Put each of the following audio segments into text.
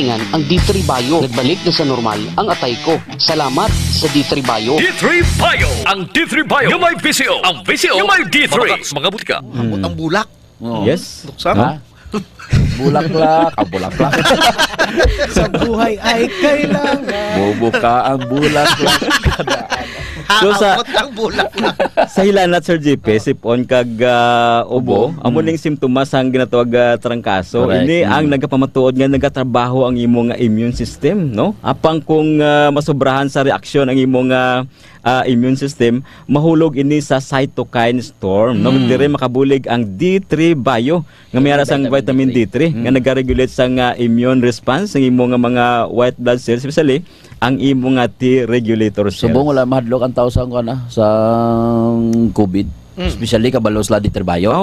Ang D3 Bio, nagbalik na sa normal ang atay ko. Salamat sa D3 Bio. D3 Bio! Ang D3 Bio yung may VCO. Ang VCO yung may D3. Mga butika. Ang bulak. Yes. Buksan. Bulaklak. Ang bulaklak. Sa buhay ay kailangan. Bubuka ang bulaklak. So ang bulaklak. Sa hilanat, Sir JP, sipon kag ubo, amo ning simptomas ang ginatawag trangkaso. Ini ang nagapamatuod nga nagatrabaho ang imo nga immune system, no? Apang kung masobrahan sa reaksyon ang imo nga immune system, mahulog ini sa cytokine storm, no? Dire makabulig ang D3 Bio nga mayara sang vitamin D3 nga nagaregulate sang immune response ng imo nga mga white blood cells, especially ang imo nga T regulator cells. Subong wala mahadlok ang tao sa sa COVID. Especially kabalos la D3 Bio.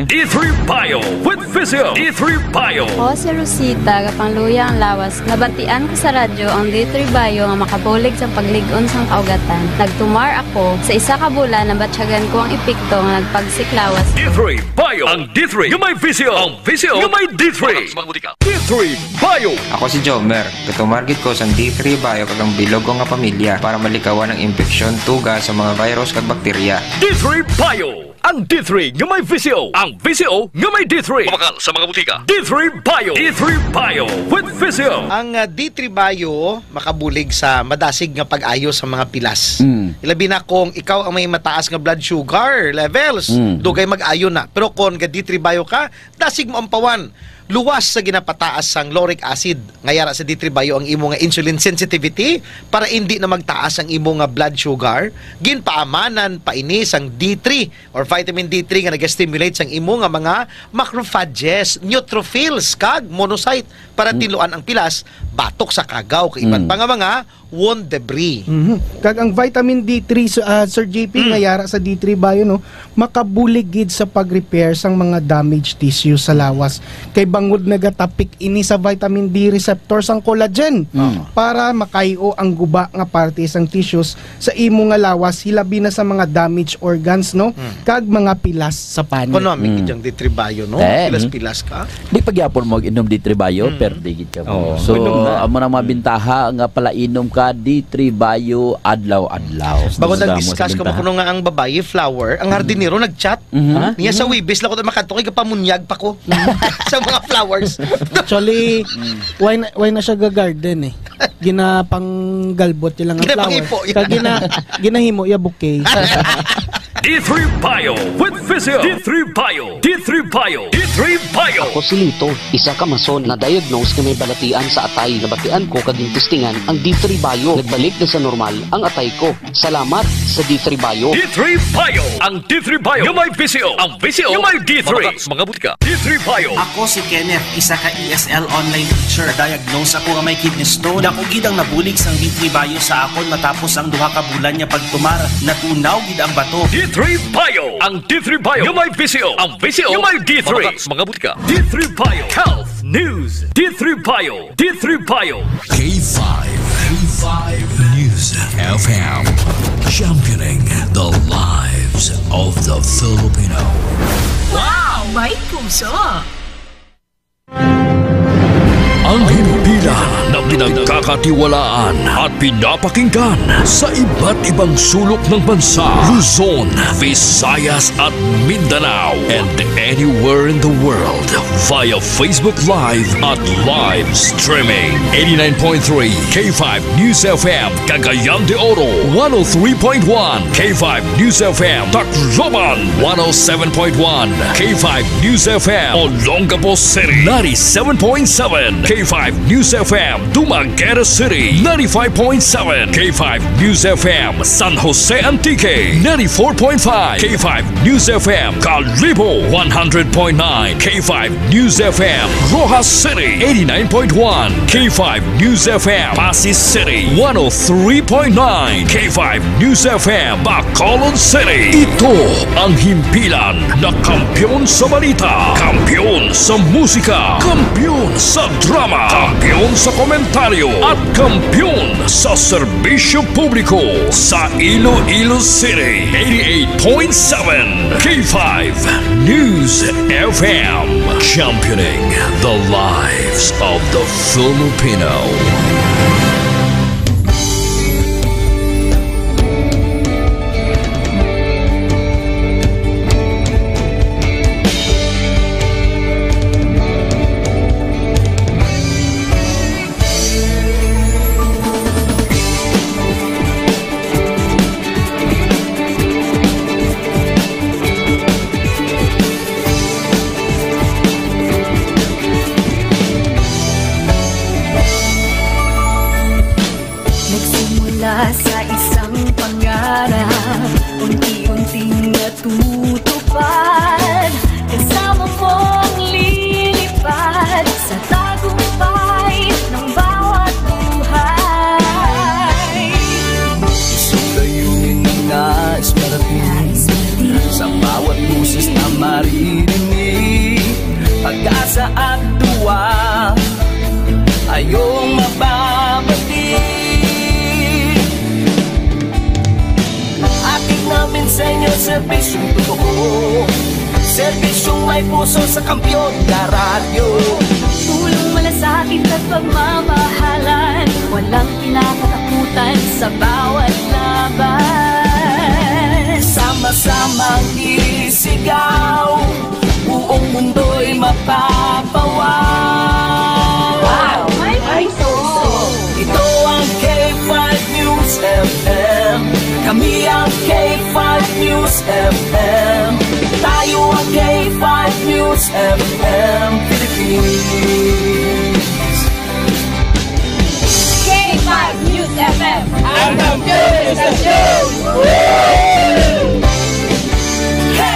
D3 Bio with Physio. D3 Bio. Ako si Rosita, kapangluya ang lawas. Nabatian ko sa radyo ang D3 Bio nga makabulig sa pagligon sang kaugatan. Nagtumar ako sa isa ka bulan na batsyagan ko ang epekto nga nagpagsiklawas. D3 Bio. Ang D3 yung may Physio. Ang Physio yung may D3. D3 Bio. Ako si Jomer. Katumargit ko sa D3 Bio kagang bilog ko nga pamilya para malikawan ang infeksyon, tuga sa mga virus kag bakterya. D3 Bio. Ang D3 nga may VCO. Ang VCO nga may D3. Pumakal sa mga butika. D3 Bio. D3 Bio with VCO. Ang D3 Bio makabulig sa madasig nga pag-ayo sa mga pilas. Ilabi na kung ikaw ang may mataas nga blood sugar levels, dugay mag-ayo na. Pero kung D3 Bio ka, dasig mo ang pawan. Luwas sa ginapataas sang lauric acid. Ngayara sa D3 Bio ang imo nga insulin sensitivity para hindi na magtaas ang imo nga blood sugar. Ginpaamanan pa ini sang D3 or vitamin D3 nga nag-stimulate sang imo nga mga macrophages, neutrophils kag monocyte para tiluan ang pilas, batok sa kagaw kay iban pa nga mga wound debris. Kag ang vitamin D3 Sir JP ngayara sa D3 Bio, no, makabulig gid sa pag-repair sang mga damaged tissue sa lawas. Kay bangod nagatapik ini sa vitamin D receptor sang collagen para makayo ang guba nga parte sang tissues sa imo nga lawas, hilabi na sa mga damaged organs, no, kag mga pilas sa panit. Economic ijang D3 Bio, no? Pilas-pilas ka. Di pagyapon mo inom D3 Bio, pero digit ka mo. So, amo na mabintaha nga pala inom ka D3 Bio adlaw-adlaw. Bago nag-discuss ko kuno nga ang babae flower, ang hardinero nag-chat. Niya sa Webis la ko makadto kay kapamunyag pa ko sa mga flowers. Actually, why na siya ga-garden eh. Ginapang galbot lang ang flower. Kag ginahimo ya bouquet. D3 Bio with Physio. D3 Bio. D3 Bio. D3 Bio. Ako si Lito, isa ka mason na diagnose na may balatian sa atay. Nabatian ko kaging testingan ang D3 Bio. Nagbalik na sa normal ang atay ko. Salamat sa D3 Bio. D3 Bio. Ang D3 Bio yung may VCO. Ang VCO yung may D3. Mga butika. D3 Bio. Ako si Kenneth, isa ka ESL online teacher. Diagnose ako nga may kidney stone. Ako gid ang nabulig sang D3 Bio sa akon matapos ang duha ka bulan niya pagtumar. Natunaw gid ang bato. D3 Bio. Ang D3 Bio yung may VCO. Ang VCO yung may D3. Mga butika. D3 Bio. Health News. D3 Bio. D3 Bio. K5. K5 News FM. Championing the lives of the Filipino. Wow! May puso! Ang himpilan na pinagkakatiwalaan at pinapakinggan sa iba't ibang sulok ng bansa, Luzon, Visayas at Mindanao, and anywhere in the world via Facebook Live at live streaming. 89.3 K5 News FM, Cagayan de Oro, 103.1 K5 News FM, Tacloban, 107.1 K5 News FM, Olongapo City, 97.7 K5 News FM, Dumaguete City, 95.7 K5 News FM, San Jose Antique, 94.5 K5 News FM, Calibo, 100.9 K5 News FM, Rojas City, 89.1 K5 News FM, Pasig City, 103.9 K5 News FM, Bacolod City. Ito ang himpilan na kampyon sa balita, kampyon sa musika, kampyon sa drama, kampiyon sa komentaryo at kampiyon sa serbisyo publiko sa Iloilo City. 88.7 K5 News FM, championing the lives of the Filipino. Sa isang pangarap, unti-unting natutupad, kasama mong lilipad sa tagumpay ng bawat buhay. Isang layunin na nais marating sa bawat busis na maririnig, pag-asa at tuwa ayong mababati. Namin sa inyo, serbisyong totoo, serbisyong may puso sa kampiyon na radyo. Tulong malasakit at pagmamahalan, walang kinakatakutan sa bawat laban. Sama-samang isigaw, buong mundo'y mapapawaw. Wow! May puso! Ito ang K5 News FM, kami ang K5 News FM, tayo ang K5 News FM Philippines. K5 News FM, ang kampiyon sa show!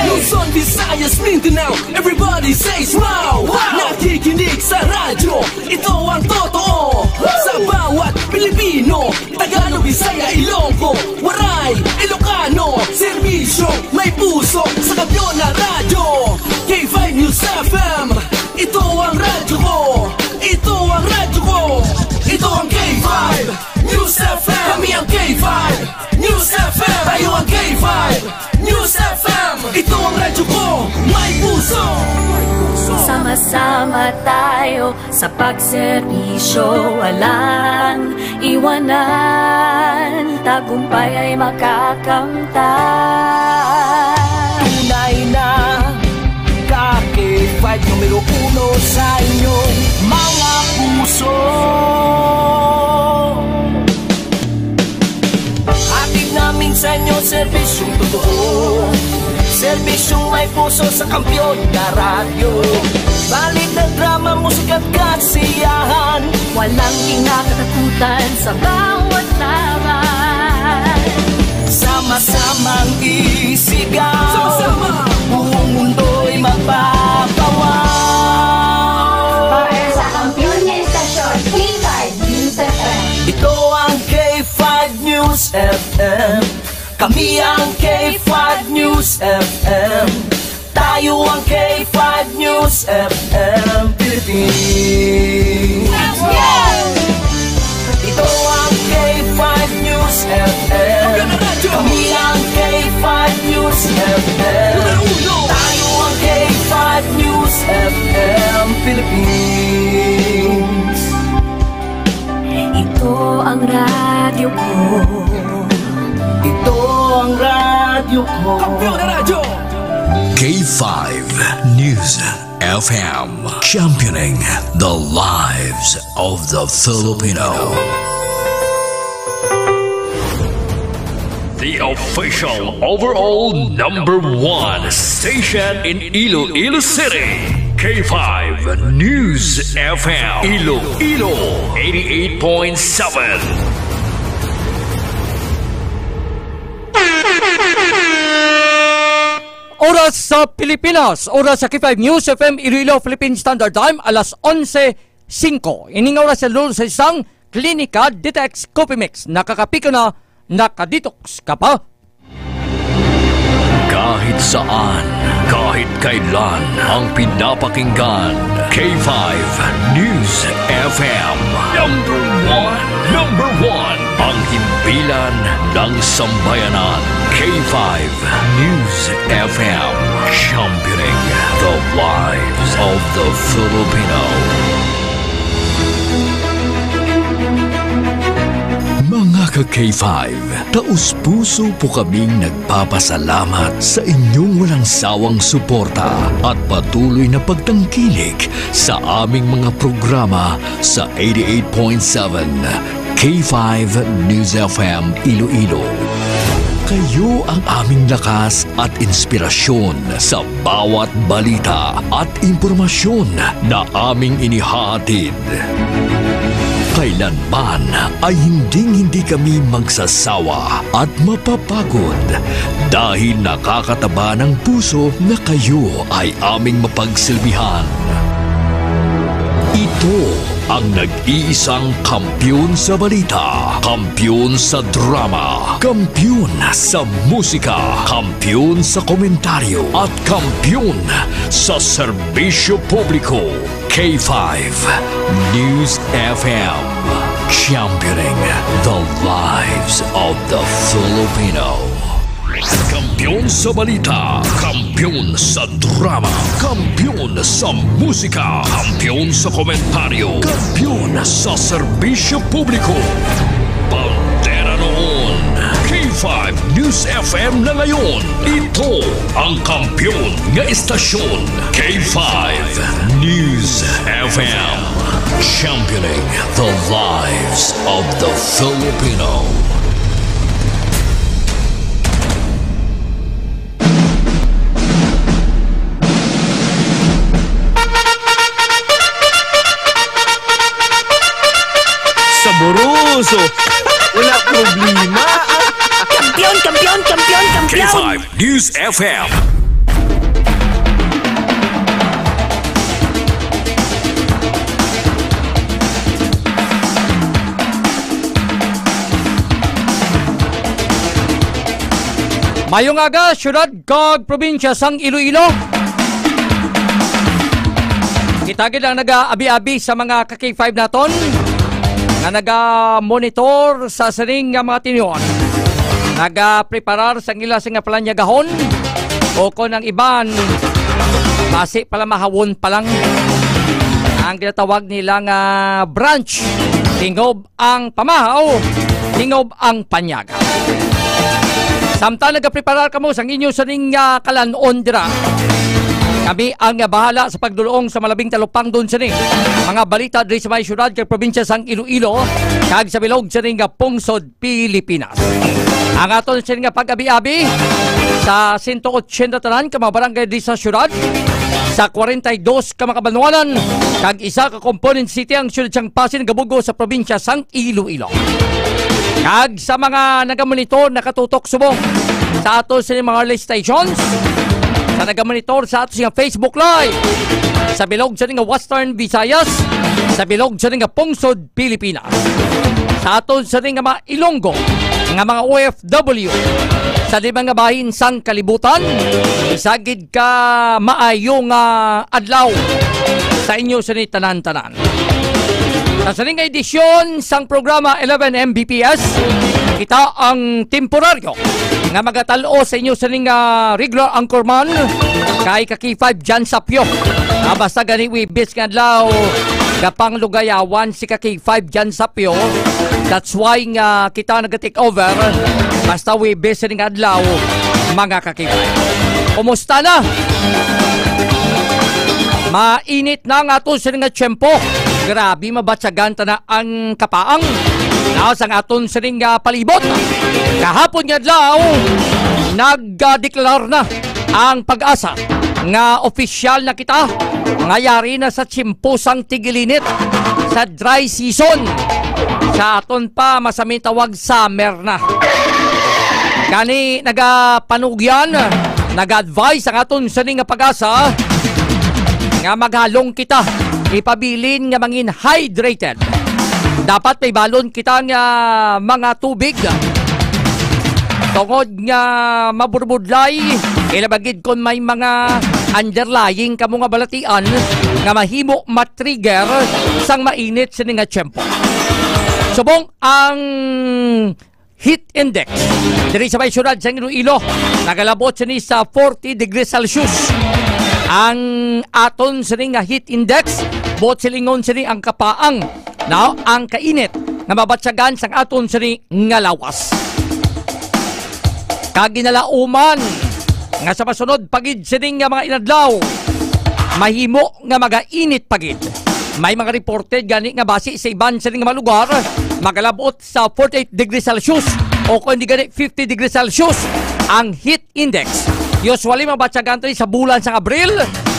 Luzon, Visayas, Mindanao, everybody says wow! Nakikinig sa radyo, ito ang totoo. Sa bawat Pilipino, Tagalog, Bisaya, Ilonggo, Waray, Ilocano, serbisyo may puso sa kampiyon na radyo. K5 News FM, ito ang radyo ko, ito ang radyo ko, ito ang K5 News FM. Kami ang K5 News FM, tayo ang K5 News FM, ito ang radyo ko, may puso. Sama-sama tayo sa pagserbisyo, walang iwanan, tagumpay ay makakamtan. Tunay na K5 numero 1 sa inyong mga puso. Hatid namin sa inyo, serbisyong totoo, serbisyong may puso sa kampiyon na radyo. Balit na drama, musika at kasiyahan, walang kinakatakutan sa bawat laban. Sama-samang isigaw, sama-sama, buong mundo'y mapapawaw. Para sa kampiyon na istasyon, K5 News FM. Ito ang K5 News FM, kami ang K5 News FM, tayo ang K5 News FM Philippines. Ito ang K5 News FM, kami ang K5 News FM, tayo ang K5 News FM Philippines. Ito ang radyo ko, ito ang radyo ko, kampiyon na radyo. K5 News FM, championing the lives of the Filipino. The official overall #1 station in Iloilo City. K5 News FM, Iloilo 88.7. Oras sa Pilipinas, oras sa K5 News FM Iloilo Philippine Standard Time, alas 11:05. Ining oras sa lulo sa isang Klinika Detox Coffee Mix. Nakakapiko na, nakadetox ka pa. Kahit saan, kahit kailan, ang pinapakinggan K5 News FM. Number one. Ang himpilan ng sambayanan. K5 News FM. Championing the lives of the Filipino. Mga ka-K5, taus-puso po kaming nagpapasalamat sa inyong walang sawang suporta at patuloy na pagtangkilik sa aming mga programa sa 88.7 K5 News FM Iloilo. Kayo ang aming lakas at inspirasyon sa bawat balita at impormasyon na aming inihahatid. Kailanman ay hindi kami magsasawa at mapapagod dahil nakakataba ng puso na kayo ay aming mapagsilbihan. Ito ang nag-iisang kampiyon sa balita, kampiyon sa drama, kampiyon sa musika, kampiyon sa komentaryo, at kampiyon sa serbisyo publiko. K5 News FM, championing the lives of the Filipino. Kampiyon sa balita, kampiyon sa drama, kampiyon sa musika, kampiyon sa komentaryo, kampiyon sa serbisyo publiko. Bandera noon, K5 News FM na ngayon. Ito ang kampiyon nga istasyon, K5 News FM, championing the lives of the Filipino. Saboroso! Wala problema! Kampiyon! K5 News FM. Mayong aga, syudad kag probinsya sang Iloilo. Kita gid ang naga-abi-abi sa mga ka-K5 naton nga naga-monitor sa sining nga mga tinyon. Naga-preparar sa ila nga palanyagahon o kung ang iban basi pala mahawon pa lang ang ginatawag nila nga branch. Tingob ang pamahaw, tingob ang panyaga. Samtang nagapreparar kamo sa inyo sa ning kalanon dira. Kami ang bahala sa pagdulong sa malabing talupang doon sa ning mga balita diri sa may syudad kay probinsya sang Iloilo kag sa bilog sa ning pungsod Pilipinas. Ang aton sa ning pag-abi-abi sa 180 tanan ka mga barangay diri sa syudad, sa 42 ka mga kabanwanan kag isa ka component city ang syudad sang Pasig Gabugo sa probinsya sang Iloilo. Kag sa mga nagamonitor nakatutok subong sa ato sa mga relay stations, sa nagamonitor sa ato sa Facebook Live, sa bilog sa nga Western Visayas, sa bilog sa nga Pungsod Pilipinas, sa ato sa nga mga Ilonggo, nga mga OFW, sa limang nga bahin sang kalibutan, isagid ka maayong adlaw sa inyo sa ni tanan-tanan. Sa saling edisyon sang programa 11 Mbps, kita ang temporaryo nga magatalo sa inyo sa ning regular anchorman kay Kaki5 Jan Sapyo. Basta gani wibis nga adlaw gapang lugayawan si Kaki5 Jan Sapyo. That's why nga kita nag-take over basta wibis sa ning adlaw mga Kaki5. Kumusta na? Mainit na nga to sa nga tiyempo. Grabe mabatsagan ta na ang kapaang. Nasang aton sa ring palibot. Kahapon nga adlaw, nagdeklarar na ang Pag-asa nga opisyal na kita ngayari na sa tsimpusang tigilinit sa dry season. Sa aton pa masaming tawag summer na. Kani nagapanugyan, nag-advise ang aton sa ring Pag-asa nga maghalong kita ipabilin nga mangin hydrated. Dapat may balon kita nga mga tubig tungod nga maburbudlay Ilabagid kon may mga underlying kamo nga balatian nga mahimo matrigger sang mainit sini nga tiyempo. Subong ang heat index diri sa may syudad sa Iloilo nagalabot sini sa 40 degrees Celsius. Ang aton sini nga heat index bot silingon sini ang kapaang now ang kainit nga mabatsagan sang aton sini nga lawas. Kaginalauman nga sa masunod pagid sini nga mga inadlaw mahimo nga magainit pagid. May mga reported gani nga base sa iban sa mga lugar magalabot sa 48 degrees Celsius o kung hindi gani 50 degrees Celsius ang heat index. Usually mabatsagan ito sa bulan sang Abril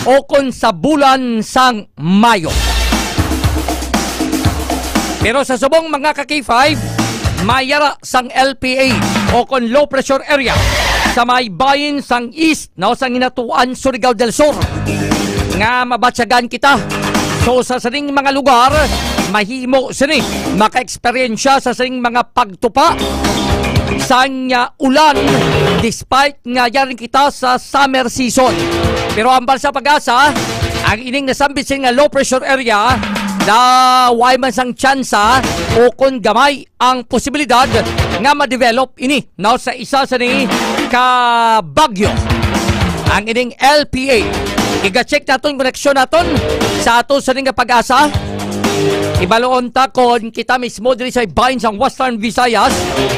o kung sa bulan sang Mayo. Pero sa subong mga ka-K5 mayara sang LPA o kung low pressure area sa may bayin sang east na sang Hinatuan, Surigao del Sur nga mabatsagan kita. So sa saring mga lugar, mahimo sini maka-eksperyensya sa saring mga pagtupa sang ulan despite nga yarin kita sa summer season. Pero ang balsa pag-asa, ang ining nasambit nga low pressure area na way man sang tsansa o kung gamay ang posibilidad nga ma-develop ini now sa isa sa ni ka bagyo. Ang ining LPA iga-check naton koneksyon naton sa ato sa nga pag-asa. Ibaloon ta kon kita mismo diri sa bahin sang Western Visayas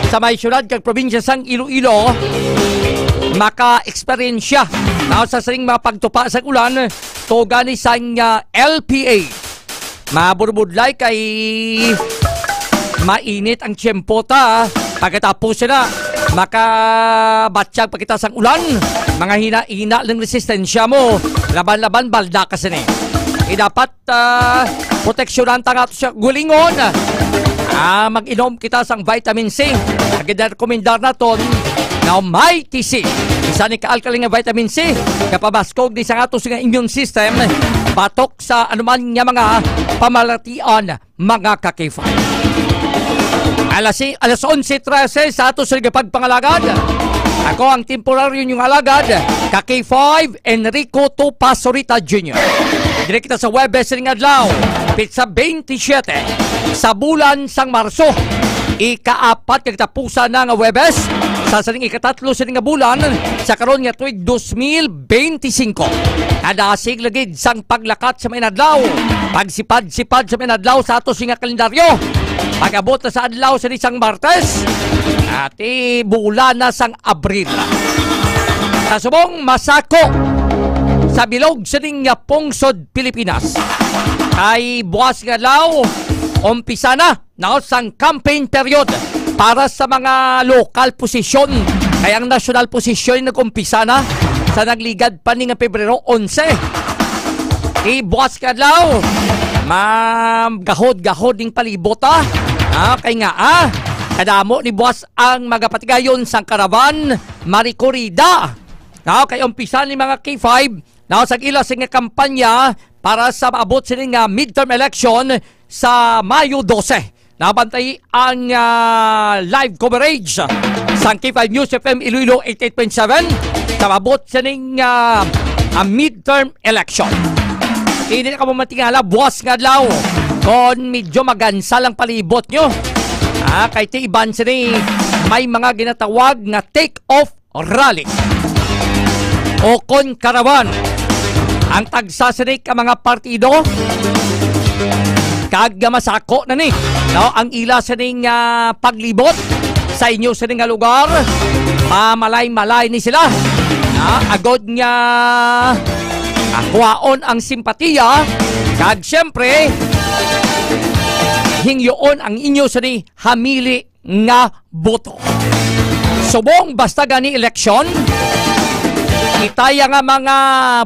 sa may syudad kag probinsya sang Iloilo maka-eksperyensya na sa saring mga pagtupa sa ulan to gani sang LPA. Maburbudlay kay mainit ang tiyempo ta pagkatapos na makabatsyag pagkita sang ulan mga hina-hina ng resistensya mo laban-laban balda kasi ni dapat proteksyonan ta nga siya gulingon mag-inom kita sang vitamin C agad-rekomendar naton na may TC isa ni kaalkaling nga vitamin C kapabaskog di sa ato sa immune system batok sa anuman nga mga pamalatian mga ka-K5. Alas 11:13 sa ato sa pagpangalagad. Ako ang temporaryo niyong alagad, ka-K5 Enrico Tupasorita Jr. Dire kita sa Webes ring adlaw, pitsa 27 sa bulan sang Marso. Ika-4 kagtapusan na nga Webes sa saling ika-3 sa nga bulan sa karon nga tuig 2025. Nadasig lagid sang paglakat sa mainadlaw, pagsipad-sipad sa mainadlaw sa ato nga kalendaryo. Pag-abot na sa adlaw sa isang Martes at bulan na sang Abril. Sa subong masako sa bilog sa nga pungsod Pilipinas. Kay buwas nga adlaw, umpisa na sang campaign period para sa mga lokal posisyon. Kaya ang national posisyon nag-umpisa na sa nagligad pa ni nga Pebrero 11. Buwas nga adlaw, gahod-gahod ng palibot kay nga kadamo ni buwas ang magapatigayon sang karavan Maricorida kay umpisa ni mga K5 sa ila sa nga kampanya para sa maabot sila nga midterm election sa Mayo 12. Nabantay ang live coverage sa K5 News FM Iloilo 88.7 sa maabot sila midterm election. Hindi na ka matingala, buwas nga daw. Kung medyo magansa lang palibot nyo. Kay Tiban sini may mga ginatawag na take-off rally. O kon karawan. Ang tagsasirik ang mga partido. Kagamasako na ni. Ang ila sining paglibot sa inyo sining nga lugar. Pamalay-malay ni sila. Agod nga akuaon ang simpatiya kag siyempre hingyoon ang inyo sa ni hamili nga boto. Subong basta gani eleksyon, kita nga mga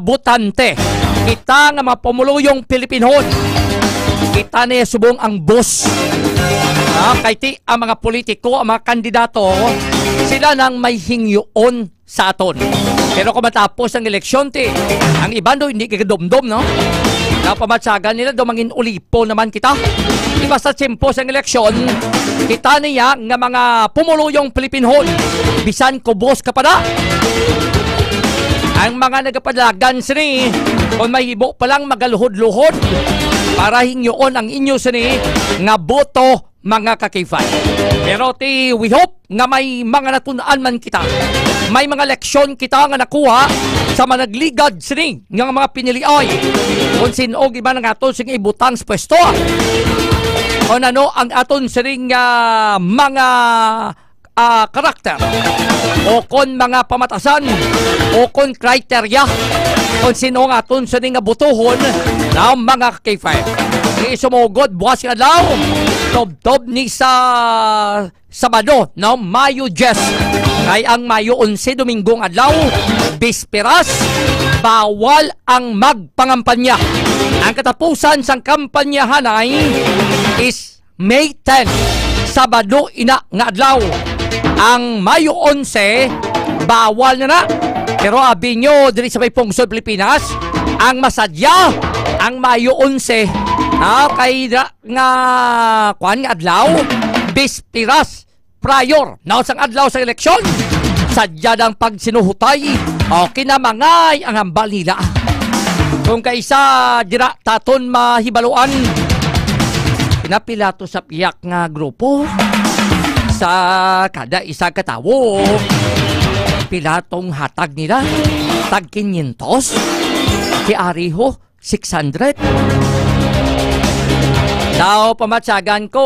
botante, kita nga mga pumuluyong Pilipinhon, kita na subong ang boss. Kay ti ang mga politiko, ang mga kandidato, sila nang may hingyoon sa aton. Pero kung matapos ang eleksyon, ang iban do hindi kikadomdom, no? Napamatsagan nila do mangin ulipo naman kita. Di basta tiyempo sa eleksyon, kita niya nga mga pumuluyong Pilipinhon, bisan ko boss ka pa na. ang mga nagapadagan sini kung may hibo pa lang magaluhod-luhod para hingyoon ang inyo sini nga boto mga kakifay. Pero we hope nga may mga natunaan man kita. May mga leksyon kita nga nakuha sa managligad sini nga mga piniliay. Kung sinog iba nga aton sing ibutang sa pwesto. O ano ang aton sining mga karakter o kon mga pamatasan o kon kriteria kung sino nga aton sining butuhon ng mga K5. Sumugod bukas nga daw tob-tob ni sa Sabado no Mayo 10 ay ang Mayo 11 Domingong adlaw bisperas bawal ang magpangampanya. Ang katapusan sang kampanyahan ay is May 10 Sabado ina nga adlaw. Ang Mayo 11 bawal na pero abi nyo diri sa may pungsod Pilipinas ang masadya ang Mayo 11 kay nga kuan nga adlaw bisperas prior na sang adlaw sa eleksyon sadya ng pagsinuhutay o kinamangay ang hambal nila. Kung kaisa dira taton mahibaluan pinapilato sa piyak nga grupo sa kada isa katawo pilatong hatag nila tag 500 ti ariho 600. Daw pamatsagan ko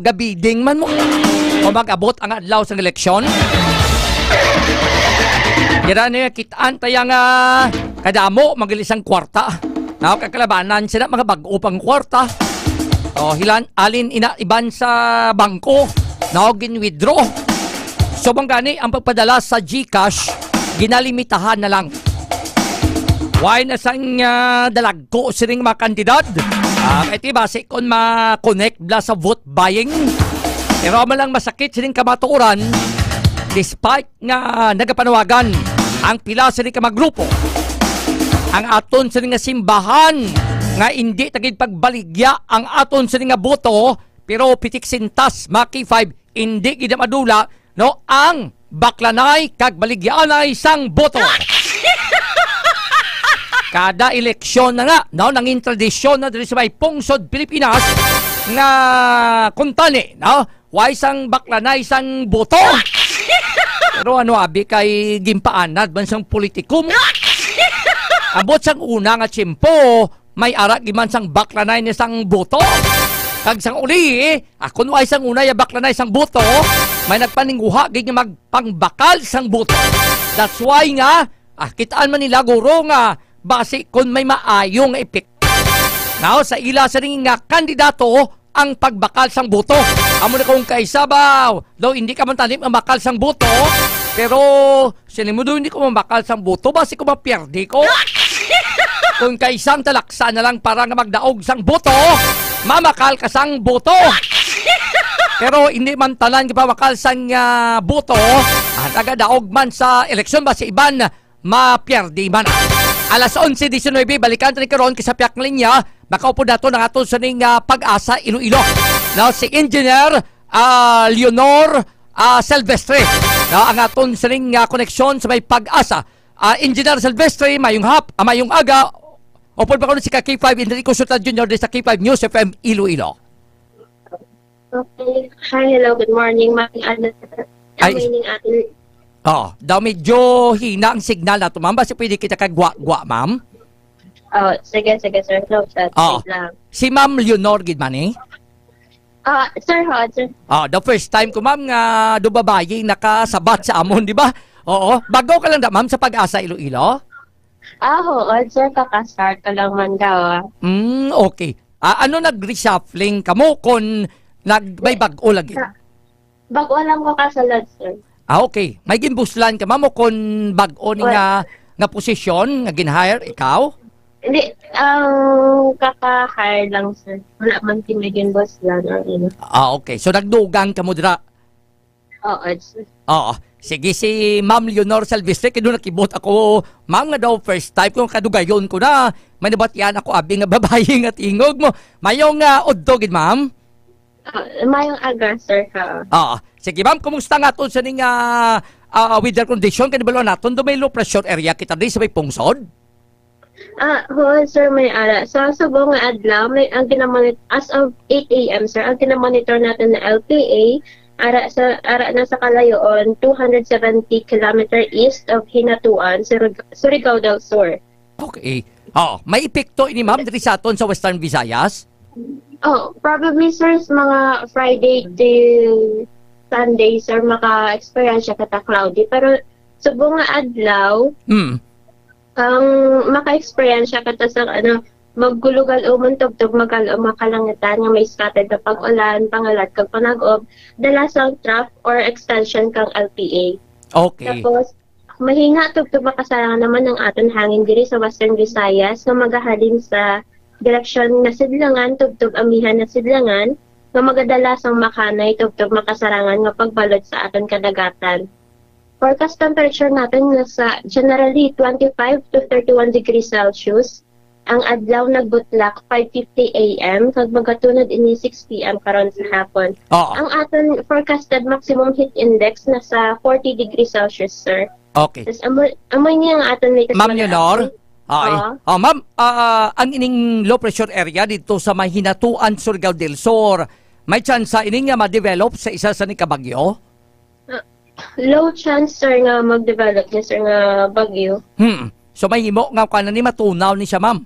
gabiding man mo kung mag-abot ang adlaw sa eleksyon. Kira niya kitaan tayo nga kadamo magilisang kwarta. Now kakalabanan sila mga bag-o pang kwarta. O hilan alin iban sa bangko. Now gin-withdraw. So bang gani ang pagpadala sa GCash ginalimitahan na lang. Why na sang dalagko sining mga kandidat? Iti base kung ma-connect bla sa vote buying. Pero malang masakit sining kamatuoran despite nga nagapanawagan ang pila sining kamagrupo. Ang aton sining nga simbahan nga hindi tagid pagbaligya ang aton sining nga boto pero pitik sintas maki 5 hindi gid madula no ang baklanay kag baligyanay sang boto. Kada eleksyon na nga, no, nanging tradisyon na dito sa may pungsod Pilipinas nga kuntani, no, why sang baklanay sang boto. Pero ano abi kay gimpaanad man sang politikum. Abot sang una nga tiyempo, may ara giman sang baklanay ni sang boto. Kag sang uli, ako why sang una ya baklanay sang boto, may nagpaninguha gid nga magpangbakal sang boto. That's why nga, kitaan man nila guro nga base kung may maayong epekto. Now, sa ila sa ring nga kandidato ang pagbakal sang boto. Amo na kung kaisabaw, daw hindi ka man tanim ang bakal sang boto, pero sinimudo hindi ko mabakal sang boto, base ko mapierdi ko. Kung kaisang talaksa na lang para nga magdaog sang boto, mamakal ka sang boto. Pero hindi man talan ka pamakal sang boto, at agadaog man sa eleksyon base iban mapierdi man. Alas 11:19, balikan tayo karon sa piyak ng linya. Baka upo nato ng ato sa ning Pag-asa Iloilo. Now, si Engineer Leonor Silvestre. Now, ang aton sa ning koneksyon sa may Pag-asa. Engineer Silvestre, mayong aga. Upo ba ko si K5 Enrico Sutan Jr. sa K5 News FM Iloilo. Okay. Hi, hello, good morning. Atin. Daw medyo hina ang signal na ito, ma'am. Basta pwede kita kagwa-gwa, ma'am? Sige, sir. No, chat. Lang. Si Ma'am Leonor Gidmani? Sir, sir. The first time ko, ma'am, nga dubabayi nakasabat sa amon, di ba? Oo. Bago ka lang da, ma'am, sa Pag-asa Iloilo? Sir, kakastart ka lang man daw. Okay. Ano nag-reshuffling ka mo kung may bago lagi? Bago lang ko kasalad, sir. Okay. May gimbuslan ka, ma'am, o kung bago ni nga posisyon, nga ginhire, ikaw? Hindi, kaka-hire lang, sir. Wala man may gimbuslan or ano. Okay. So, nagdugang ka mo dira? Sir. Sige, si Ma'am Leonor Silvestre, kaya nakibot ako, ma'am, nga daw first time kung kadugayon ko na, may nabatyan ako abing nga babae nga tingog mo. Mayong oddogid, ma'am? Mayong aga, sir. Sige, ma'am, kumusta nga to sa ning weather condition kanibalo naton do may low pressure area kita di sa may pungsod. Sir, may ara. Sa subong nga adlaw, may ang ginamonitor as of 8 a.m. sir, ang ginamonitor natin na LPA ara na sa kalayoon 270 km east of Hinatuan, Surigao del Sur. Okay. May epekto ini ma'am diri sa aton sa Western Visayas? Probably sir, mga Friday to Sunday sir maka-experience siya kata cloudy, pero subong nga adlaw ang maka-experience siya kata sa maggulugal o muntog-tog makalangitan nga may scattered na pag-ulan, pangalat kag panag-ob, dalasang trough or extension kang LPA. Okay. Tapos, mahinga tugtog makasarangan naman ng aton hangin diri sa Western Visayas nga magahalin sa direksyon na sidlangan, tugtog amihan na sidlangan, nga magadalasang makanay, tugtog makasarangan nga pagbalod sa aton kadagatan. Forecast temperature natin nasa generally 25 to 31 degrees Celsius. Ang adlaw nagbutlak 5:50 AM kag magatunod ini 6 PM karon sa hapon. Ang aton forecasted maximum heat index nasa 40 degrees Celsius, sir. Okay. Tapos amoy niya ang aton latest. Ma'am Leonor? Ma'am, ang ining low pressure area dito sa may Hinatuan, Surigao del Sur, may chance ining nga ma-develop sa isa sa ni kabagyo? Low chance, sir, nga mag-develop niya, sir, nga bagyo. So may himo nga kanan ni matunaw ni siya, ma'am?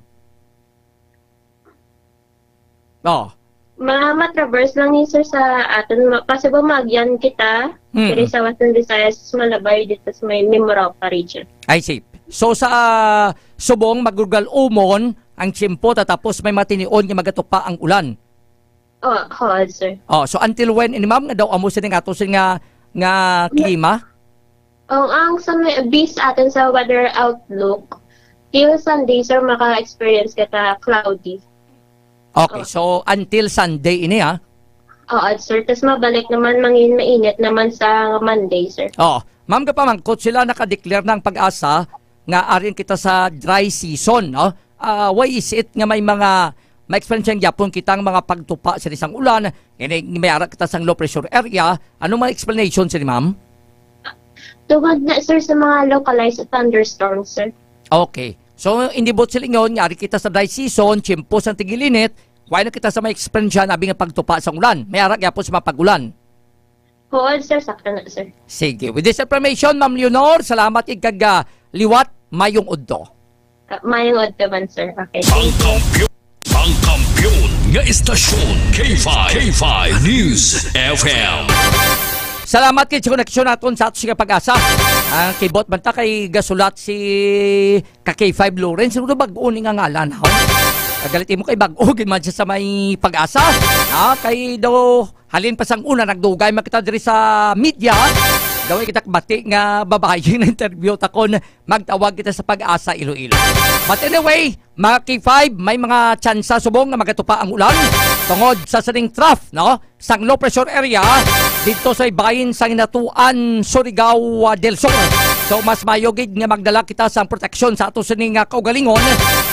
Matraverse lang ni sir sa aton. Possible magyan kita diri sa Western Visayas, malabay dito sa may Mimaropa region. I see. So sa subong magugal umon ang tiyempo tapos may matinion nga magatupa ang ulan. Sir. So until when ini ma'am nga daw amo sining ato nga klima? Ang sa base atin sa weather outlook, till Sunday sir maka-experience kita cloudy. Okay, so until Sunday ini sir. Tapos mabalik naman mainit naman sa Monday, sir. Ma'am kapamangkot sila nakadeclare ng Pag-asa nga arin kita sa dry season, no? Why is it nga may mga ma-experience ang yapon kitang mga pagtupa sa isang ulan, may ara kita sa low pressure area, ano mga explanation sila, ma'am? Tungod na, sir, sa mga localized thunderstorms, sir. Okay. So, indibot sila ngayon, ari kita sa dry season, tiyempo sa tigilinit, why na kita sa may experience yan, abing pagtupa sa ulan, may ara yapon sa mga pag-ulan. Sir, sakta na, sir. Sige. With this information, Ma'am Leonor, salamat ikag liwat, mayong udto. Mayong udto man, sir. Okay, thank you. Ang kampiyon nga istasyon K5 News FM. Salamat kay koneksyon naton sa ato sa Pag-asa. Ang kibot man ta kay gasulat si K5 Lawrence. Ano bag-o ni nga ngalan? Kagalit mo kay bag-o man siya sa may Pag-asa. Kay daw halin pa sang una nagdugay makita diri sa media. Gawin kita bati nga babae na interview takon magtawag kita sa Pag-asa Iloilo. But anyway, mga K5, may mga tsansa subong na magatupa ang ulan tungod sa saning trough, no? Sang low pressure area dito sa bayin sa Hinatuan, Surigao del Sur. So mas mayogid nga magdala kita sang proteksyon sa ato sining kaugalingon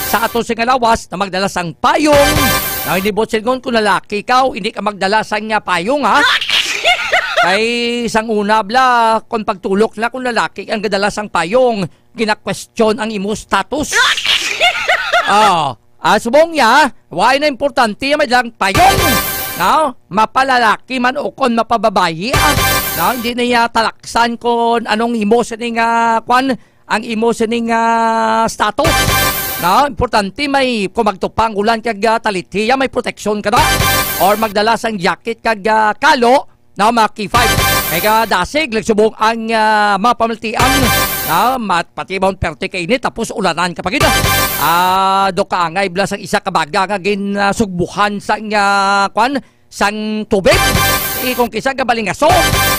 sa ato sing lawas na magdala sang payong. Na hindi botsingon kung lalaki ikaw, hindi ka magdala sang payong, ha? Kay sang una bla, kung pagtulok na kung lalaki ang gadalas ang payong, gina-question ang imo status. Subong niya, why na importante may lang payong. No? Mapalalaki man o kon mapababayi. No? Hindi na niya talaksan kung anong imo sining ang imo sining status. No? Importante may kung magtupang ulan kag talitiya, may proteksyon ka na. Or magdala sang jacket kag kalo. Now, mga K5, may dasig, nagsubong ang mga pamaltian, pati bawang perte kainit, tapos ulanan ka pa gina. Do ka angay, blas ang isa kabaga nga ginsugbuhan sang tubig. Kung kisa ka balingaso,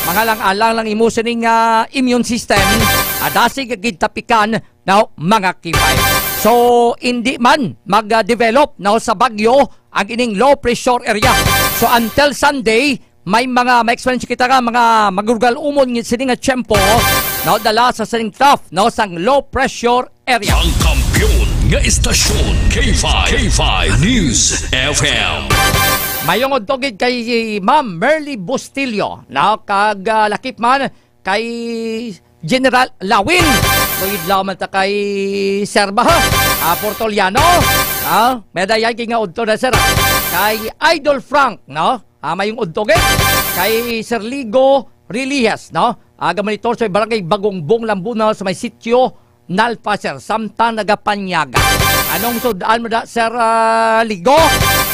mga lang-alang lang imusining immune system, dasig gintapikan na mga K5. So, hindi man mag-develop na sa bagyo ang ining low pressure area. So, until Sunday, may experience kita nga mga magugal umon ng sining tiyempo na dala sa sining trough na sang low pressure area. Ang kampiyon nga istasyon K5 News FM. Mayong odtogid kay Ma'am Merly Bustillo na kag lakip man kay General Lawin. Tuwid laman ta kay Serba Portoliano. Medaya kay nga udto na sir. Kay Idol Frank, no? Mayong udto kay Sir Ligo Relias, no? Aga monitor sa barangay Bagongbong Lambuna sa may sitio Nalpaser, samtang nagapanyaga. Anong sudaan mo da, Sir Ligo?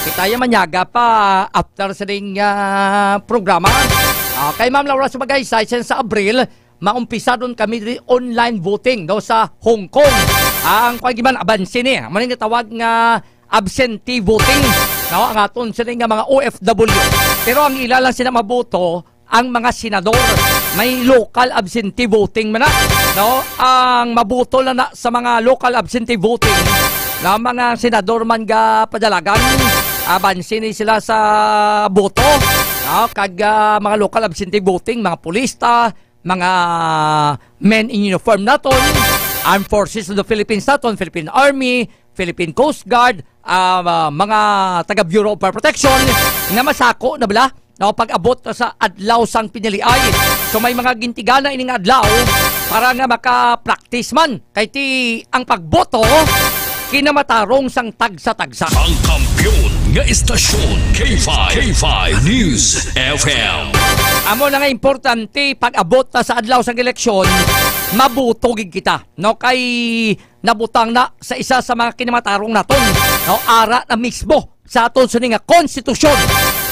Kita yung manyaga pa after sa ding programa. Kay Ma'am Laura Sumagaysay, sa Abril, maumpisa doon kami di online voting no, sa Hong Kong. Ang kwagiman abansin eh. Maning tawag nga absentee voting. No, ang aton sila nga mga OFW. Pero ang ilalang sila maboto, ang mga senador. May local absentee voting man na. No? Ang mabuto lang na sa mga local absentee voting na mga senador man ga padalagan, abansin sila sa boto. No? Kag mga local absentee voting, mga pulista, mga men in uniform naton, Armed Forces of the Philippines naton, Philippine Army, Philippine Coast Guard, mga taga Bureau of Fire Protection, nga masako na bala no, pag-abot sa adlaw sang piniliay. So may mga gintigana ining adlaw para nga maka-practice man. Kay ti ang pagboto, kinamatarong sang tagsa-tagsa. Ang kampiyon nga istasyon, K5 News FM. Amo na nga importante pag-abot sa adlaw sang eleksyon, mabutogig kita. No, kay nabutang na sa isa sa mga kinamatarong naton. No, ara na mismo sa aton sa nga konstitusyon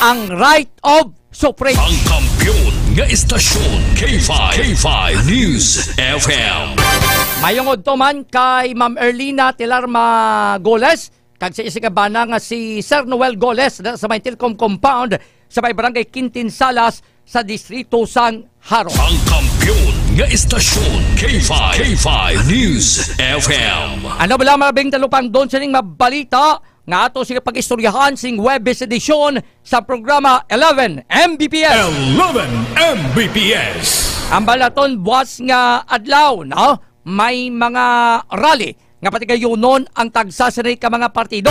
ang right of suffrage. Ang kampiyon nga istasyon, K5 News FM. Mayong to man kay Ma'am Erlina Tilarma Goles, kag sa isikabana nga si Sir Noel Goles sa may Tilcom Compound sa may barangay Quintin-Salas sa distrito sang Haro. Ang kampiyon nga istasyon, K5 News FM. Ano bala marabing talupang doon sining mabalita nga ato sige pag-istoryahan sing Webes edisyon sa programa 11 Mbps. 11 Mbps. Ang balaton buwas nga adlaw, no? May mga rally nga pati kayunon ang tagsasanay ka mga partido.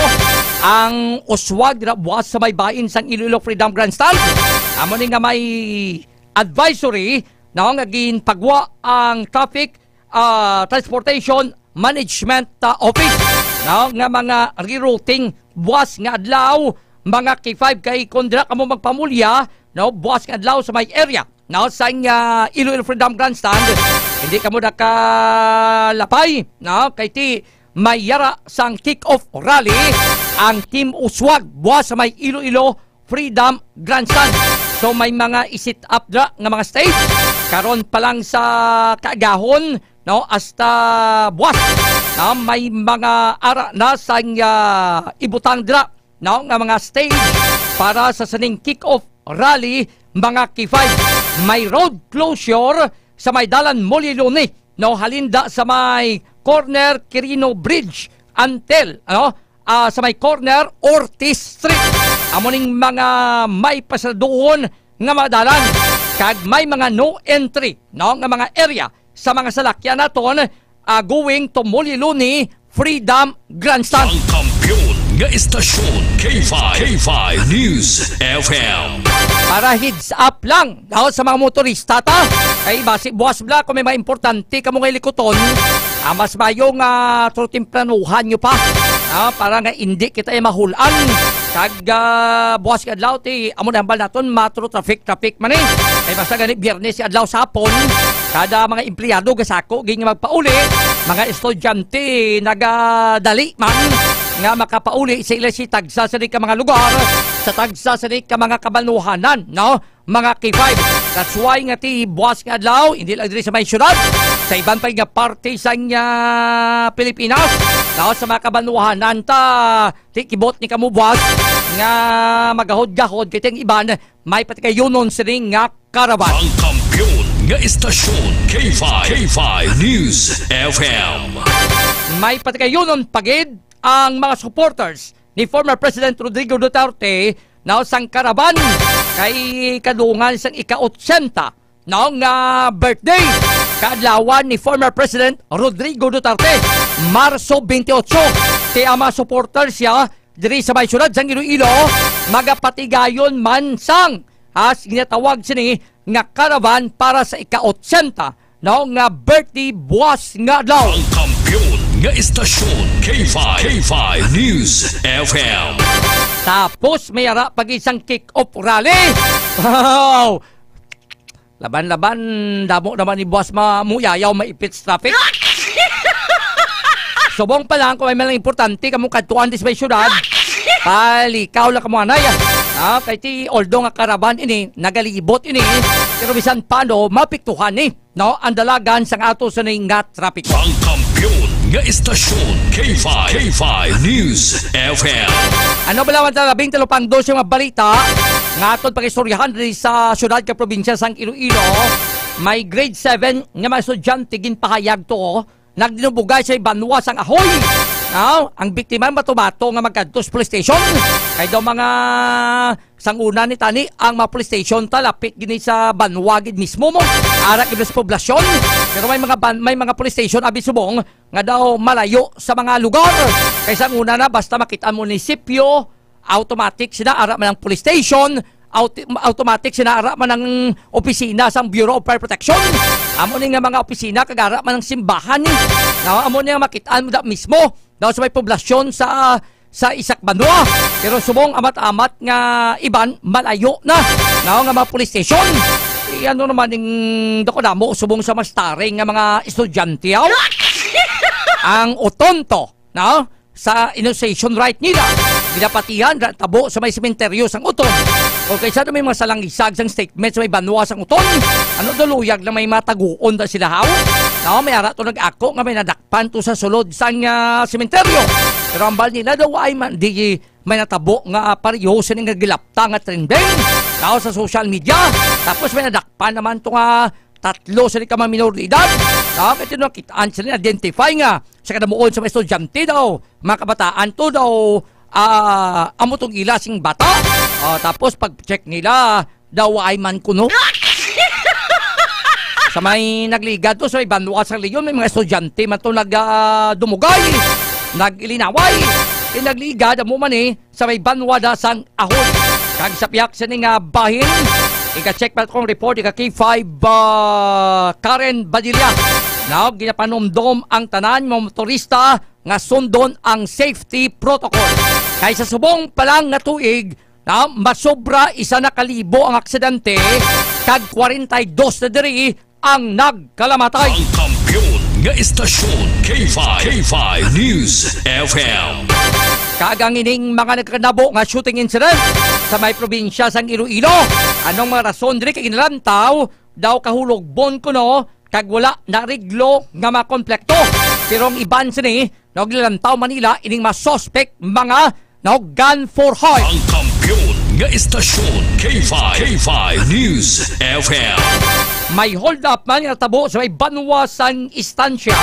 Ang uswag na buwas sa may bayin sang Iloilo Freedom Grandstand. Amo ni nga may advisory na nga ginpagwa ang Traffic Transportation Management Office. No, nga mga rerouting buwas nga adlaw, mga K5 kay kondra kamo magpamulya, no, buwas nga adlaw sa may area. No, sa Iloilo Freedom Grandstand, hindi kamo nakalapay, no, kay ti may yara sang kick-off rally ang Team Uswag buwas sa may Iloilo Freedom Grandstand. So may mga isit up nga mga stage karon pa lang sa kaagahon, no, hasta buwas. No, may mga ara na sang ibutang dra, no, nga mga stage para sa saning kick-off rally mga K5. May road closure sa may dalan Molilone, no, halinda sa may corner Quirino Bridge until sa may corner Ortiz Street. Amoning mga may pasaduhon nga madalan kag may mga no entry, no, nga mga area sa mga salakyan naton going to Molilone Freedom Grandstand. Ang kampiyon nga istasyon, K5 News FM. Para heads up lang daw sa mga motorista ta, kay basi buwas bla kung may mga importante ka mong ilikuton, mas mayong tempranuhan nyo pa para nga hindi kita mahulan. Kag buwas ka adlaw ti amo na hambal naton matro traffic man eh. Kay basta ganit Biyernes adlaw sa hapon, kada mga empleyado gasako ging magpauli, mga estudyante nagadali man nga makapauli sa ila si tagsasanik ka mga lugar, sa tagsasanik ka mga kabanuhanan, no, mga K5. That's why nga ti buwas nga adlaw hindi lang diri sa may syudad, sa ibang pa nga parte sa Pilipinas, no, sa mga kabanuhanan ta ti kibot ni kamo buwas nga magahod-gahod kiteng iban may pati kayunon sining nga karaban. Ang kampiyon nga istasyon, K5 News FM. May pati kayunon pagid ang mga supporters ni former President Rodrigo Duterte na sang karaban kay kadungan sang ika-80 na nga birthday kaadlawan ni former President Rodrigo Duterte, Marso 28. Ti ama supporters siya diri sa may syudad sang Iloilo magapatigayon man sang as ginatawag sini nga caravan para sa ika-80 nga birthday buwas nga daw. Ang kampiyon nga istasyon K5 News FM. Tapos may ara pag isang kick-off rally. Wow! Laban-laban, damo naman ni Boss Mamuyayaw maipit sa traffic. Subong pa lang kung may malang importante kamong kadtuan dis may syudad. Palikaw lang kamo anay. Kay ti although nga karaban ini nagalibot ini pero bisan paano mapiktuhan ni ang dalagan sang ato sa nga traffic. Ang kampiyon nga istasyon K5 News FM. Ano ba lawan sa 12 mga balita nga aton pakistoryahan diri sa syudad ka probinsya sang Iloilo. May grade 7 nga mga estudyante ginpahayag to nagdinubugay sa Banwa sang Ahoy. Ang biktima mato-mato nga magkadto sa police station. Kay daw mga sanguna ni tani ang mga police station talapit gini sa Banwa gid mismo mo. Arak gid sa poblasyon. Pero may mga police station abi subong nga daw malayo sa mga lugar. Kay sanguna na basta makita ang munisipyo, automatic sina ara man ang police station, automatic sinaara man ang opisina sa Bureau of Fire Protection. Amo ni nga mga opisina kagara man ang simbahan ni. Amo ni nga makitaan mo mismo daw sa may poblasyon sa Isak Banwa. Pero subong amat-amat nga iban malayo na nga mga police station. Ano naman yung dokodamo subong sa mastaring nga mga estudyante ang otonto sa initiation right nila. Binapatihan tabo sa may sementeryo sang uton. O kaysa may mga salangisag sang statement sa may Banwa sang uton. Ano daluyag na may mataguon da sila haw? May ara to nag-ako nga may nadakpan to sa sulod sang sementeryo. Pero ang bal nila daw ay di may natabo nga pareho sa nga gilapta nga trending sa social media. Tapos may nadakpan naman to nga 3 sa mga minoridad. Ito na kitaan sila identify nga sa kadamuon sa mga estudyante daw. Mga kabataan to daw amo tong ilasing bata. Tapos pag-check nila daw ay man kuno. Sa may nagligad to sa may Banwa sa Leon may mga estudyante man to nagdumugay, nagilinaway. Nagligad amo man sa may Banwa da sang Ahon. Kag sa piyak sa nga bahin ika-check pa kong report ika-K5 Karen Badilla. Ginapanomdom ang tanan mga motorista nga sundon ang safety protocol. Kaysa subong palang nga tuig masobra 1,000 ang aksidente kag 42 na diri ang nagkalamatay. Ang kampiyon nga istasyon K5 News FM. Kagang ining mga nagkanabo nga shooting incident sa may probinsya sang Iloilo. Anong mga rason diri kay ginalantaw daw kahulog bon kuno kag wala nariglo nga makomplekto. Pero ang iban sini naglalantaw Manila ining mga suspect mga gun for hire. Ang kampiyon nga istasyon K5 News FM. May hold up man nga tabo sa may Banwa sang istansya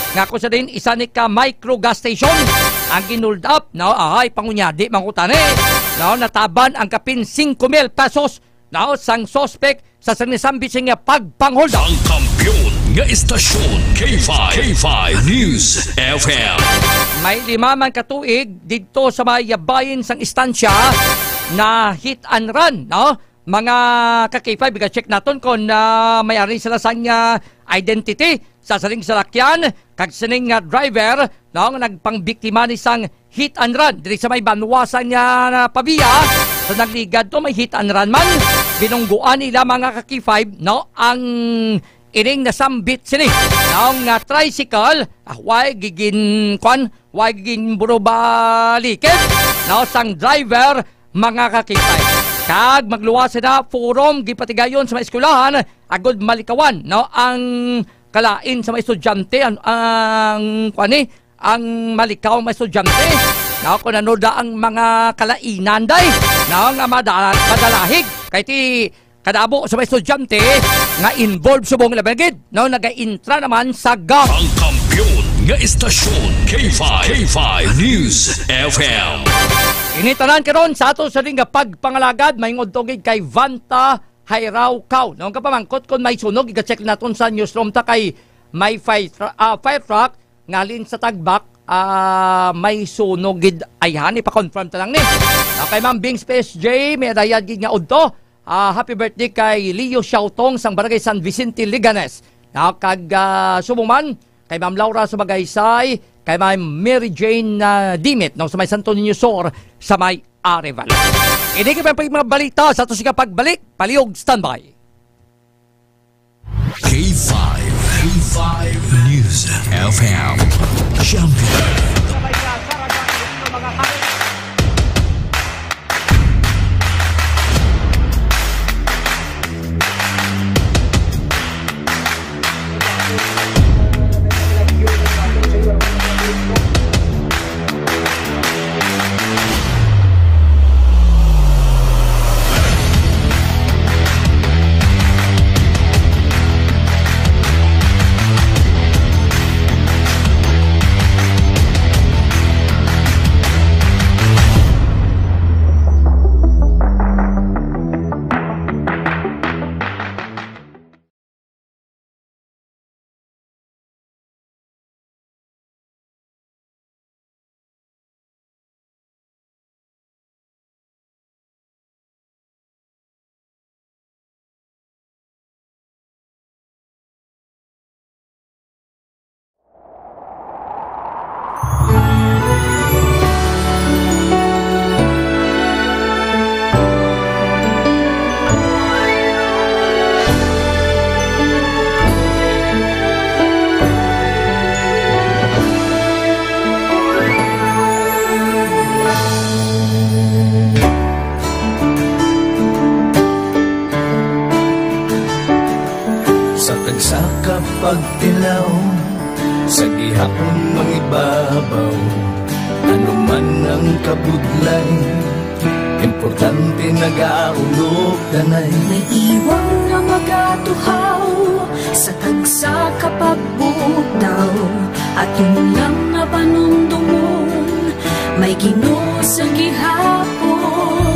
nga ko sa din isa ni ka micro gas station ang ginhold up ahay pangunyadi mangutane nataban ang kapin 5,000 pesos sang suspect sa sanisambising nga pagpanghold up. Ang kampiyon nga istasyon K5 News FM. May 5 man katuig dito sa may bayin sang istansya na hit and run mga ka-K5 check naton kung may-ari sila sang identity sa saling salakyan kag sining driver nagpangbiktima ni sang hit and run diri sa may Banwa sang Pavia. So nagligad to may hit and run man binungguan nila mga ka-K5 ang ining nasambit sini nga tricycle way gigin burobaliket sang driver mga ka-K5 kag magluwas na forum gipatigayon sa mga eskwelahan agud malikawan ang kalain sa mga estudyante ang malikaw mga estudyante kung ano da ang mga kalainan day nga madalahig kay ti kadabo sa mga estudyante nga involved subong labagid naga-intra naman sa gang. Ang kampiyon nga istasyon K5 News FM. Initanan karon sa ato sa ring pagpangalagad may ngudtogig kay Vanta Hayraw Kaw. Nung kapamangkot kung may sunog i-check naton sa newsroom ta kay may fire truck ngalin sa Tagbak may sunog gid ayhan ipa-confirm ta lang ni. Kay Ma'am Bing Space J may dayad gid nga udto happy birthday kay Leo Xiaotong sang Barangay San Vicente, Liganes. Kag sumuman kay Ma'am Laura Sumagaysay, kay Ma'am Mary Jane Dimit ng sa may Santo Niño Sur sa may Areval. Hindi ka pa mga balita sa ito siya pagbalik. Palihog standby. K5 News FM Champion. Pagtilaw sa gihapon mangibabaw, ano man ang kabudlay, importante nagaulog danay. May iwang nga magatuhaw sa tagsa kapagbutaw, at yun lang nga panumdumon, may Ginoo sa gihapon.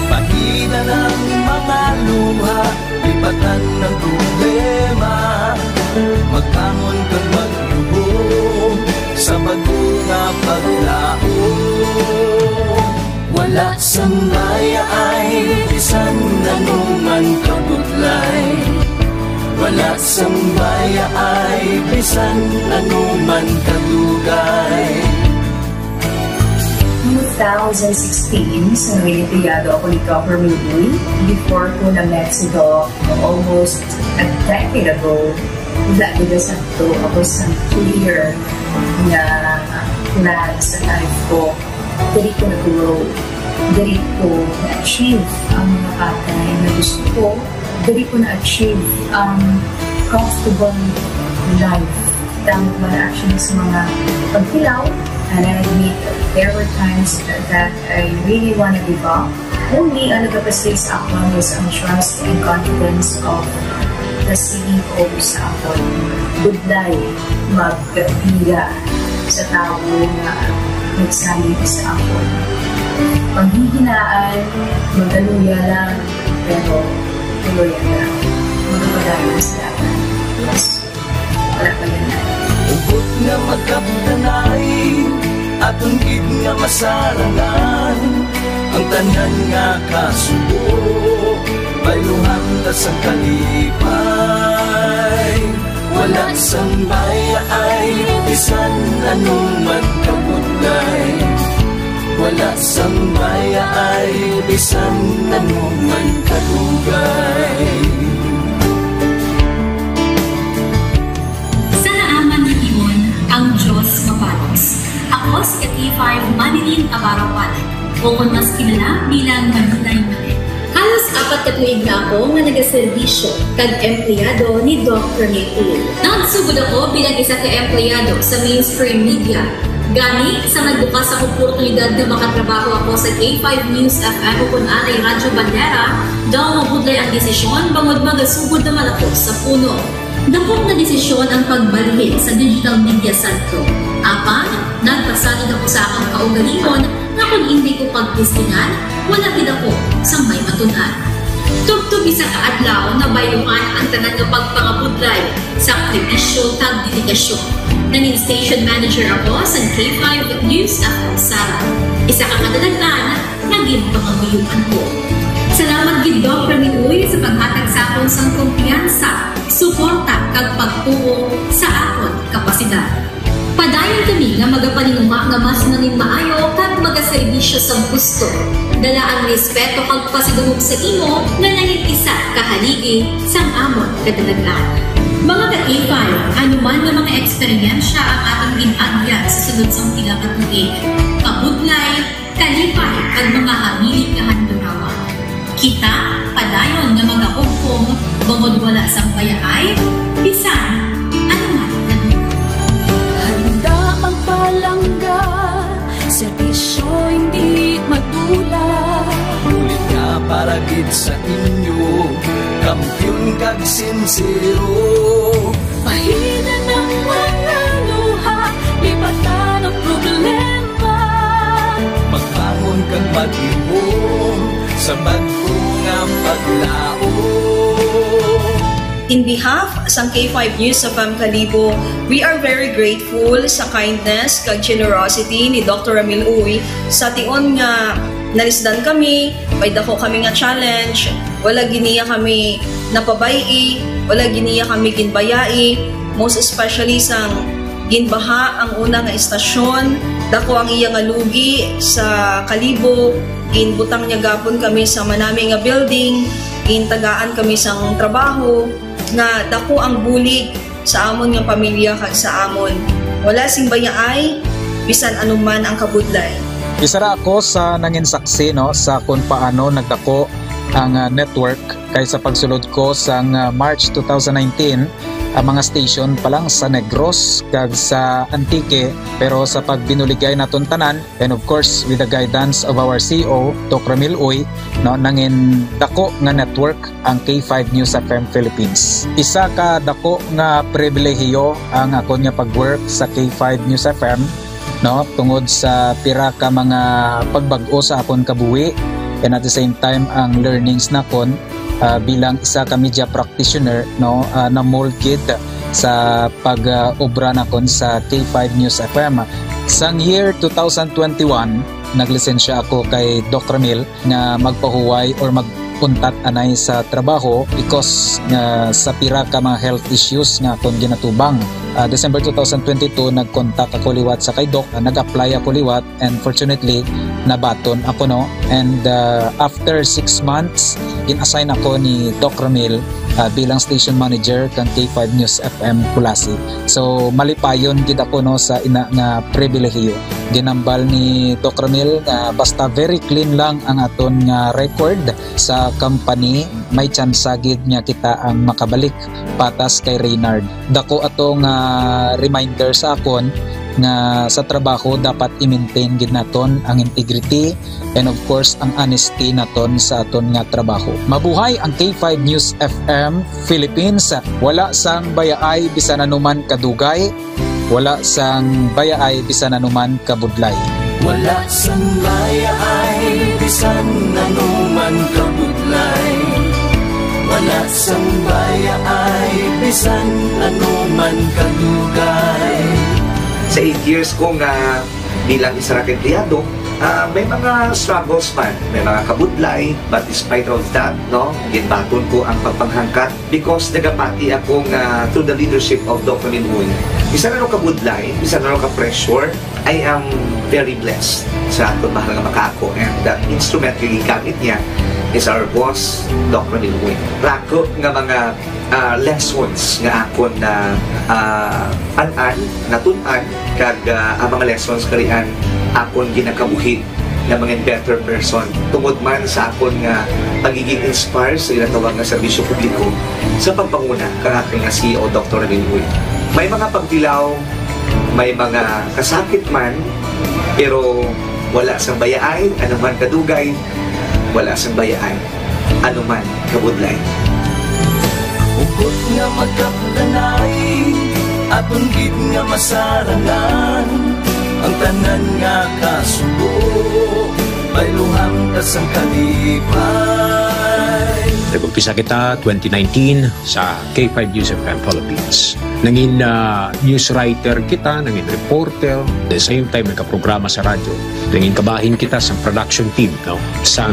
Pahina ng mga luha, lipatan ng problema, magkamon kag maglubog sa bago nga paglaom. Wala sa maya ay bisan anuman kabudlay, wala sa maya ay bisan anuman kadugay. 2016, sa Olimpiado ako ni Government Uy. Before ko na Mexico, almost a decade ago, dahil sa ito, ako sa clear na plan sa life ko. Dali ko na-grow, dali ko na-achieve ang mga patay na gusto ko, dali ko na-achieve ang comfortable life. Dahil ko na-achieve sa mga pagkilaw, and I admit there were times that I really want to give up. Only ang nagpapaslis ako was ang trust and confidence of the CEO sa ako. Budlay, magpila sa tao na nagsalit sa ako. Panghihinaan, magaluya lang, pero tuloy lang. Magpapadayan sa laban. Yes, wala pa yan. Ubot nga magkaptanay, atong gid nga masarangan, ang tanan nga kasubo, bayluhan na sa kalipay. Wala sa maya ay bisan anuman kabudlay, wala sa maya ay bisan anuman kadugay. Ang Diyos mapalos. Ako si K5 Manilin Abarawan, o kung mas kilala bilang Manilay Manil. Halos 4 na tuig na ako nga nagaservisyo kag empleyado ni Dr. Nicole. Nagsugod ako bilang isa ka empleyado sa mainstream media. Gani sa nagbukas sa oportunidad na makatrabaho ako sa K5 News FM o kung atay Radyo Bandera, daw mabudlay ang desisyon bangod magasugod naman ako sa puno. Dapong na desisyon ang pagbalhin sa digital media sentro. Apan, nagpasalid ako sa akong kaugalingon na kung hindi ko pagtistingan, wala din ako sa may matunan. Tugtog isa kaadlaw na bayuhan ang tanan ng pagpangabudlay sa aktivisyo tag dedikasyon. Naging station manager ako sa K5 News FM Sara. Isa ka kadalagnan, naging pangabuyuhan ko. Salamat gid Dr. Uy sa paghatag sa akon sang kumpiyansa, suporta kag pagtuo sa akon kapasidad. Padayon kami nga magapaninguma nga mas nangin maayo kag magaserbisyo sa gusto. Dala ang respeto kag pasidungog sa imo nga nangin isa kahaligi sang amon kadalagan. Mga ka-A5, anuman nga mga eksperyensya ang atong ginagyan sa sunod sang pila ka tuig, kabudlay, kalipay kag mga hamilig nga handurawan. Kita padayon nga magaugpong bangod wala sang bayaay, bisan anuman handa magpalangga, serbisyo hindi madula. Ulit nga para gid sa inyo, kampiyon kag sincero. Mahina ng mga luha, lipatan ang problema. Magbangon kag mag-iom sa bagong ang paglao. In behalf sa K5 News FM Kalibo, we are very grateful sa kindness kag generosity ni Dr. Ramil Uy sa tion nga nalisdan kami, may dako kami nga challenge, wala giniya kami napabayi, wala giniya kami ginbayai, most especially sang ginbaha ang una nga istasyon, dako ang iya nga lugi sa Kalibo, ginbutang niya gapon kami sa manami nga building, gintagaan kami sang trabaho, nga dako ang bulig sa amon nga pamilya kag sa amon. Wala sing bayaay, bisan anuman ang kabudlay. Isa ra ako sa nangin saksi no sa kung paano nagdako ang network kay sa pagsulod ko sa March 2019 ang mga station pa lang sa Negros kag sa Antique, pero sa pagbinuligay naton tanan and of course with the guidance of our CEO Dr. Ramil Uy no nangin dako nga network ang K5 News FM Philippines. Isa ka dako nga pribilehiyo ang ako nga pagwork sa K5 News FM no tungod sa pira ka mga pagbag-o sa akon kabuhi and at the same time ang learnings nakon bilang isa ka media practitioner no na mold gid sa pag-obra nakon sa K5 News FM. Sang year 2021 naglisensya ako kay Doc Ramil nga magpahuway or magpuntat anay sa trabaho because sa pira ka mga health issues nga akong ginatubang. December 2022 nag-contact ako liwat sa kay Doc, nag-apply ako liwat and fortunately nabaton ako no, and after 6 months in-assign ako ni Doc Ramil bilang station manager kang K5 News FM Kulasi. So malipayon gid ako no sa ina nga pribilehiyo. Ginambal ni Doc Ramil nga basta very clean lang ang aton nga record sa company, may chance gid nga kita ang makabalik patas kay Reynard. Dako atong reminder sa akon nga sa trabaho dapat i-maintain gid naton ang integrity and of course ang honesty naton sa aton nga trabaho. Mabuhay ang K5 News FM Philippines. Wala sang bayaay bisan anuman kadugay, wala sang bayaay bisan anuman kabudlay. Wala sang bayaay bisan anuman kabudlay. Wala sang bayaay bisan anuman kadugay. Sa 8 years ko nga bilang isa ra empleyado, may mga struggles man, may mga kabudlay, but despite of that, no, ginbaton ko ang pagpanghangkat because nagapati ako nga through the leadership of Dr. Minwoy. Isa na kabudlay, isa na ka-pressure, I am very blessed sa atong mahal nga makaako, and the instrument nga gigamit niya is our boss, Dr. Minwoy. Rako nga mga lessons nga akon na natunan kag ang mga lessons karian akon ginakabuhi na mga better person tungod man sa akon nga pagiging inspired sa ginatawag nga serbisyo publiko sa pagpanguna kang aking nga CEO Dr. Ramil. May mga pagdilaw, may mga kasakit man, pero wala sang bayaay, anuman kadugay, wala sang bayaay, anuman kabudlay. Ukot nga magkapulanay, aton gid nga masarangan, ang tanan nga kasubo, may luhang kasang kalipay. Nag-umpisa kita 2019 sa K5 News FM Philippines. Nangin news writer kita, nangin reporter, at the same time nagka-programa sa radyo. Nangin kabahin kita sa production team sa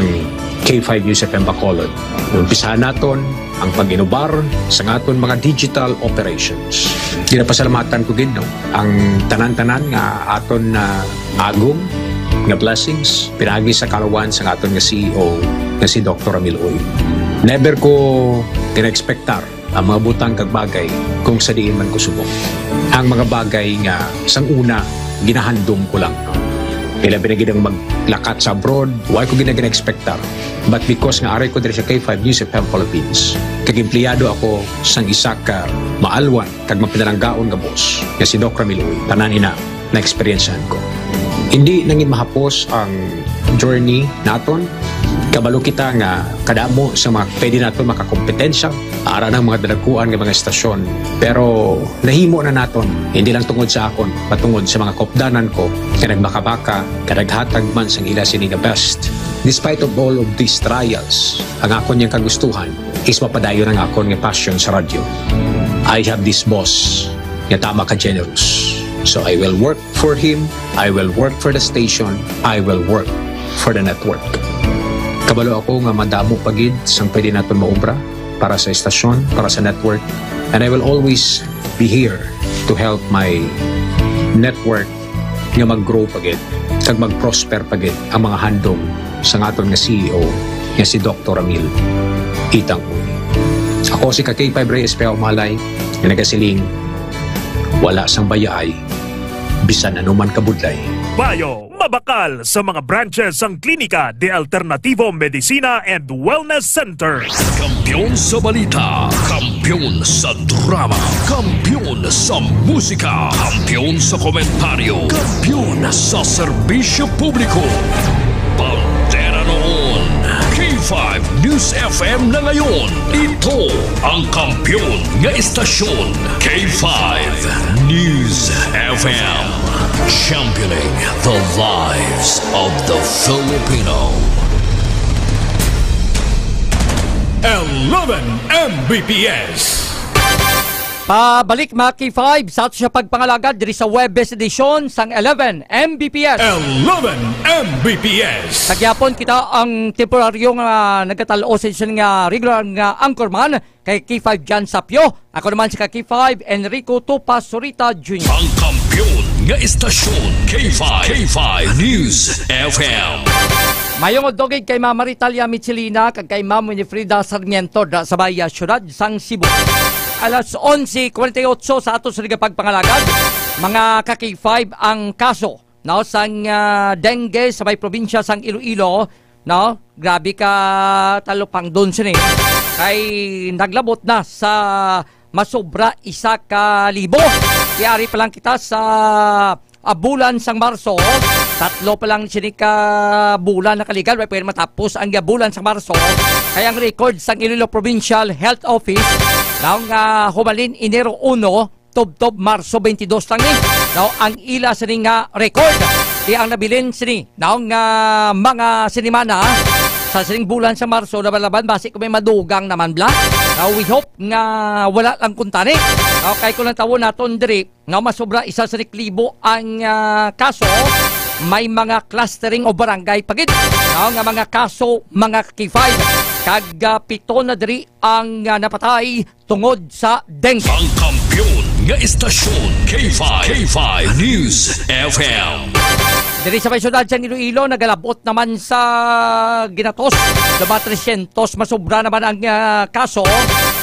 K5 News FM Bacolod. Umpisahan naton ang pag-inubar sa aton mga digital operations. Ginapasalamatan ko gid ang tanan-tanan nga aton na agong nga blessings pinagi sa kalawan sa aton nga CEO nga si Dr. Ramil Uy. Never ko tina-expectar ang mga butang kag bagay kung sa diin man ko subok. Ang mga bagay nga sang una ginahandom ko lang. Kaya binagidang maglakat sa abroad, why ko ginag-expectar. But because nga aray ko diri sa K5 News FM Philippines, kag empleyado ako sang isa ka maalwan kag mapinaranggaon nga boss nga si Dr. Ramil Uy. Tanan ina na experiencehan ko. Hindi nangin mahapos ang journey naton. Kabalo kita nga kadamo sa mga pwede naton makakompetensya ara ng mga dalaguan ng mga estasyon. Pero nahimo na naton, hindi lang tungod sa akon, patungod sa mga kopdanan ko na nagbaka-baka, kadaghatag man sang ila sini nga best. Despite of all of these trials, ang akon niyang kagustuhan is mapadayon ang akon nga passion sa radyo. I have this boss nga tama ka generous. So I will work for him, I will work for the station, I will work for the network. Kabalo ako nga madamo pagid sang pwede naton maobra para sa estasyon, para sa network. And I will always be here to help my network nga mag-grow pagid, kag mag-prosper pagid ang mga handom sa aton nga CEO nga si Dr. Ramil Itang Uy. Ako si K5 Reyes Peao Malay nga nagasiling wala sang bayaay bisan anuman kabudlay. Bayo, mabakal sa mga branches ang Klinika de Alternativo Medicina and Wellness Center. Kampiyon sa balita, kampiyon sa drama, kampiyon sa musika, kampiyon sa komentaryo, kampiyon sa serbisyo publiko. Pantera noon, K5 News FM na ngayon. Ito ang kampiyon nga istasyon, K5 News FM. Championing the lives of the Filipino. 11 Mbps. Pabalik mga K5 sa ato siya pagpangalagad diri sa Webes edition sang 11 Mbps. 11 Mbps. Tagyapon kita ang temporaryo nga nagkatalosin siya nga regular nga anchorman kay K5 Jan Sapio. Ako naman si K5 Enrico Topas Sorita Jr. Ang kampiyon nga istasyon, K5 News FM. Mayong odogig kay Mama Ritalia Michelina kag kay Mama Winifrida Sarmiento da sa Bahia Ciudad sang Cebu. Alas 11:48 sa ato sa pagpangalagad. Mga ka-K5 ang kaso sang dengue sa may probinsya sang Iloilo. Grabe ka talupang doon sini. Kay naglabot na sa masobra 1,000. Kiyari pa lang kita sa bulan sang Marso. 3 pa lang sinika bulan na kaligal. May pwede matapos ang bulan sang Marso. Kaya ang record sang Iloilo Provincial Health Office noong humalin Enero 1, Tub-Tub Marso 22 lang ni. Ang ila sini nga record. Di ang nabilin sini noong mga sinimana sa sining bulan sa Marso laban-laban basi kung may madugang naman bla. We hope nga wala lang kuntani. Kaya kung lang tawon naton diri nga masobra 1,000 ang kaso. May mga clustering o barangay pagid. Nga mga kaso, mga K5. Kagapito na diri ang napatay tungod sa dengue. Ang kampiyon nga istasyon, K5 News FM. Diri sa may syudad sa Iloilo, nagalabot naman sa ginatos. Laba 300, masobra naman ang kaso.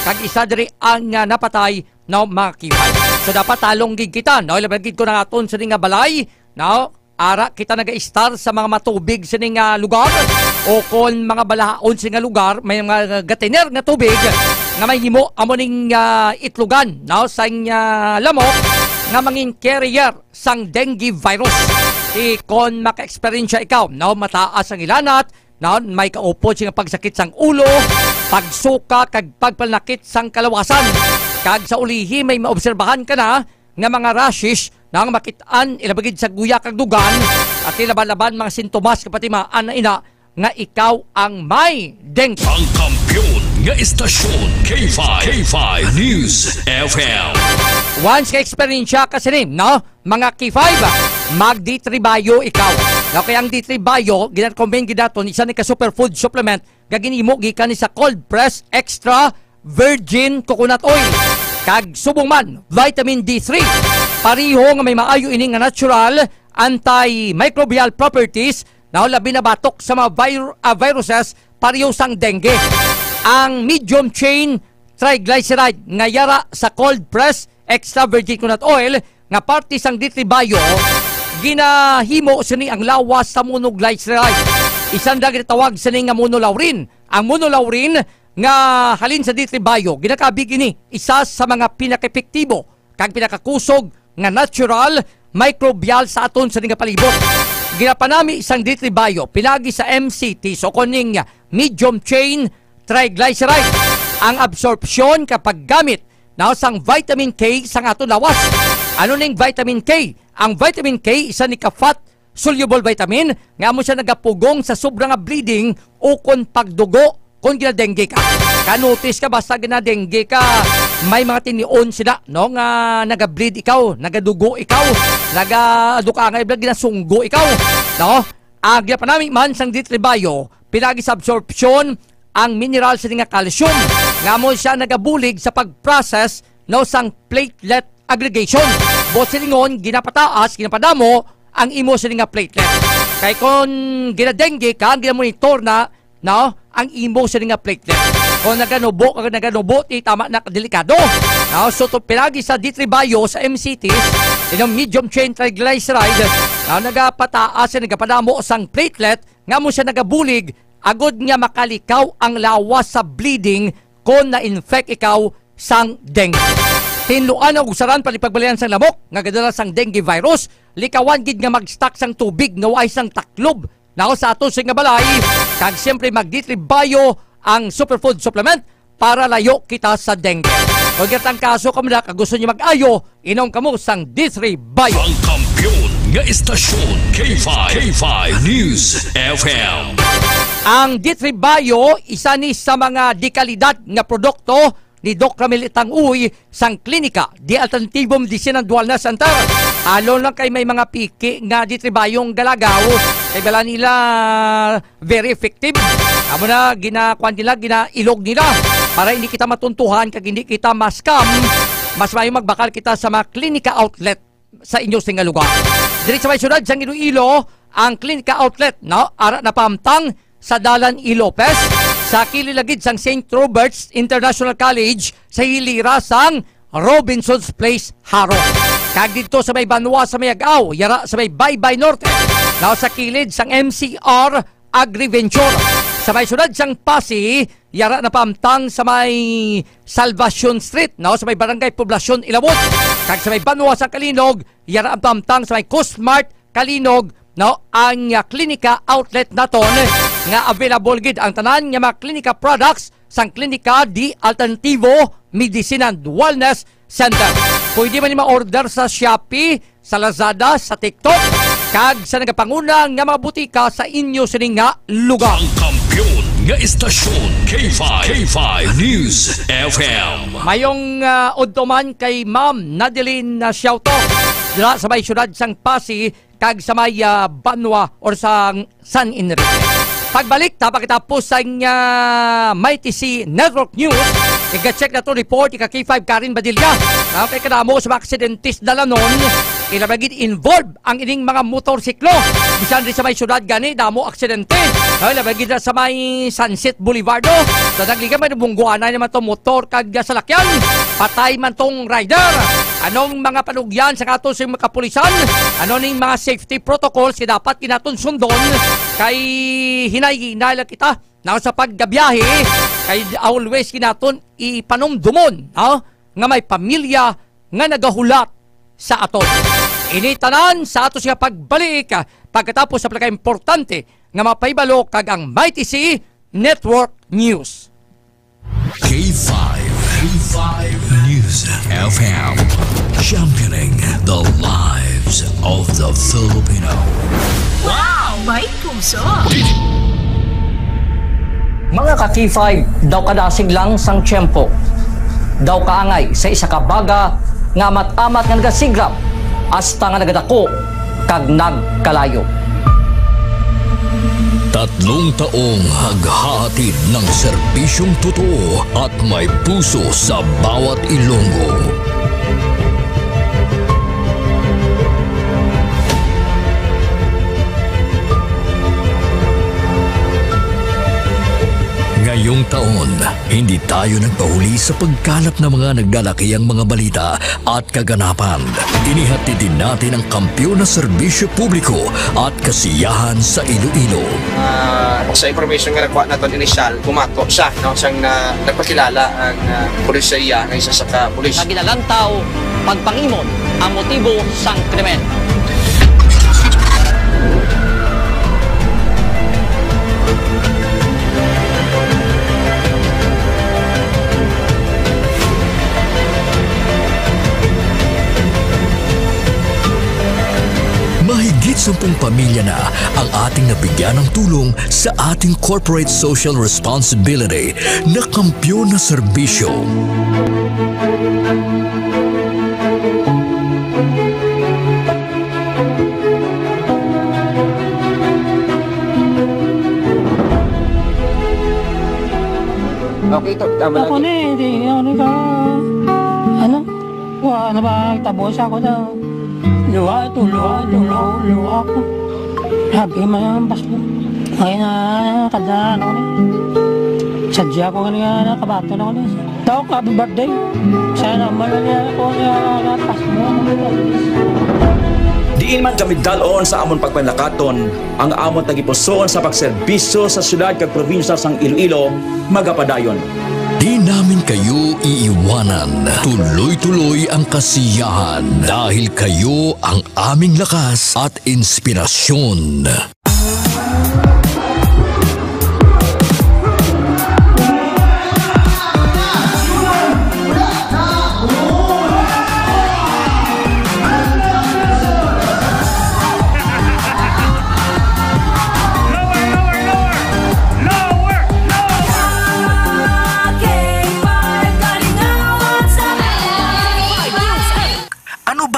Kag isa diri ang napatay na mga K5. So dapat talong gig kita. Ilabagid ko na aton sa nga balay. Ara kita naga-star sa mga matubig sa nga lugar o kung mga balahaon sa nga lugar may mga gatiner nga tubig nga may himo amo ning itlugan sa lamok nga mangin carrier sang dengue virus. Kung maka-experience ikaw mataas ang ilanat, may kaupod sa pagsakit sang ulo, pagsuka kag pagpalnakit sang kalawasan. Kag sa ulihi may maobserbahan ka na nga mga rashes nang makitaan ilabagid sa guya kag dugan at ilaban-laban mga sintomas kapati maan na ina nga ikaw ang may dengue. Ang kampiyon nga istasyon K5 News FM. Once ka-experiensya kasi rin, no? Mga K5, mag D3 Bio ikaw. No, kaya ang D3 Bio, ginarecommend ginaton, isa ni ka superfood supplement, gaginimo gikan sa cold press extra virgin coconut oil. Kag subong man, vitamin D3. Pariho nga may maayo ini nga natural antimicrobial properties na labi na batok sa mga viruses pariho sang dengue. Ang medium chain triglyceride nga yara sa cold press extra virgin coconut oil nga parte sang D3 Bio ginahimo sini ang lawas sa monoglyceride. Isang dagit tawag sini nga monolaurin. Ang monolaurin nga halin sa D3 Bio ginakabig ini isa sa mga pinaka-epektibo kag pinakakusog nga natural microbial sa aton sa nga palibot. Ginapanami isang D3 Bio pinagi sa MCT so kuning medium chain triglyceride. Ang absorption kapag gamit na sang vitamin K sa aton lawas. Ano ning vitamin K? Ang vitamin K isa ni ka-fat soluble vitamin nga mo siya nagapugong sa sobrang bleeding o kon pagdugo kung gina-dengue ka. Ka-notice ka basta gina-dengue ka, may mga tinion sila, no? Nga naga-bleed ikaw, nagadugo ikaw, nagadukangay blag ginasunggo ikaw, no? Agya pa namin man sang D3 Bio, pinagi sa absorption ang mineral sa nga calcium nga mo siya nagabulig sa pag-process no sang platelet aggregation. Bot silingon ginapataas, ginapadamo ang imo sa nga platelet. Kay kon ginadengue ka, ginamonitor na no ang imo sa nga platelet. Kung naganubo ti tama na delikado. No, so to pinagi sa D3 Bio sa MCTs, yung medium chain triglyceride na nagapataas sa nagapadamo sang platelet nga mo siya nagabulig agod nga makalikaw ang lawas sa bleeding kung na-infect ikaw sang dengue. Tinluan ang usaran palipagbalayan sang lamok nga gadala sang dengue virus, likawan gid nga mag-stock sang tubig nga way sang taklob na sa ato sing nga balay, kag siyempre mag D3 Bio ang superfood supplement para layo kita sa dengue. Kung gatang kaso kamo na kag gusto niyo mag-ayo, inom kamo sang D3 Bio. Ang kampiyon nga istasyon K5 News FM. Ang D3 Bio, isa ni sa mga dekalidad nga produkto ni Doc Ramil Itang-Uy sang klinika di Alternativo Medicina and Wellness Center. Alon lang kay may mga piki nga D3 Bio yung galagaw, kay bala nila very effective. Amo na ginakuan nila, ginailog nila para hindi kita matuntuhan kag hindi kita ma-scam. Mas mayo magbakal kita sa mga klinika outlet sa inyo sing lugar. Diri sa may syudad sang Iloilo, ang klinika outlet no ara na pamtang sa Dalan Ilopez, sa kililagid sang St. Robert's International College sa hilira sang Robinson's Place, Haro. Kag dito sa may Banwa sa may Agaw, yara sa may Baybay Norte, na sa kilid sang MCR Agriventure. Sa may syudad sang Pasig, yara na pamtang sa may Salvacion Street, na sa may Barangay Poblasyon Ilawod. Kag sa may Banwa sa Kalinog, yara ang pamtang sa may Cosmart Kalinog, no, ang klinika outlet naton nga available gid ang tanan nga mga klinika products sang klinika di Alternativo Medicina and Wellness Center. Pwede man ni ma-order sa Shopee, sa Lazada, sa TikTok, kag sa nagapanguna nga mga butika sa inyo sining nga lugar. Ang kampiyon nga istasyon K5 News FM. Mayong udtoman kay Ma'am Nadeline Siauto dira sa may syudad sang Pasig kag sa may Banwa or sa San Enrique. Pagbalik, tapos sa may TC Network News, i-check na to report, ika-K5 Karin Badilla. Kay kadamo sa mga aksidentist dala nun, ilabagid involved ang ining mga motorsiklo. Bisan rin sa may syudad gani, damo aksidente. Ilabagid na sa may Sunset Boulevard. So nagligan may nabungguanay naman to motor kag salakyan. Patay man tong rider. Anong mga panugyan sa katon sa mga kapulisan? Ano ning mga safety protocols na dapat kinaton sundon kay hinay-hinay kita na sa paggabiyahe kay always kinaton ipanumdumon nga may pamilya nga nagahulat sa aton. Initanan sa ato siya pagbalik pagkatapos sa pinaka-importante nga mapaibalo kag ang MyTC Network News. K5 News FM, championing the lives of the Filipino. Wow! May puso! Mga ka-K5, daw kadasig lang sang tiyempo. Daw kaangay sa isa ka baga nga amat-amat nga nagasigrap hasta nga nagadako kag nagkalayo. 3 taong haghahatid ng serbisyong totoo at may puso sa bawat Ilonggo. Ngayong taon, hindi tayo nagpahuli sa pagkalat ng mga naglalakihang mga balita at kaganapan. Inihatid din natin ang kampiyon na serbisyo publiko at kasiyahan sa Iloilo. Sa information nga nakuha natin initial, pumato siya, no? Siyang nagpakilala ang pulisya ng isa sa ka-pulis. Naginalantaw, pagpangimon ang motibo sang krimen. Mahigit 10 pamilya na ang ating nabigyan ng tulong sa ating corporate social responsibility na kampiyon na serbisyo. Okay, ito. Tama ako na hindi ako ka. Ano? Wala na ba? Tapos ako na. Luha ako. Sabi man ang basko. Ngayon na kadaan ako niya. Sadya ko nga nakabato na ako niya. Tao ka, happy birthday. Sana malala ako niya Pasko. Diin man kami dalon sa amon pagpanlakaton, ang amon tagipuson sa pagserbisyo sa syudad kag probinsya sang Iloilo, magapadayon. Di namin kayo iiwanan. Tuloy-tuloy ang kasiyahan dahil kayo ang aming lakas at inspirasyon.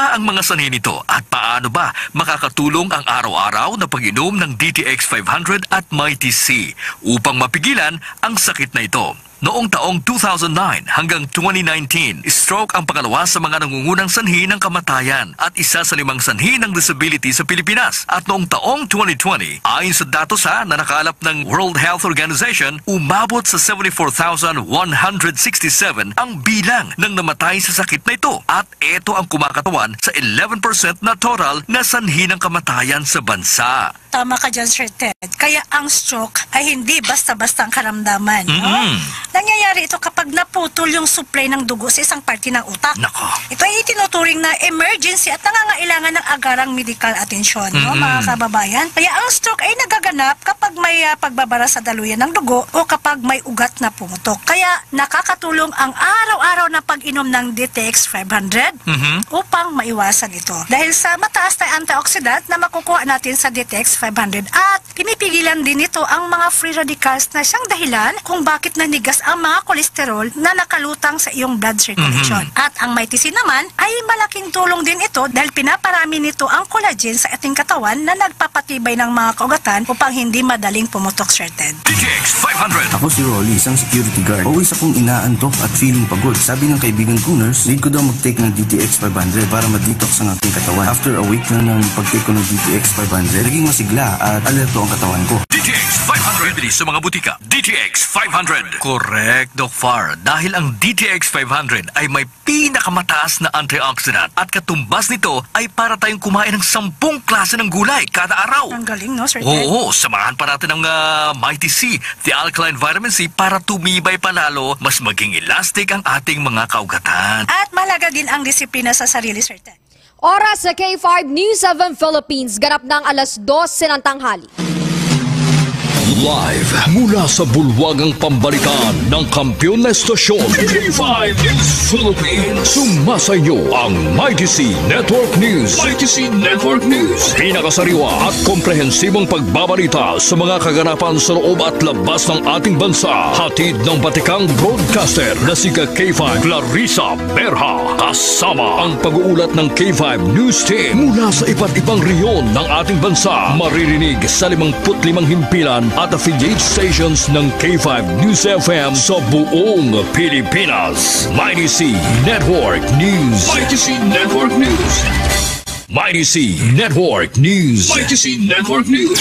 Ang mga sanhi nito at paano ba makakatulong ang araw-araw na pag-inom ng DTX 500 at Mighty C upang mapigilan ang sakit na ito? Noong taong 2009 hanggang 2019, stroke ang pangalawa sa mga nangungunang sanhi ng kamatayan at isa sa 5 sanhi ng disability sa Pilipinas. At noong taong 2020, ayon sa datos na nakalap ng World Health Organization, umabot sa 74,167 ang bilang ng namatay sa sakit na ito. At ito ang kumakatawan sa 11% na total na sanhi ng kamatayan sa bansa. Tama ka dyan, Sir Ted. Kaya ang stroke ay hindi basta-basta ang karamdaman. No? Nangyayari ito kapag naputol yung supply ng dugo sa isang parte ng utak. Ito ay itinuturing na emergency at nangangailangan ng agarang medical atensyon, no, mga kababayan. Kaya ang stroke ay nagaganap kapag may pagbabara sa daluyan ng dugo o kapag may ugat na pumutok. Kaya nakakatulong ang araw-araw na pag-inom ng DTX 500 upang maiwasan ito. Dahil sa mataas na antioxidant na makukuha natin sa DTX 500 at pinipigilan din ito ang mga free radicals na siyang dahilan kung bakit nanigas ang mga kolesterol na nakalutang sa iyong blood circulation. At ang Mighty C naman ay malaking tulong din ito dahil pinaparami nito ang collagen sa ating katawan na nagpapatibay ng mga kaugatan upang hindi madaling pumutok, Sir Ted. DTX 500. Ako si Rolly, isang security guard. Always akong inaantok at feeling pagod. Sabi ng kaibigan ko nurse, need ko daw mag-take ng DTX 500 para ma-detox ang aking katawan. After a week na ng pag-take ko ng DTX 500, naging masigla at alerto ang katawan ko. DTX 500 bilis sa mga butika. DTX 500. Correct, Doc Far. Dahil ang DTX 500 ay may pinakamataas na antioxidant at katumbas nito ay para tayong kumain ng 10 klase ng gulay kada araw. Ang galing, no, Sir Ted? Oo, samahan pa natin ang Mighty C, the alkaline vitamin C, para tumibay palalo, mas maging elastic ang ating mga kaugatan. At malaga din ang disiplina sa sarili, Sir Ted. Oras sa K5 News 7 Philippines, ganap ng 2:00 ng tanghali. Live mula sa bulwagang pambalitaan ng kampiyon na estasyon K5 News Philippines. Sumasayo ang Mighty C Network News. Mighty C Network News. Pinakasariwa at komprehensibong pagbabalita sa mga kaganapan sa loob at labas ng ating bansa. Hatid ng batikang broadcaster na si K5 Clarissa Berha. Kasama ang pag-uulat ng K5 News Team mula sa iba't ibang reyon ng ating bansa. Maririnig sa 55 himpilan at affiliate stations ng K5 News FM sa buong Pilipinas. Mighty C Network News. Mighty C Network News. Mighty C Network News. Mighty C Network News.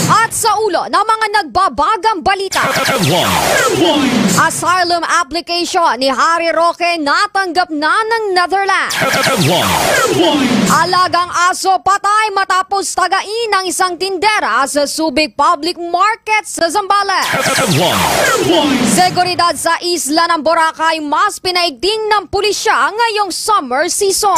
At sa ulo ng mga nagbabagang balita, asylum application ni Harry Roque natanggap na ng Netherlands. Alagang aso patay matapos tagain ng isang tindera sa Subic Public Market sa Zambales. Seguridad sa isla ng Boracay mas pinaigting ng pulisya ngayong summer season.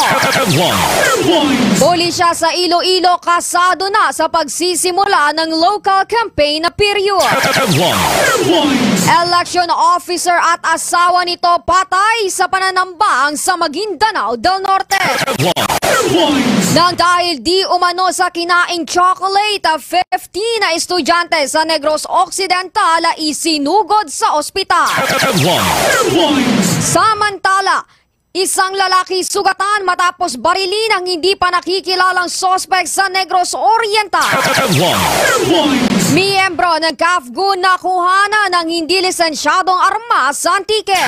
Pulisya sa Iloilo kasado na sa pagsisimula ng local campaign na period. Election officer at asawa nito patay sa pananambang sa Maguindanao del Norte. Nang dahil di umano sa kinaing chocolate, 50 na estudyante sa Negros Occidental ay isinugod sa ospital. Samantala, isang lalaki sugatan matapos barilin ang hindi pa nakikilalang sospek sa Negros Oriental. Miyembro ng CAFGU nakuha ng hindi lisensyadong armas sa Antique.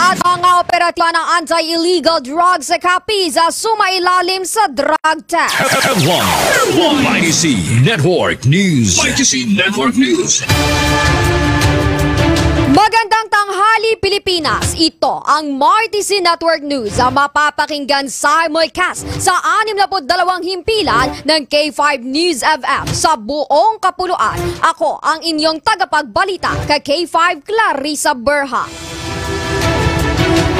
At mga operatiba ng Anti-Illegal Drugs sa Capiz sumailalim sa drug test. Mighty C Network News. Mighty C Network News. Magandang tanghali Pilipinas, ito ang Mighty C Network News ang mapapakinggan simulcast sa 62 himpilan ng K5 News FM sa buong kapuluan. Ako ang inyong tagapagbalita kay K5 Clarissa Berha.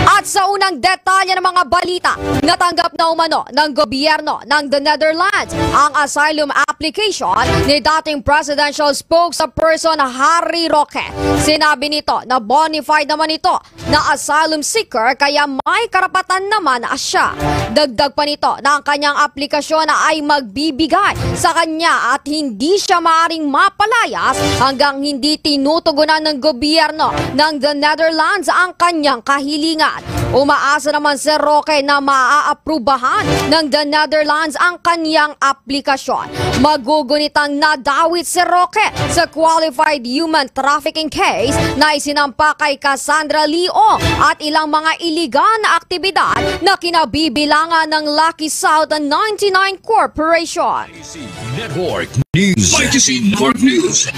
At sa unang detalye ng mga balita, natanggap na umano ng gobyerno ng the Netherlands ang asylum application ni dating presidential spokesperson Harry Roque. Sinabi nito na bona fide naman ito na asylum seeker kaya may karapatan naman siya. Dagdag pa nito na ang kanyang aplikasyon ay magbibigay sa kanya at hindi siya maaaring mapalayas hanggang hindi tinutugunan ng gobyerno ng the Netherlands ang kanyang kahilingan. Umaasa naman si Roque na maaaprubahan ng the Netherlands ang kanyang aplikasyon. Magugunitang nadawit si Roque sa qualified human trafficking case na isinampa kay Cassandra Leong at ilang mga iligal na aktibidad na kinabibilangan ng Lucky South 99 Corporation. Network News. Mighty C Network News.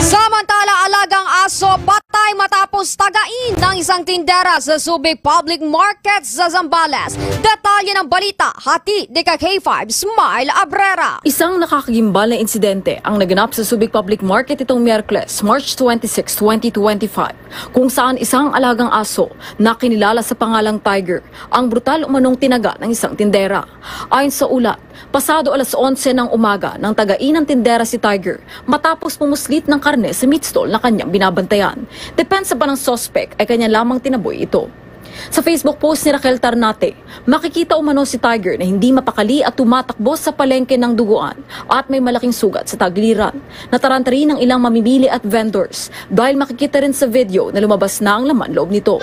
Samantala, alagang aso patay matapos tagain ng isang tindera sa Subic Public Market sa Zambales. Detalye ng balita, hati ni K5 Smile Abrera. Isang nakakagimbal na insidente ang naganap sa Subic Public Market itong Miyerkules, March 26, 2025, kung saan isang alagang aso na kinilala sa pangalang Tiger ang brutal umanong tinaga ng isang tindera. Ayon sa ulat, pasado alas 11 ng umaga nang tagain ng tindera si Tiger matapos pumuslit ng karne sa meat stall na kanyang binabantayan. Depensa pa ng sospek ay kanya lamang tinaboy ito. Sa Facebook post ni Raquel Tarnate, makikita umano si Tiger na hindi mapakali at tumatakbo sa palengke ng duguan at may malaking sugat sa tagiliran. Nataranta rin ng ilang mamimili at vendors dahil makikita rin sa video na lumabas na ang laman loob nito.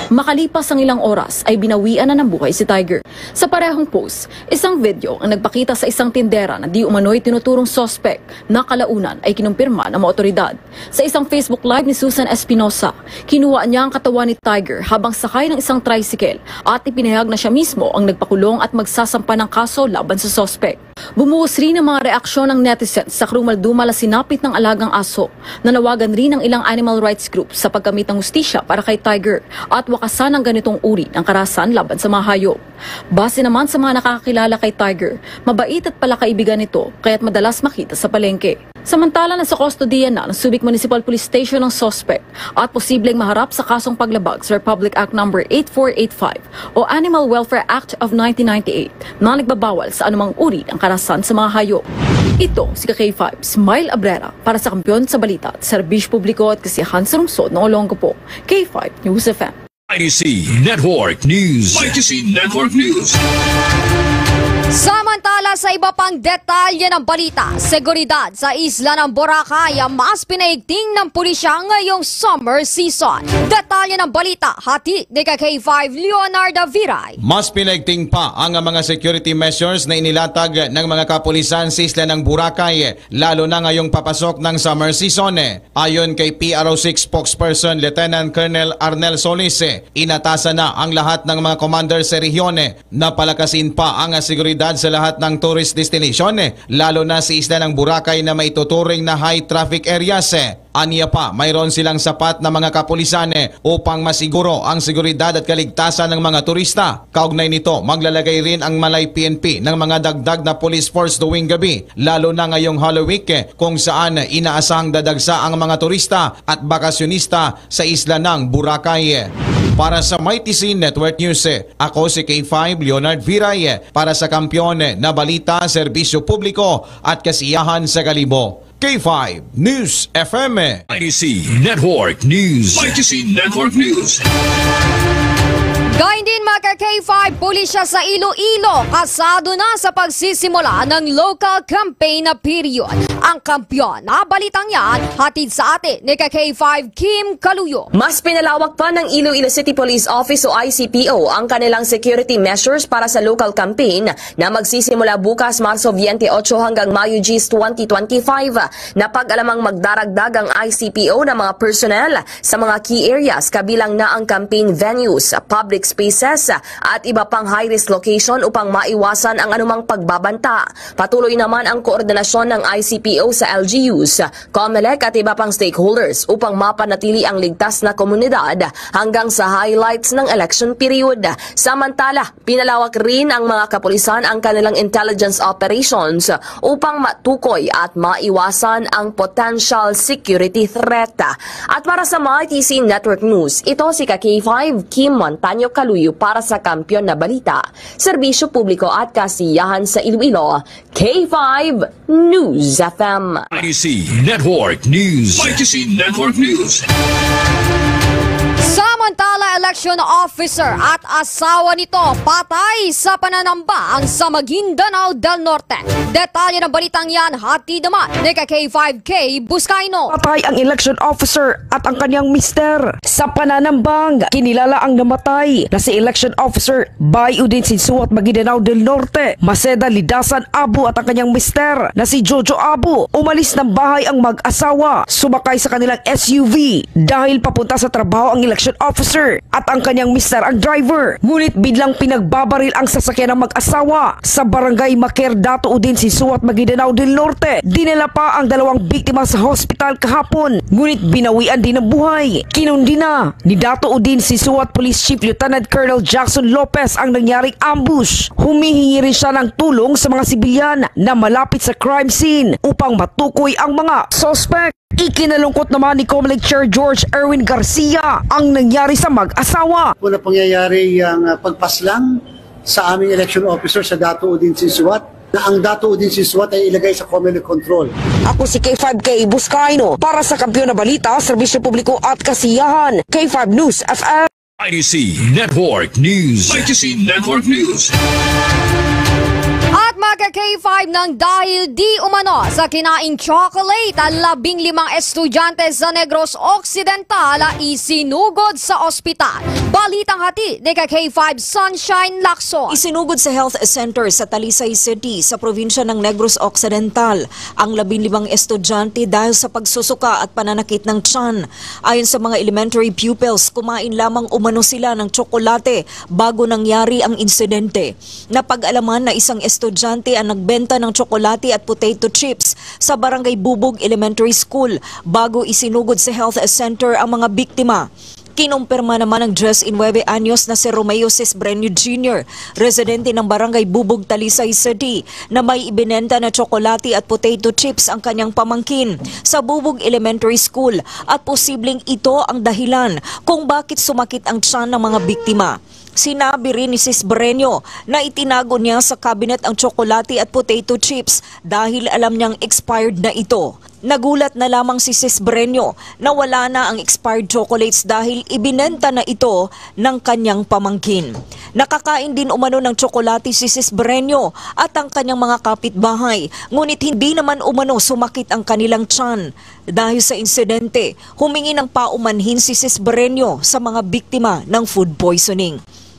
Makalipas ang ilang oras ay binawian na ng buhay si Tiger. Sa parehong post, isang video ang nagpakita sa isang tindera na di umano'y tinuturong sospek na kalaunan ay kinumpirma ng mga otoridad. Sa isang Facebook Live ni Susan Espinosa, kinuha niya ang katawan ni Tiger habang sakay ng isang tricycle at ipinahayag na siya mismo ang nagpakulong at magsasampa ng kaso laban sa sospek. Bumuhos rin ang mga reaksyon ng netizens sa krumaldumal na sinapit ng alagang aso. Nanawagan rin ng ilang animal rights groups sa paggamit ng hustisya para kay Tiger at wakasan ang ganitong uri ng karahasan laban sa mga hayop. Base naman sa mga nakakakilala kay Tiger, mabait at palakaibigan nito kaya't madalas makita sa palengke. Samantala na sa kustodiya na ng Subic Municipal Police Station ang suspect at posibleng maharap sa kasong paglabag sa Republic Act No. 8485 o Animal Welfare Act of 1998 na nagbabawal sa anumang uri ng karahasan sa mga hayop. Ito si K5 Smile Abrera para sa Kampiyon sa Balita at Serbisyo Publiko at Kasiyahan sa Lungsod ng Olongapo. K5 News FM. ITC Network News. ITC Network News. Samantala sa iba pang detalye ng balita, seguridad sa isla ng Boracay ang mas pinaigting ng pulisya ngayong summer season. Detalye ng balita, hatid ni K5 Leonardo Viray. Mas pinaigting pa ang mga security measures na inilatag ng mga kapulisan sa isla ng Boracay, lalo na ngayong papasok ng summer season. Ayon kay PRO6 spokesperson Lieutenant Colonel Arnel Solis, inatasan na ang lahat ng mga commander sa rehiyon na palakasin pa ang seguridad sa lahat ng tourist destination, lalo na sa isla ng Boracay na may tuturing na high traffic areas. Aniya pa, mayroon silang sapat na mga kapulisan upang masiguro ang seguridad at kaligtasan ng mga turista. Kaugnay nito, maglalagay rin ang Malay PNP ng mga dagdag na police force tuwing gabi, lalo na ngayong Holy Week kung saan inaasahang dadagsa ang mga turista at bakasyonista sa isla ng Boracay. Para sa MyTC Network News, ako si K5 Leonard Viray para sa Kampiyon na Balita, Serbisyo Publiko at Kasiyahan sa Kalibo. K5 News FM. ITC Network News. ITC Network News. Gayun din mga K5, pulisya sa Iloilo, kasado na sa pagsisimula ng local campaign na period. Ang Kampiyon na Balitang yan, hatid sa atin ni K5 Kim Kaluyo. Mas pinalawak pa ng Iloilo City Police Office o ICPO ang kanilang security measures para sa local campaign na magsisimula bukas Marso 28 hanggang Mayo 2025 na pag-alamang magdaragdag ang ICPO ng mga personnel sa mga key areas kabilang na ang campaign venues, public spaces at iba pang high-risk location upang maiwasan ang anumang pagbabanta. Patuloy naman ang koordinasyon ng ICPO sa LGUs, COMELEC at iba pang stakeholders upang mapanatili ang ligtas na komunidad hanggang sa highlights ng election period. Samantala, pinalawak rin ang mga kapulisan ang kanilang intelligence operations upang matukoy at maiwasan ang potential security threat. At para sa MyTC Network News, ito si K5 Kim Montaño Kaluyo para sa Kampiyon na Balita, Serbisyo Publiko at Kasiyahan sa Iloilo, K5 News FM. ITC Network News. ITC Network News. Samantala, election officer at asawa nito patay sa pananambang sa Maguindanao del Norte. Detalye ng balitang yan, hatid naman ni K5K Buscaino. Patay ang election officer at ang kanyang mister sa pananambang. Kinilala ang namatay na si election officer Bayudin Sinsuat Maguindanao del Norte, Maceda Lidasan Abu at ang kanyang mister na si Jojo Abu. Umalis ng bahay ang mag-asawa, sumakay sa kanilang SUV dahil papunta sa trabaho ang election officer at ang kanyang mister ang driver. Ngunit biglang pinagbabaril ang sasakyan ng mag-asawa sa barangay Maker Dato Udin Sinsuat Maguindanao del Norte. Dinala pa ang dalawang biktima sa hospital kahapon, ngunit binawian din ng buhay. Kinundi na ni Dato Udin Sinsuat Police Chief Lieutenant Colonel Jackson Lopez ang nangyaring ambush. Humihingi rin siya ng tulong sa mga sibilyan na malapit sa crime scene upang matukoy ang mga suspect. Ikinalungkot naman ni COMELEC Chair George Erwin Garcia ang nangyari sa mag-asawa. Una pangyayari ang pagpaslang sa aming election officer sa Dato Udin Sinsuat na ang Dato Udin Sinsuat ay ilagay sa COMELEC control. Ako si K5K Buscaino para sa Kampiyon na Balita, Serbisyo Publiko at Kasiyahan, K5 News FM. ITC Network News. ITC Network News. At mga K5 ng dahil di umano sa kinaing chocolate ang 15 estudyante sa Negros Occidental isinugod sa ospital. Balitang hatid ni K5 Sunshine Lacson. Isinugod sa health center sa Talisay City sa probinsya ng Negros Occidental ang 15 estudyante dahil sa pagsusuka at pananakit ng tiyan. Ayon sa mga elementary pupils, kumain lamang umano sila ng tsokolate bago nangyari ang insidente. Napag-alaman na isang estudyante ang nagbenta ng tsokolate at potato chips sa Barangay Bubog Elementary School bago isinugod sa health center ang mga biktima. Kinumpirma naman ng 19 anyos na si Romeo Cisbreño Jr., residente ng Barangay Bubog, Talisay City, na may ibinenta na tsokolate at potato chips ang kanyang pamangkin sa Bubog Elementary School at posibleng ito ang dahilan kung bakit sumakit ang tiyan ng mga biktima. Sinabi rin ni Cisbreño na itinago niya sa cabinet ang tsokolate at potato chips dahil alam niyang expired na ito. Nagulat na lamang si Cisbreño na wala na ang expired chocolates dahil ibinenta na ito ng kanyang pamangkin. Nakakain din umano ng tsokolate si Cisbreño at ang kanyang mga kapitbahay, ngunit hindi naman umano sumakit ang kanilang tiyan. Dahil sa insidente, humingi ng paumanhin si Cisbreño sa mga biktima ng food poisoning.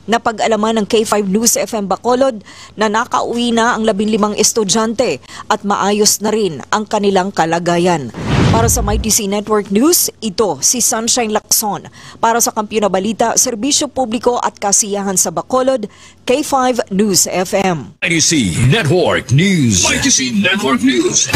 Napag-alaman ng K5 News FM Bacolod na nakauwi na ang 15 estudyante at maayos na rin ang kanilang kalagayan. Para sa MyTC Network News, ito si Sunshine Lacson. Para sa Kampiyon na Balita, Serbisyo Publiko at Kasiyahan sa Bacolod, K5 News FM. MyTC Network News. MyTC Network News.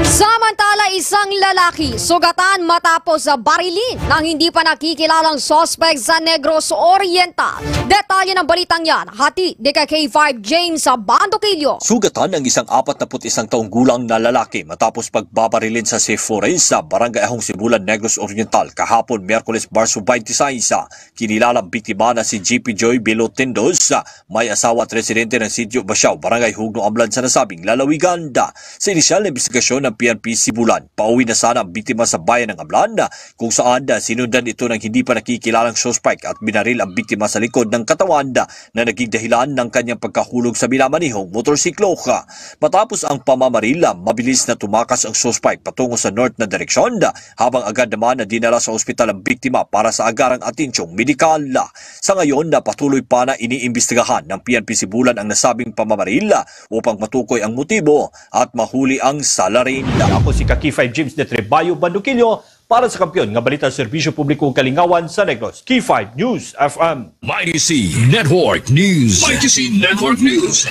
Samantala, isang lalaki sugatan matapos sa barilin ng hindi pa nakikilalang sospek sa Negros Oriental. Detalye ng balitang yan, hati ni K5 James sa Bandokilyo. Sugatan ng isang 41 taong gulang na lalaki matapos pagbabarilin sa Sephora sa Barangay Ahong Sibulan, Negros Oriental kahapon Miyerkules, Marso 26. Kinilalang biktima na si GP Joy Bilotendos, may asawa at residente ng Sitio Basiao, Barangay Hugno Amlan sa nasabing lalawigan. Sa inisyal na investigasyon ng PNP Sibulan, pauwi na sana ang biktima sa bayan ng Amlan kung saan sinundan ito ng hindi pa nakikilalang suspect at binaril ang biktima sa likod ng katawan na naging dahilan ng kanyang pagkahulog sa minamanihong motorsiklo. Matapos ang pamamaril, mabilis na tumakas ang suspect patungo sa north na direksyon habang agad naman na dinala sa ospital ang biktima para sa agarang atensyong medikal. Sa ngayon, patuloy pa na iniimbestigahan ng PNP Sibulan ang nasabing pamamaril upang matukoy ang motibo at mahuli ang salarin. Ako si K5 James de Trebayo, Bandokilyo, para sa Kampiyon nga Balita Serbisyo Publiko Kalingawan sa Negros. K5 News FM. MyTC Network News. MyTC Network News.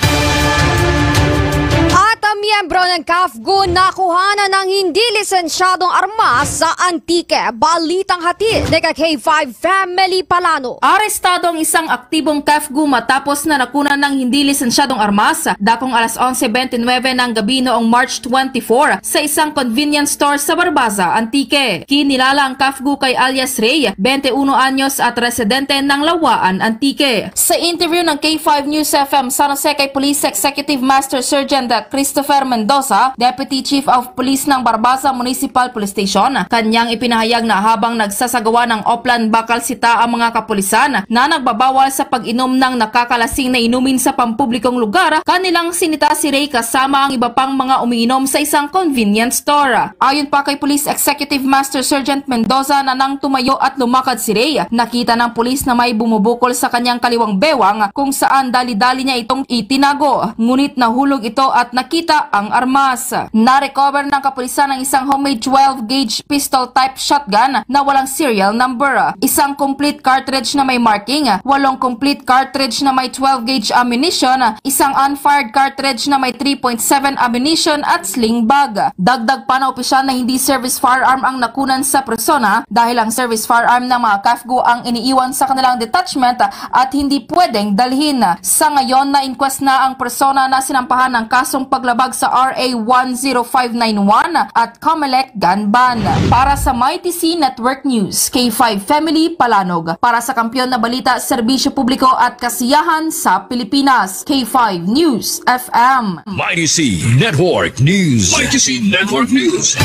At ang miyembro ng CAFGU nakuhanan ng hindi lisensyadong armas sa Antique. Balitang hatid ni K5 Family Palano. Arestado ang isang aktibong CAFGU matapos na nakunan ng hindi lisensyadong armas dakong alas 11:29 ng gabi noong March 24 sa isang convenience store sa Barbaza, Antique. Kinilala ang CAFGU kay alias Ray, 21 anyos at residente ng Lawaan, Antique. Sa interview ng K5 News FM San Jose kay Police Executive Master Sergeant Christopher Mendoza, Deputy Chief of Police ng Barbaza Municipal Police Station, kanyang ipinahayag na habang nagsasagawa ng Oplan Bakal Sita ang mga kapulisan na nagbabawal sa pag-inom ng nakakalasing na inumin sa pampublikong lugar, kanilang sinita si Ray kasama ang iba pang mga umiinom sa isang convenience store. Ayon pa kay Police Executive Master Sergeant Mendoza na nang tumayo at lumakad si Ray, nakita ng pulis na may bumubukol sa kanyang kaliwang bewang kung saan dali-dali niya itong itinago. Ngunit nahulog ito at nakita ang armas. Na-recover ng kapulisan ng isang homemade 12-gauge pistol type shotgun na walang serial number, isang complete cartridge na may marking, 8 complete cartridge na may 12-gauge ammunition, isang unfired cartridge na may 3.7 ammunition at sling bag. Dagdag pa na opisyal na hindi service firearm ang nakunan sa persona dahil ang service firearm ng mga CAFGU ang iniiwan sa kanilang detachment at hindi pwedeng dalhin. Sa ngayon, na-inquest na ang persona na sinampahan ng kasong paglabag sa RA 10591 at COMELEC gun ban. Para sa MyTC Network News, K5 Family Palanog. Para sa Kampiyon na Balita, Serbisyo Publiko at Kasiyahan sa Pilipinas, K5 News FM. MyTC Network News. MyTC Network News.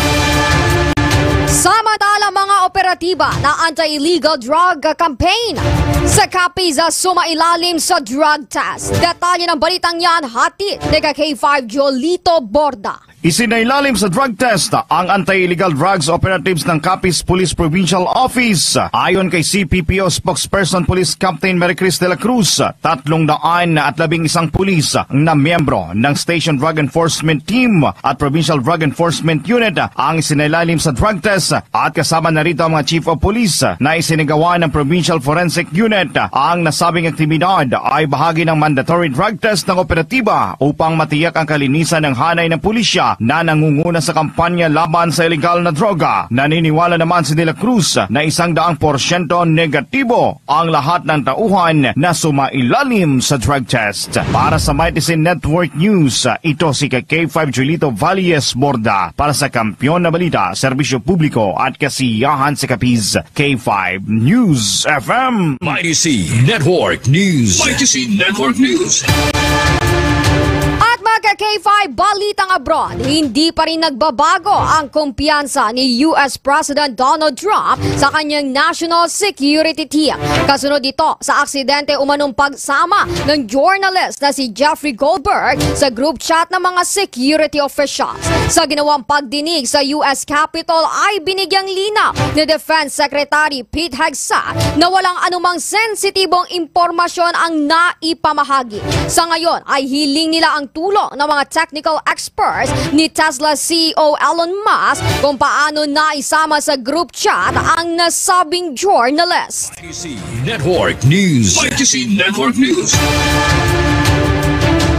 Samantala, mga operatiba na anti-illegal drug campaign sa Capiz sumailalim sa drug test. Detalye ng balitang yan, hatid ni K5 Jolito Borda. Isinailalim sa drug test ang anti-illegal drugs operatives ng Capiz Police Provincial Office. Ayon kay CPPO spokesperson Police Captain Maricris de la Cruz, 311 pulis na miyembro ng Station Drug Enforcement Team at Provincial Drug Enforcement Unit ang isinailalim sa drug test at kasama na rito ang mga Chief of Police na isinagawa ng Provincial Forensic Unit. Ang nasabing aktibidad ay bahagi ng mandatory drug test ng operatiba upang matiyak ang kalinisan ng hanay ng pulisya na nangunguna sa kampanya laban sa ilegal na droga. Naniniwala naman si De La Cruz na 100% negatibo ang lahat ng tauhan na sumailalim sa drug test. Para sa Mighty Network News, ito si K5 Julito Valles Borda para sa Kampiyon na Balita, Serbisyo Publiko at Kasiyahan sa Capiz, K5 News FM. Mighty C Network News. Mighty C Network News. At mga K5 balitang abroad, hindi pa rin nagbabago ang kumpiyansa ni US President Donald Trump sa kanyang national security team. Kasunod ito sa aksidente umanong pagsama ng journalist na si Jeffrey Goldberg sa group chat ng mga security officials. Sa ginawang pagdinig sa US Capitol ay binigyang linaw ni Defense Secretary Pete Hegseth na walang anumang sensitibong impormasyon ang naipamahagi. Sa ngayon ay hiling nila ang tulong ng mga technical experts ni Tesla CEO Elon Musk kung paano naisama sa group chat ang nasabing journalist. Mighty C Network News. Mighty C Network News.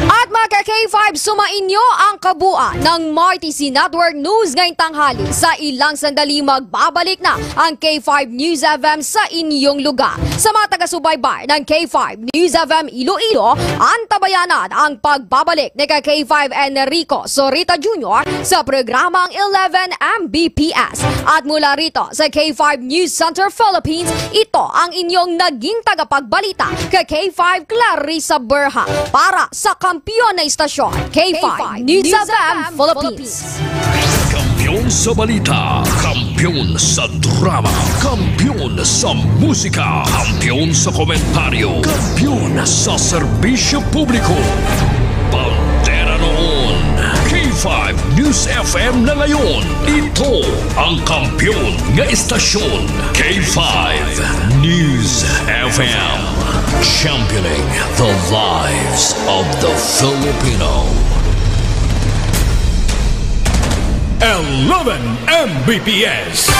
At mga K5, sumainyo ang kabuuan ng Mighty C Network News ngayong tanghali. Sa ilang sandali magbabalik na ang K5 News FM sa inyong lugar. Sa mga taga-subaybay ng K5 News FM Iloilo, antabayanan ang pagbabalik ni K5 Enrico Sorita Jr. sa programang 11 Mbps. At mula rito sa K5 News Center Philippines, ito ang inyong naging tagapagbalita kay K5 Clarissa Berha para sa kampiyon na istasyon, K5 News FM Philippines. Kampiyon sa balita, kampiyon sa drama, kampiyon sa musika, kampiyon sa komentaryo, kampiyon sa serbisyo publiko. Pantera noon, K5 News FM na ngayon. Ito ang kampiyon nga istasyon, K5 News FM. Championing the lives of the Filipino. 11 Mbps.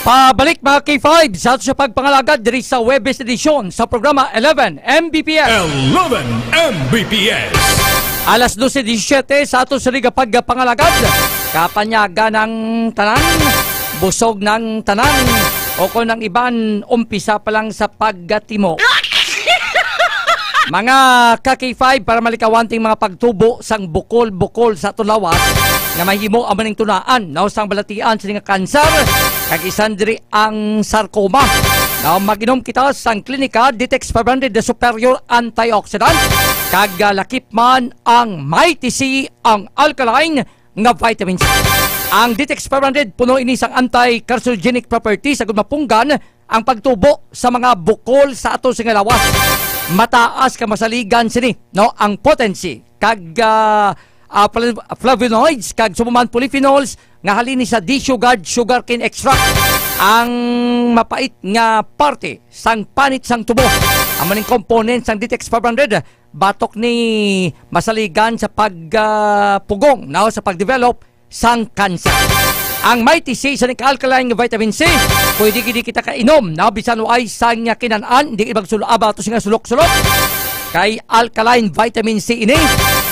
Pabalik mga K5 sa ato sa pagpangalagad diri sa Webes edisyon sa programa 11 Mbps. 11 Mbps. Alas 12:17 sa ato sa riga pagpangalagad. Kapanyaga ng tanan, busog ng tanan, o kung ng iban, umpisa pa lang sa paggatimo. Mga ka-K5 para malikawanting mga pagtubo sang bukol-bukol sa tulawas nga mahimo ang maning tunaan na usang balatian sa nga kanser kag isan diri ang sarcoma. Na mag-inom kita sang klinika Ditex 500 de superior antioxidant kag lakip man ang Mighty C ang alkaline nga vitamin C. Ang Ditex 500 puno ini sang anti-carcinogenic properties sagud mapunggan ang pagtubo sa mga bukol sa ato sa lawas. Mataas ka masaligan sini no ang potency kag flavonoids kag sumuman polyphenols nga halini sa desugared sugarcane extract ang mapait nga parte sang panit sang tubo. Ang maning components sang Ditex 500 batok ni masaligan sa pagpugong sa pagdevelop sang cancer. Ang Mighty C sa alkaline vitamin C, pwede kita kainom na bisan ay sang nya kinanaan, hindi ibang sulaba to singa sulok-sulok. Kay alkaline vitamin C ini,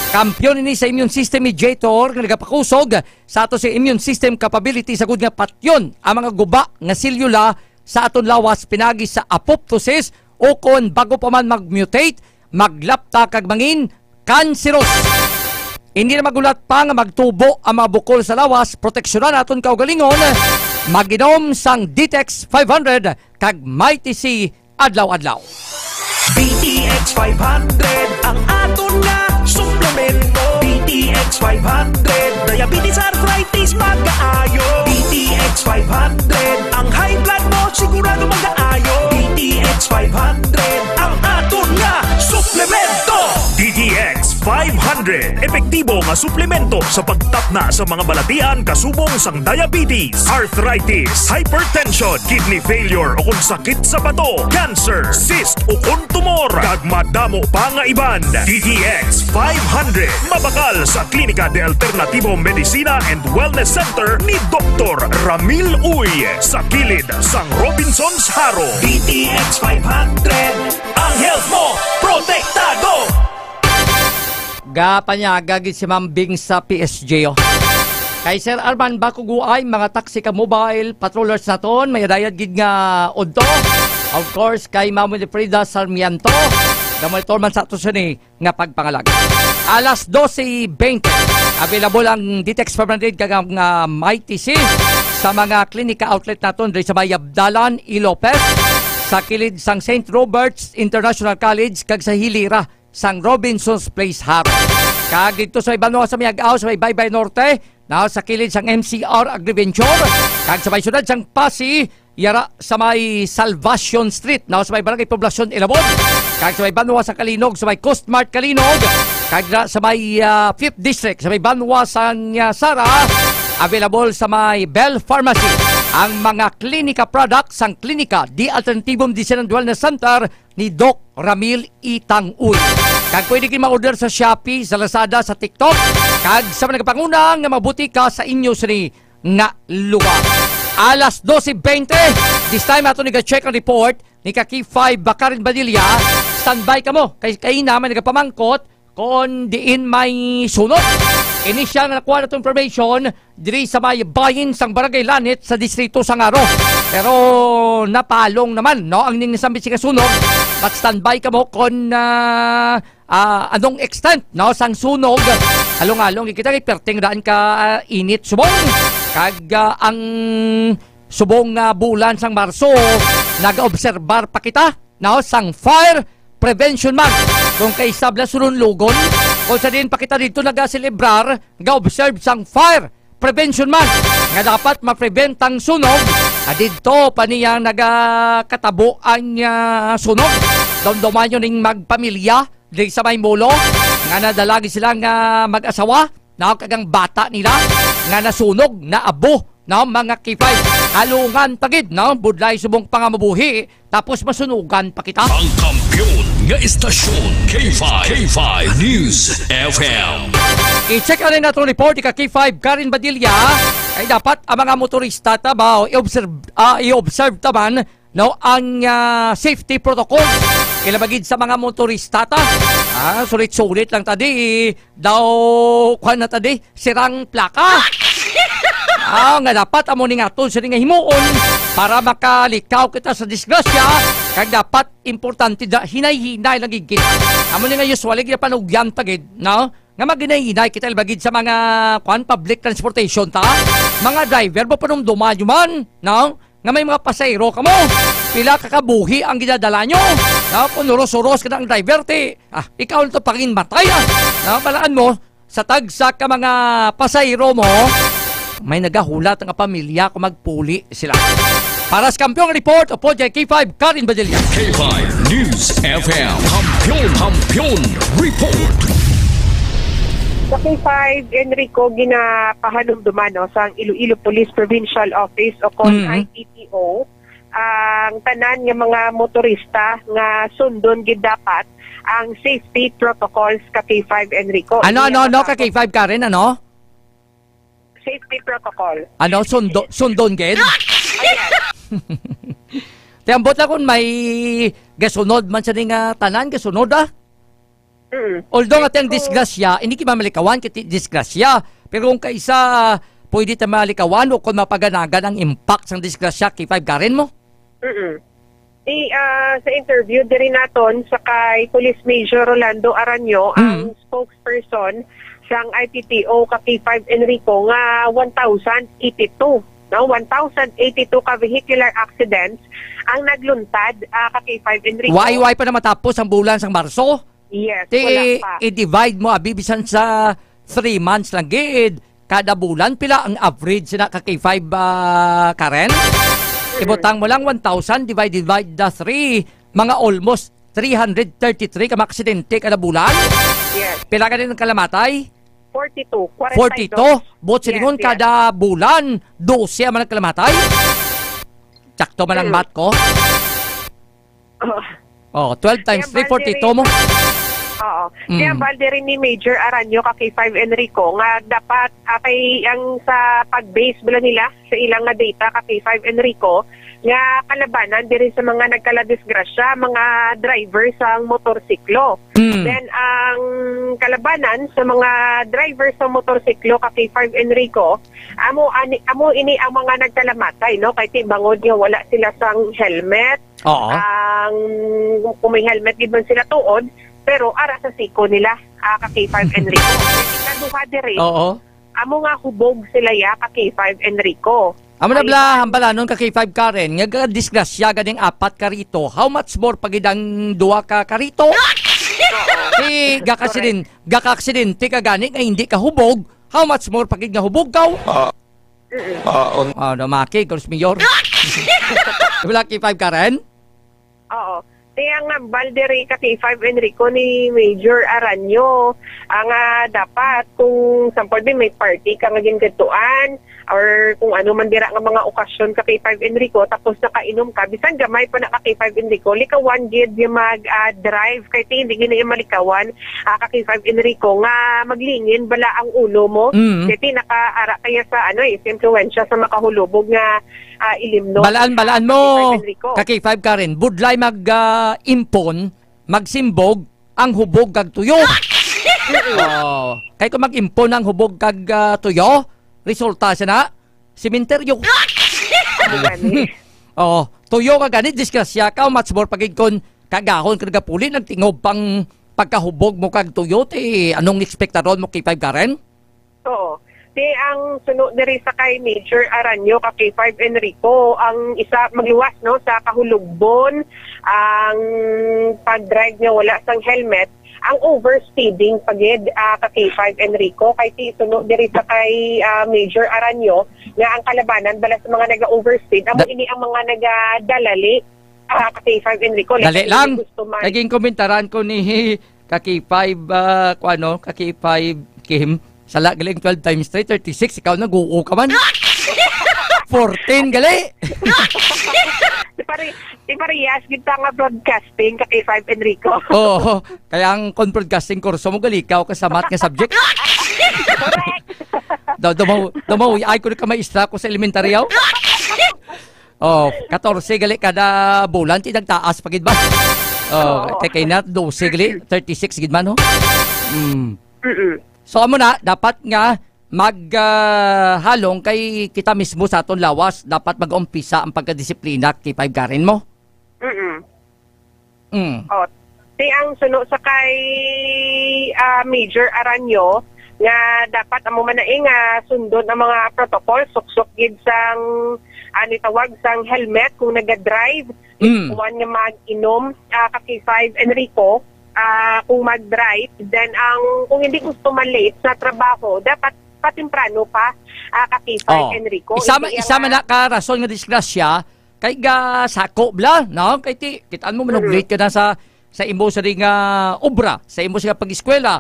kampiyon ini sa immune system mediator nga nagapakusog sa ato sa immune system capability sa good nga patyon ang mga guba nga selula sa aton lawas pinagi sa apoptosis o kon bago pa man mag-mutate, maglapta kag mangin kanseros. Hindi na magulat pa nga magtubo ang mga bukol sa lawas, proteksyonan naton kaugalingon, maginom sang Ditex 500 kag Mighty C adlaw-adlaw. DTX 500 ang aton nga suplemento. DTX 500 diabetes arthritis mag-aayo. DTX 500 ang high blood mo sigurado mag-aayo. DTX 500 ang aton nga suplemento. DTX 500, epektibo nga suplemento sa pagtapna sa mga balatian kasubong sang diabetes, arthritis, hypertension, kidney failure o kung sakit sa bato, cancer, cyst o kung tumor, kag madamo pa nga iban. DTX 500, mabakal sa Klinika de Alternativo Medicina and Wellness Center ni Dr. Ramil Uy sa kilid sang Robinson's Haro. DTX 500, ang health mo protektado. Gapanyaga gid si Ma'am Bing sa PSG. Kay Sir Arman Bakuguay, mga taxi ka mobile patrollers naton, may dayad gid nga odto. Of course, kay Mamo de Frida Sarmiento, gamonitor man sa ato ni nga pagpangalag. Alas 12:20, available ang DTEX 500 kagang Mighty C sa mga klinika outlet naton diri sa Bayabdalan, Ilopez, sa kilid sang St. Robert's International College kag sa hilira sang Robinson's Place Haro. Kag dito sa Ibanwa sa Miag-aw sa Baybay Norte, na sa kilid sang MCR Agriventure, kag sa may syudad sang Pasi, yara sa may Salvation Street, na sa may Barangay Poblasyon Ilabon, kag sa may Banwa sa Kalinog, sa may Coast Mart Kalinog, kag sa may 5th District, sa may Banwa sa Sara, available sa may Bell Pharmacy. Ang mga klinika products sang klinika di Alternativum Medicinal Wellness Center ni Doc Ramil Itanguy. Kag pwede kayo ma-order sa Shopee, sa Lazada, sa TikTok, kag sa mga pangunang nga mabuti ka sa inyo sini nga lugar. Alas 12:20, this time ato nag-check ang report ni Kaki 5 Bakarin Badilla. Standby ka mo, kay naman nagpamangkot kung diin may sunod. Inisyal na nakuha na ito information diri sa may bayin sang Barangay Lanit sa distrito Sangaro. Pero napalong naman, no? Ang ninasambit si kasunog, but standby ka mo kung anong extent, no? Sang sunog, halong-halong, ikita kay perting raan ka init subong. Kag ang subong bulan sang Marso, nag-obserbar pa kita, no? Sang fire prevention month. Kung kay sabla surun lugon, kung sa din pa kita dito nag-celebrar, nag-observe sang fire prevention month, nga dapat ma-prevent ang sunog, dito pa niyang nagkatabo ang sunog. Domdoman yun ng magpamilya, di sa may mulo, nga nadalagi silang mag-asawa, na kagang bata nila, nga nasunog, na abo, na mga kifay, halungan pagid, na budlay subong pangamabuhi, tapos masunugan pa kita. Ang kampiyon nga istasyon, K5 News FM. I-check na rin na itong report ni K5 Karin Badilla, ay dapat ang mga motorista ba i-observe taman, no, ang safety protocol. Kilabagid sa mga motorista sulit-sulit lang tadi, daw kuhan na tadi, sirang plaka. Nga dapat amo ni nga tol sa nga himuon para makalikaw kita sa disgrasya, kag dapat importante da hinay-hinay lagi kita. Amo ni nga usually kita panugyan tagid, no? Nga maginay-hinay kita bagid sa mga public transportation ta. Mga driver ba panumduman man, no? Nga may mga pasayro ka mo, pila kakabuhi ang ginadala nyo. No? Kung uros-uros ka ng driver, ikaw nito pangin matay. No? Balaan mo, sa tagsa ka mga pasayro mo, may nagahulat ang pamilya kung magpuli sila. Para sa kampyong report, upo dyan K5 Karin Badilla. K5 News FM. Kampyon Report. Sa K5, Enrico, ginapahanumduman sa Iloilo Police Provincial Office o kon IPPO, ang tanan ng mga motorista nga sundon gid dapat ang safety protocols ka K5, Enrico. Ano ka K5 Karen, ano? Safety protocol. Ano, sundon gid? Tiambot na kung may gasunod man sa nga tanan, gasunod Although nga tiyang disgrasya, hindi kita malikawan kiti disgrasya. Pero kung kaisa pwede ta malikawan o kung mapaganagan ang impact ng disgrasya, K5 Karen mo? Sa interview din naton sa kay Police Major Rolando Aranyo, ang spokesperson sang IPPO ka K5 Enrico nga 1,082. No, 1,082 ka vehicular accidents ang nagluntad ka K5 Enrico. Why pa na matapos ang bulan sang Marso? Yes, wala pa. I-divide mo, bibisan sa 3 months lang gid. Kada bulan, pila ang average na ka K5 Karen? Ibutang mo lang 1,000 divided by the 3. Mga almost 333 ka maksidente kada bulan. Yes. Pila ka din ang kalamatay? 42. 42? Bot silingon kada bulan, 12 ang mga kalamatay? Sakto man ang math ko? 12 times 3, 42 mo? Oo. Kaya balde rin ni Major Aranyo ka K5 Enrico nga dapat kay ang sa pag-base bala nila sa ilang nga data ka K5 Enrico nga kalabanan diri sa mga nagkaladisgrasya, mga driver sa motorsiklo. Then ang kalabanan sa mga driver sa motorsiklo kay 5 Enrico, amo ini ang mga nagkalamatay, no? Kay tibangod nga wala sila sang helmet. Ang kung may helmet gid man sila tuod, pero ara sa siko nila kay 5 Enrico. Kaduha diri. Amo nga hubog sila ya kay 5 Enrico. Amo na bla hambala nun ka K5 Karen, nga disgrasya ganing 4 ka rito. How much more pagid ang 2 ka karito? Gaka-aksidente ka gani nga hindi ka hubog. How much more pagid nga hubog ka? Namaki, Girls Mayor. Wala K5 Karen? Oo. Tiyang nambal diri ka kay 5 Enrico ni Major Aranyo. Ang dapat kung sampol may party ka nga ginketuan or kung ano man dira nga mga okasyon ka kay 5 Enrico tapos nakainom ka, bisan gamay pa na ka kay 5 Enrico, likawan gid yung mag-drive kay hindi gina yung malikawan ka kay 5 Enrico nga maglingin bala ang ulo mo. Kasi nakaara kaya sa influensya sa makahulubog nga ilimno. Balaan mo ka kay 5 Karen, budlay mag-impon, magsimbog ang hubog kag tuyo. Kay kung mag-impon ang hubog kag tuyo, resulta siya na sementeryo. Tuyo ka ganit, disgrasya ka, much more pagig kon kagahon kagapuli, nagtingob pang pagkahubog mo kag tuyo, anong ekspektaron mo kay 5 Karen? Oo. Ang sunod diri sa kay Major Aranyo kay 5 Enrico, ang isa magluwas no sa kahulugbon, ang pag-drive nga wala sang helmet, ang overspeeding pagid kay 5 Enrico kay sunod diri sa kay Major Aranyo nga ang kalabanan bala sa mga naga-overspeed amo ini ang mga nagadalali kay 5 Enrico. Dali lang. Naging komentaran ko ni kay 5 kay 5 Kim. Sala galing 12 times 3, 36. Ikaw nag-uo ka man. 14 gali. Di parehas kita nga broadcasting kay 5 Enrico. Kaya ang broadcasting kurso mo gali, ikaw kasamat nga subject. Dumaw, ay ko na ka maistra ko sa elementaryaw. 14 gali kada bulan, tinagtaas pagid ba? Kay na 12 gali, 36 gid man ho. So amo na, dapat nga maghalong kay kita mismo sa aton lawas, dapat mag-umpisa ang pagkadisiplina kay 5 Karen mo. Ang sunod sa kay Major Aranyo nga dapat amo man nga sundon ang mga protocol, suksok gid sang tawag sang helmet kung naga-drive, kuwan nga mag-inom kay 5 Enrico. Kung mag-drive, then kung hindi gusto man-late sa trabaho, dapat patimprano pa kay 5 Enrico. Isama na ka rason nga disgrasya kay ga sako bla, no? Kay kitaan mo manog-late ka na sa imo sa ring obra, sa imo sa pag-eskwela.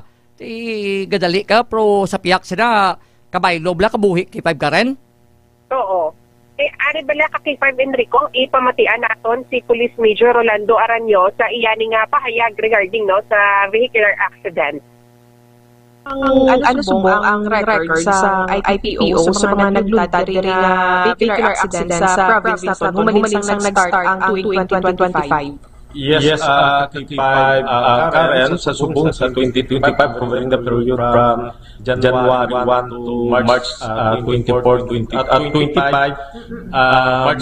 Gadali ka pro sa piyak sila kabaylo bla kabuhi kay 5 Karen. Oo. Ari bala kay 5 Enrico, ipamatian naton si Police Major Rolando Aranyo sa iyani nga pahayag regarding sa vehicular accident. Ano sumbong ang record sa IPPO sa mga naglutad diri nga vehicular accident sa province naton humaling sang nag-start ang tuig 2025? Yes, K5 Karen, sa sumbong sa 2025 covering the period from January 1 to March 24, 25,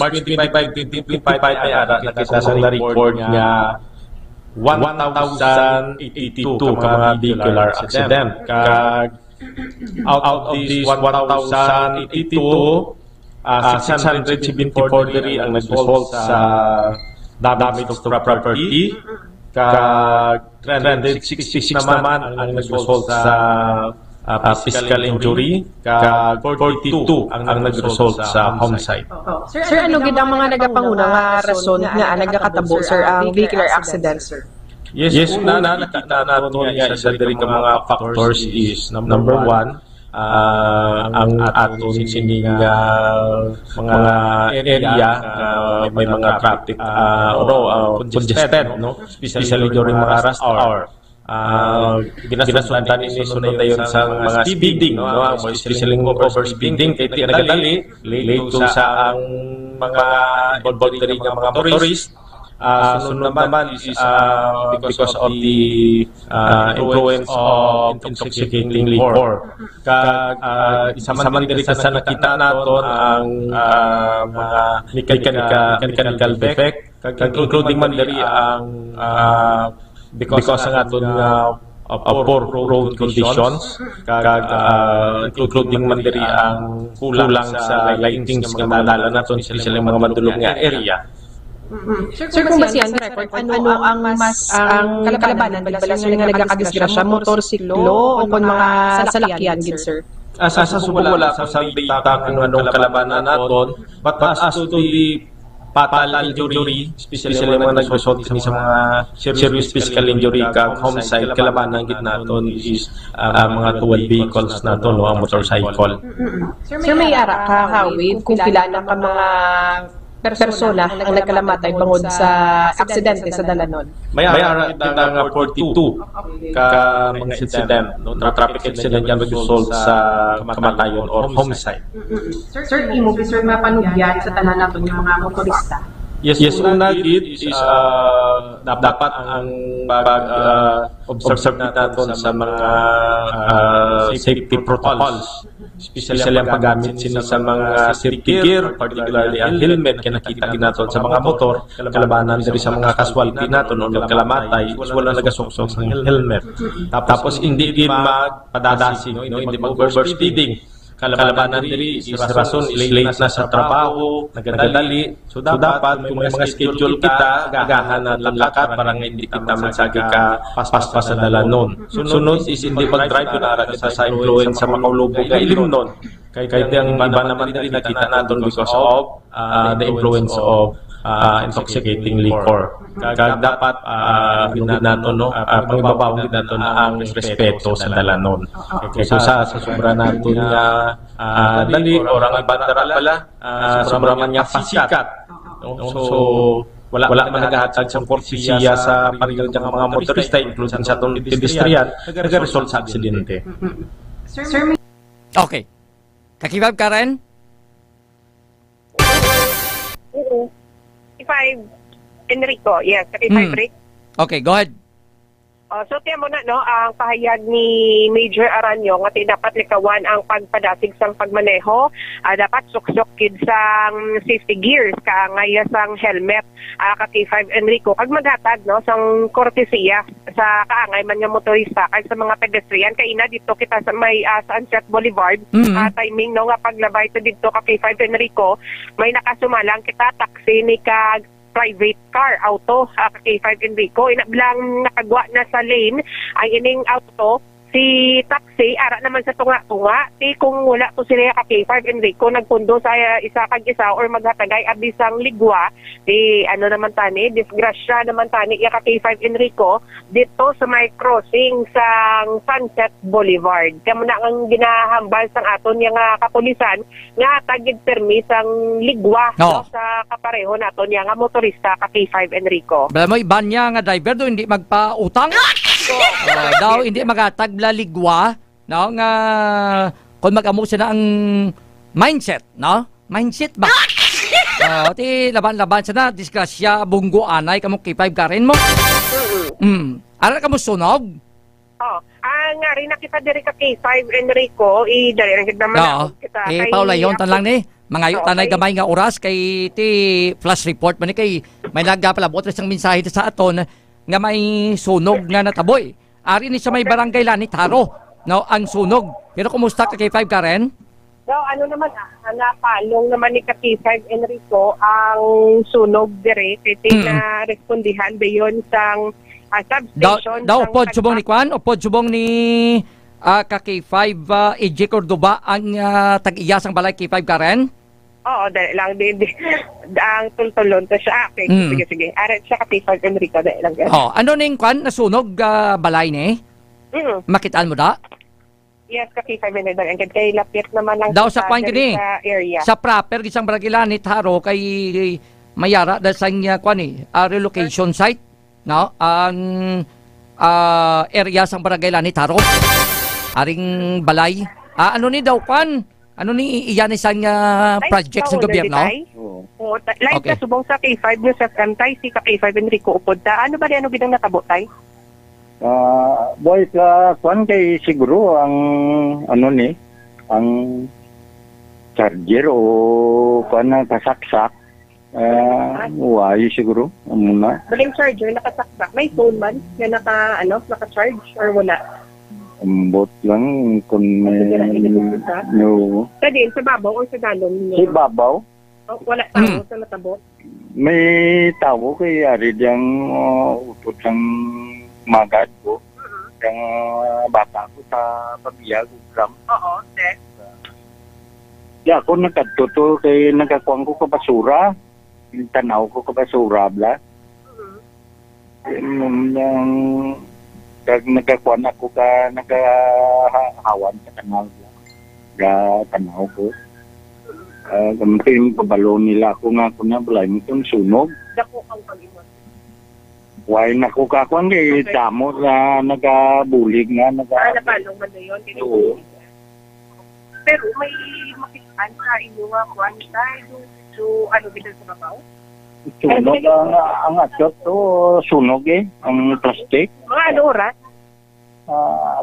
March 25, 2025 ay ara nakita sa record niya 1,082 ka mga vehicular accident. Out of these 1,082, 674 diri ang nag-result sa damage to property, kag 366 naman ang nag-result sa physical injury, kag 42 ang nag-result sa homicide. Sir, ano gid ang mga nagapanguna nga rason nga nagakatabo sir ang vehicular accident, sir? Yes, nakita natin nga isa diri ka mga factors is number 1, ang aton sining mga area may mga traffic congested, no, especially during mga rush hour. ginasundan ini sunod na yun sa mga speeding, no? Ang more especially over-speeding, kaya nagadali, late sa ang mga involved nga mga motorist. Sunod naman is because of the influence of intoxicating liquor. Isa man din sa nakita naton ang mga mechanical defect, including man diri ang because ng aton poor road conditions, including man diri ang kulang sa lightings nga malala naton sila mga madulong nga area. Sir, kung basihan sa record, ano ang mas ang kalabanan bala nga nagakadisgrasya, motorsiklo o kung mga salakyan, gid sir? Sa subong wala ko sa data kung anong kalabanan naton, but as to the fatal injury, especially mga nag-result sa mga serious physical injury kag homicide, kalabanan gid naton is mga 12 vehicles naton, no, ang motorcycle. Sir, may ara ka with kung pila na ka mga persona ang nagkalamatay bangod sa aksidente sa Dalanon? May ara nga 42 ka mga incident, no, traffic accident yan result sa kamatayon or homicide. Sir, imo sir mapanugyan sa tanan naton yung mga motorista? Yes, una gid is dapat ang pag-observe natin sa mga safety protocols, especially ang paggamit sila sa mga safety gear, particularly ang helmet kaya nakita natin sa mga motor, kalabanan diri sa mga casualty natin o nagkalamatay, wala nagasuksos ng helmet. Tapos hindi gid magpadadasing, hindi mag-overspeeding. Kalabanan diri is rason late na sa trabaho, nagadali. So dapat kung may mga schedule kita, agahan na lakad para nga hindi kita magsagi ka paspas sa Dalanon. Sunod is hindi mag-drive yun ara sa influence sa makaulubog nga ilimnon. Kaya ang iba naman diri nakita natin because of the influence of intoxicating liquor. Kaya dapat nato, no, pangibabaw nato ang respeto sa Dalanon. So sa sobra nato nga dali orang ibandaran pala, sobra man nga sikat. So wala man nagahatag sa porsiya sa parigal ng mga motorista, including sa itong pedestrian, nag-result sa aksidente. Sir, okay. Kakibab ka rin? Enrico, yes, 35 Rick. Okay, go ahead. So tiyan mo na, no, ang pahayag ni Major Aranyo nga dapat likawan ang pagpadasig sang pagmaneho, dapat suksok kid sang safety gears kaangaya sang helmet, ka K5 Enrico kag maghatag, no, sang kortesiya sa kaangay man nga motorista kag sa mga pedestrian kay ina dito kita sa may Sunset Boulevard, timing, no, nga paglabay to dito ka K5 Enrico may nakasumalang kita taxi ni kag private car, auto, K5 Enrico. Inablang nakagwa na sa lane ang ining auto. Si taxi, ara naman sa tunga-tunga. Kung wala po sila K5 Enrico, nagpundo sa isa kag isa or maghatagay abisang ligwa, ano naman tani, disgrasya naman tani, K5 Enrico, dito sa may crossing sa Sunset Boulevard. Kaya muna ang ginahambal sang aton yung kapulisan nga tagid permis ang ligwa, no, sa kapareho naton yung motorista K5 Enrico. Bala mo, iban niya nga driver do hindi magpautang? Daw hindi magatagla ligwa, no, nga kung mag-amo siya na ang mindset, no? Mindset ba? Ti laban-laban siya na disgrasya bunggo anay kamo K5 ka rin mo. Ara ka mo sunog? Nga rin nakita diri ka K5 Enrico, dali rin naman kita. Paulayon tan lang ni. Mangayo tanay gamay nga oras kay ti flash report man ni kay may nagapalabot isang mensahe sa aton nga may sunog nga nataboy. Ari ni sa may barangay Lanit Haro, no, ang sunog. Pero kumusta ka K5 ka rin? So, ano naman, napalong naman ni K5 Enrico ang sunog dire. Kaya na respondihan bayon sang substation. Daw pod subong ni Kwan o pod subong ni K5 EJ Cordoba ang tag-iya sang balay K5 ka rin? Oo, dahil lang ang tultulon to siya. Okay, sige. Arat siya K5 Enrico dahil lang. Ano ning Kwan nasunog balay ni? Makitaan mo da? Yes, K5 Enrico. Ang kay lapit naman lang daw sa Kwan kini. Area. Sa proper gisang barangay Lanit Haro kay mayara dahil sa Kwan relocation site, no? Ang area sang barangay Lani Taro. Aring balay. Ano ni daw kwan? Ano ni iyan isang project sa gobyerno? Live Okay. na subong sa K5 News FM tay, si K5 Enrico upod ta. Ano ba di ano gidang natabo tay? Boy, kwan kay siguro ang ang charger o kwan na kasaksak. Why siguro? Muna. Baling charger nakasaksak. May phone man na naka-charge or wala? Bot lang kung no. Sa din, sa babaw o sa dalom? Si babaw? Wala tao sa natabo? May tao kay ari diyang utot ng magad ko. Yung bata ko sa pabiyag gram. Oo, sir. Ya, ako nagkatuto kay nagakuang ko ka basura. Tanaw ko ka basura bla. Nagakuan ako ka nagahawan sa kanal bla. Ga tanaw ko. Gamit yung kabalo nila ako nga ako na balay mo itong sunog. Dako ang pag-iwan. Why naku kakuan kay damo na nagabulig nga Napalong man na yun. Oo. Pero may makitaan sa inyo nga kuan tayo. So, ano bilang sa babaw? Sunog ang atot to sunog ang plastic. Mga ano oras?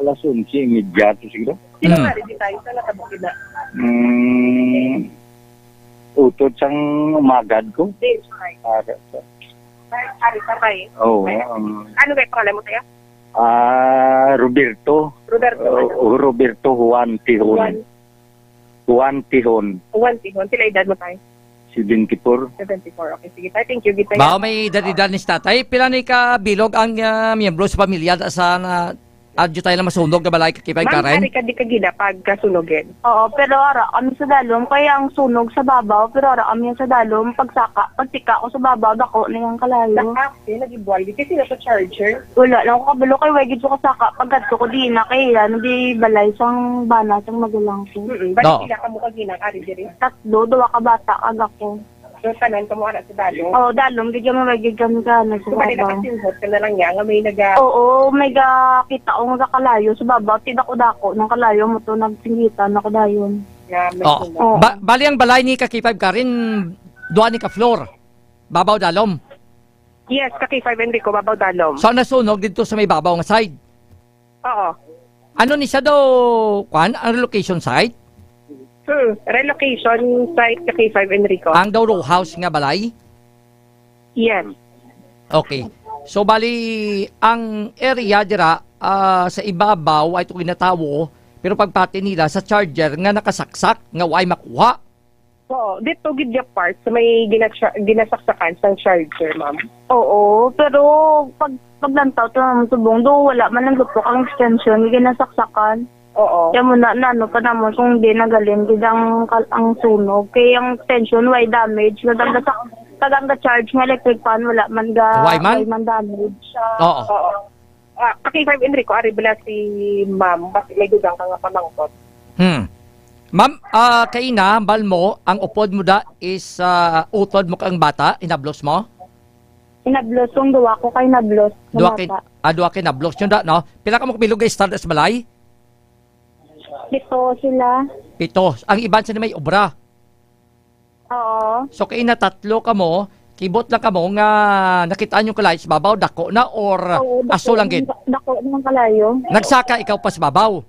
Alas 11:30 to siguro. Sino nga rin tayo sa natabukid na? Utot sang magad ko. Dave, sorry. Ari Saray. Oo. Ano ba yung pangalan mo tayo? Roberto. Roberto Juan Tihon. Juan Tihon. Juan Tihon. Sila edad mo tayo? 74. 74. Okay, sige tayo. Thank you. Gitay. Bao may dadidad ni tatay. Pila ni ka bilog ang miyembro sa pamilya sa adyo tayo na masunog na balay kakipay ka rin? Ma'am, ari ka di ka gina pagkasunogin. Oo, pero ara kami sa dalom, kaya ang sunog sa babaw, pero ara kami sa dalom, pagtika ko sa babaw, dako niyang kalayo. Nakapin, nag-ibuhay. Di kasi nasa charger. Wala lang ako kabalo kay wagid ko kasaka, pagkadto ko di na kay hindi balay sang bana sang magulang ko. Balik sila ka mo kagina, ari diri. Tatlo, duwa ka bata, kag ako. So, tanan ka mo anak sa dalom? Oo, dalom, di kami wagid kami ka na sa So, bali babaw. nakasinhot ka na lang niya, nga may Oo, may kita ko nga kalayo sa babaw, tidako-dako ng kalayo mo to nagsingitan ako dayon. Oh. Bali ang balay ni kakipay ka rin, doon ni ka floor. Babaw dalom. Yes, kaki 5 Enrico, babaw dalom. So nasunog dito sa may babaw nga side. Oo. Ano ni siya daw, kwan, ang relocation site? Relocation site kaki 5 Enrico. Ang daw row house nga balay? Yes. Okay. So bali, ang area dira sa ibabaw ay ito kinatawo, pero pagpati nila sa charger nga nakasaksak, nga way makuha. Oo, dito gidya part sa may ginasaksakan sa charger, ma'am. Oo, pero paglantaw to naman subong do wala man ang lupok ang extension ginasaksakan. Oo. Kaya mo na ano pa naman kung di nagaling gidang ang sunog. Kaya ang extension way damage tagang charge ng electric fan wala man Way man damage. Oo. Kaki 5 Enrico, ari bala si ma'am, basta may dugang ka nga pamangkot. Ma'am, kaina, bal mo, ang upod mo da is utod mo kang bata, inablos mo? Inablos yung duwa ko kay nablos. Duwa kay nablos yun da, no? Pila ka mo kabilog kay start as balay? 7 sila. 7. Ang iban sa may obra. Oo. So kaina 3 ka mo, kibot lang ka mo nga nakitaan yung kalay sa babaw, dako na or aso lang gid? Dako ng kalayo. Nagsaka ikaw pa sa babaw?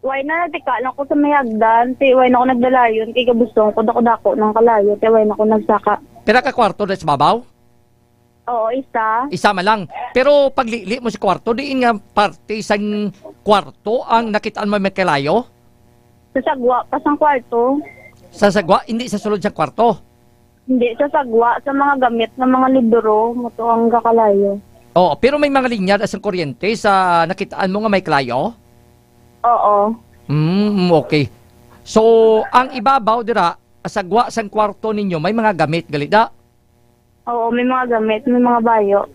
Way na, tika lang ko sa may hagdan. Way na ako nagdalayon. Kaya gusto ko dako ng kalayo. Kaya way na ako nagsaka. Pila ka kwarto na sa babaw? Oo, isa. Isa man lang. Pero paglili mo sa kwarto, diin nga parte isang kwarto ang nakitaan mo may kalayo? Sa sagwa, pasang kwarto. Sa sagwa? Hindi sa sulod sa kwarto? Hindi, sa sagwa, sa mga gamit ng mga libro, moto ang kakalayo. Oo, pero may mga linya sa kuryente sa nakitaan mo nga may kalayo? Oo. Okay. So, ang ibabaw dira, sagwa sang kwarto ninyo, may mga gamit, galida? Oo, may mga gamit, may mga bayo.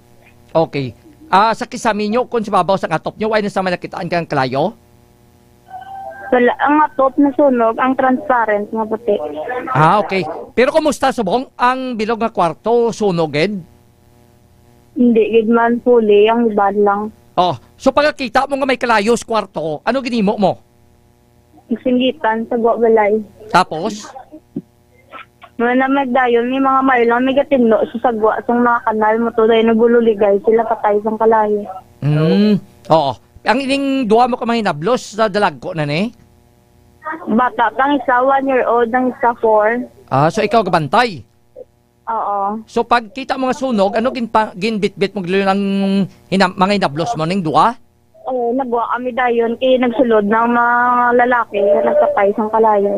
Okay. Sa kisami nyo, kung sa babaw sa atop nyo, ay nasa may nakitaan kang kalayo? Wala, ang atop na sunog, ang transparent nga puti. Okay. Pero kumusta, Subong? Ang bilog nga kwarto, sunoged? Hindi, gid man fully, ang iban lang. Oh, so pagkakita mo nga may kalayos kwarto, ano ginimo mo? Singgitan sa Guabalay. Tapos? Mga na magdayon, may mga mailong, may gatinlo sa sagwa, sa mga kanal mo to, dahil nagululigay sila patay sa kalayo. Oo. Ang ining duwa mo ka mga hinablos sa dalag ko na ni? Bata, kang isa 1 year old, ang isa 4. So ikaw kabantay? Oo. So pagkita mo nga sunog, ano ginbitbit mo ng mga hinablos mo ning duwa? Oo, nagwa kami dayon, kaya nagsulod ng mga lalaki na nagkatay sa kalayo.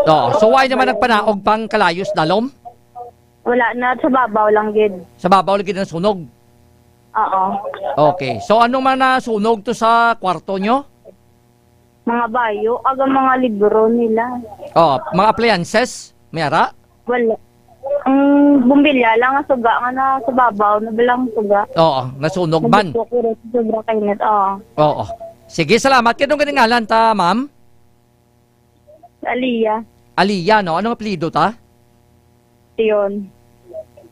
Oo. So why naman nagpanaog pang kalayos dalom? Wala na, sa babaw lang gid. Sa babaw lang gid ng sunog? Oo. Okay. So ano man na sunog to sa kwarto nyo? Mga bayo, aga mga libro nila. Mga appliances? Mayara? Wala. Ang bumbilya lang ang suga nga na sa babaw, na bilang suga. Oo, nasunog man. Sobra kainit, Oo. Sige, salamat. Kanong ganingalan ta, ma'am? Aliyah. Aliyah, no? Anong apelido ta? Tion.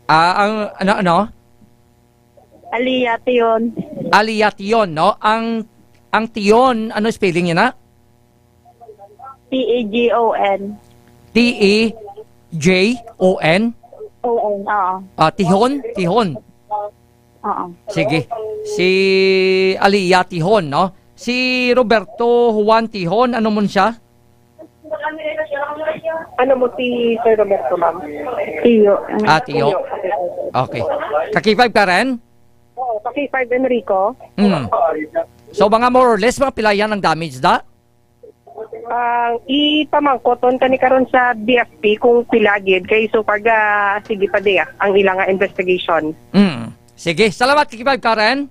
Ano? Aliyah, Tion. Aliyah Tion, no? Ang Tion, ano spelling niya na? T-A-G-O-N. T-E-J-O-N? O-N, oo. Tihon? Oo. Sige. Si Aliyah Tihon, no? Si Roberto Juan Tihon, ano mo siya? Ano mo si Sir Roberto, ma'am? Tiyo. Tiyo. Okay. Kaki-5 ka rin? Oo, Kaki-5 Enrico. So mga more or less, mga pilayan ng damage da? Ipamangkoton ka ni karon sa DFP kung pilagid kay so pag sige pa diya ang ilang investigation. Sige, salamat Kaki-5 ka rin.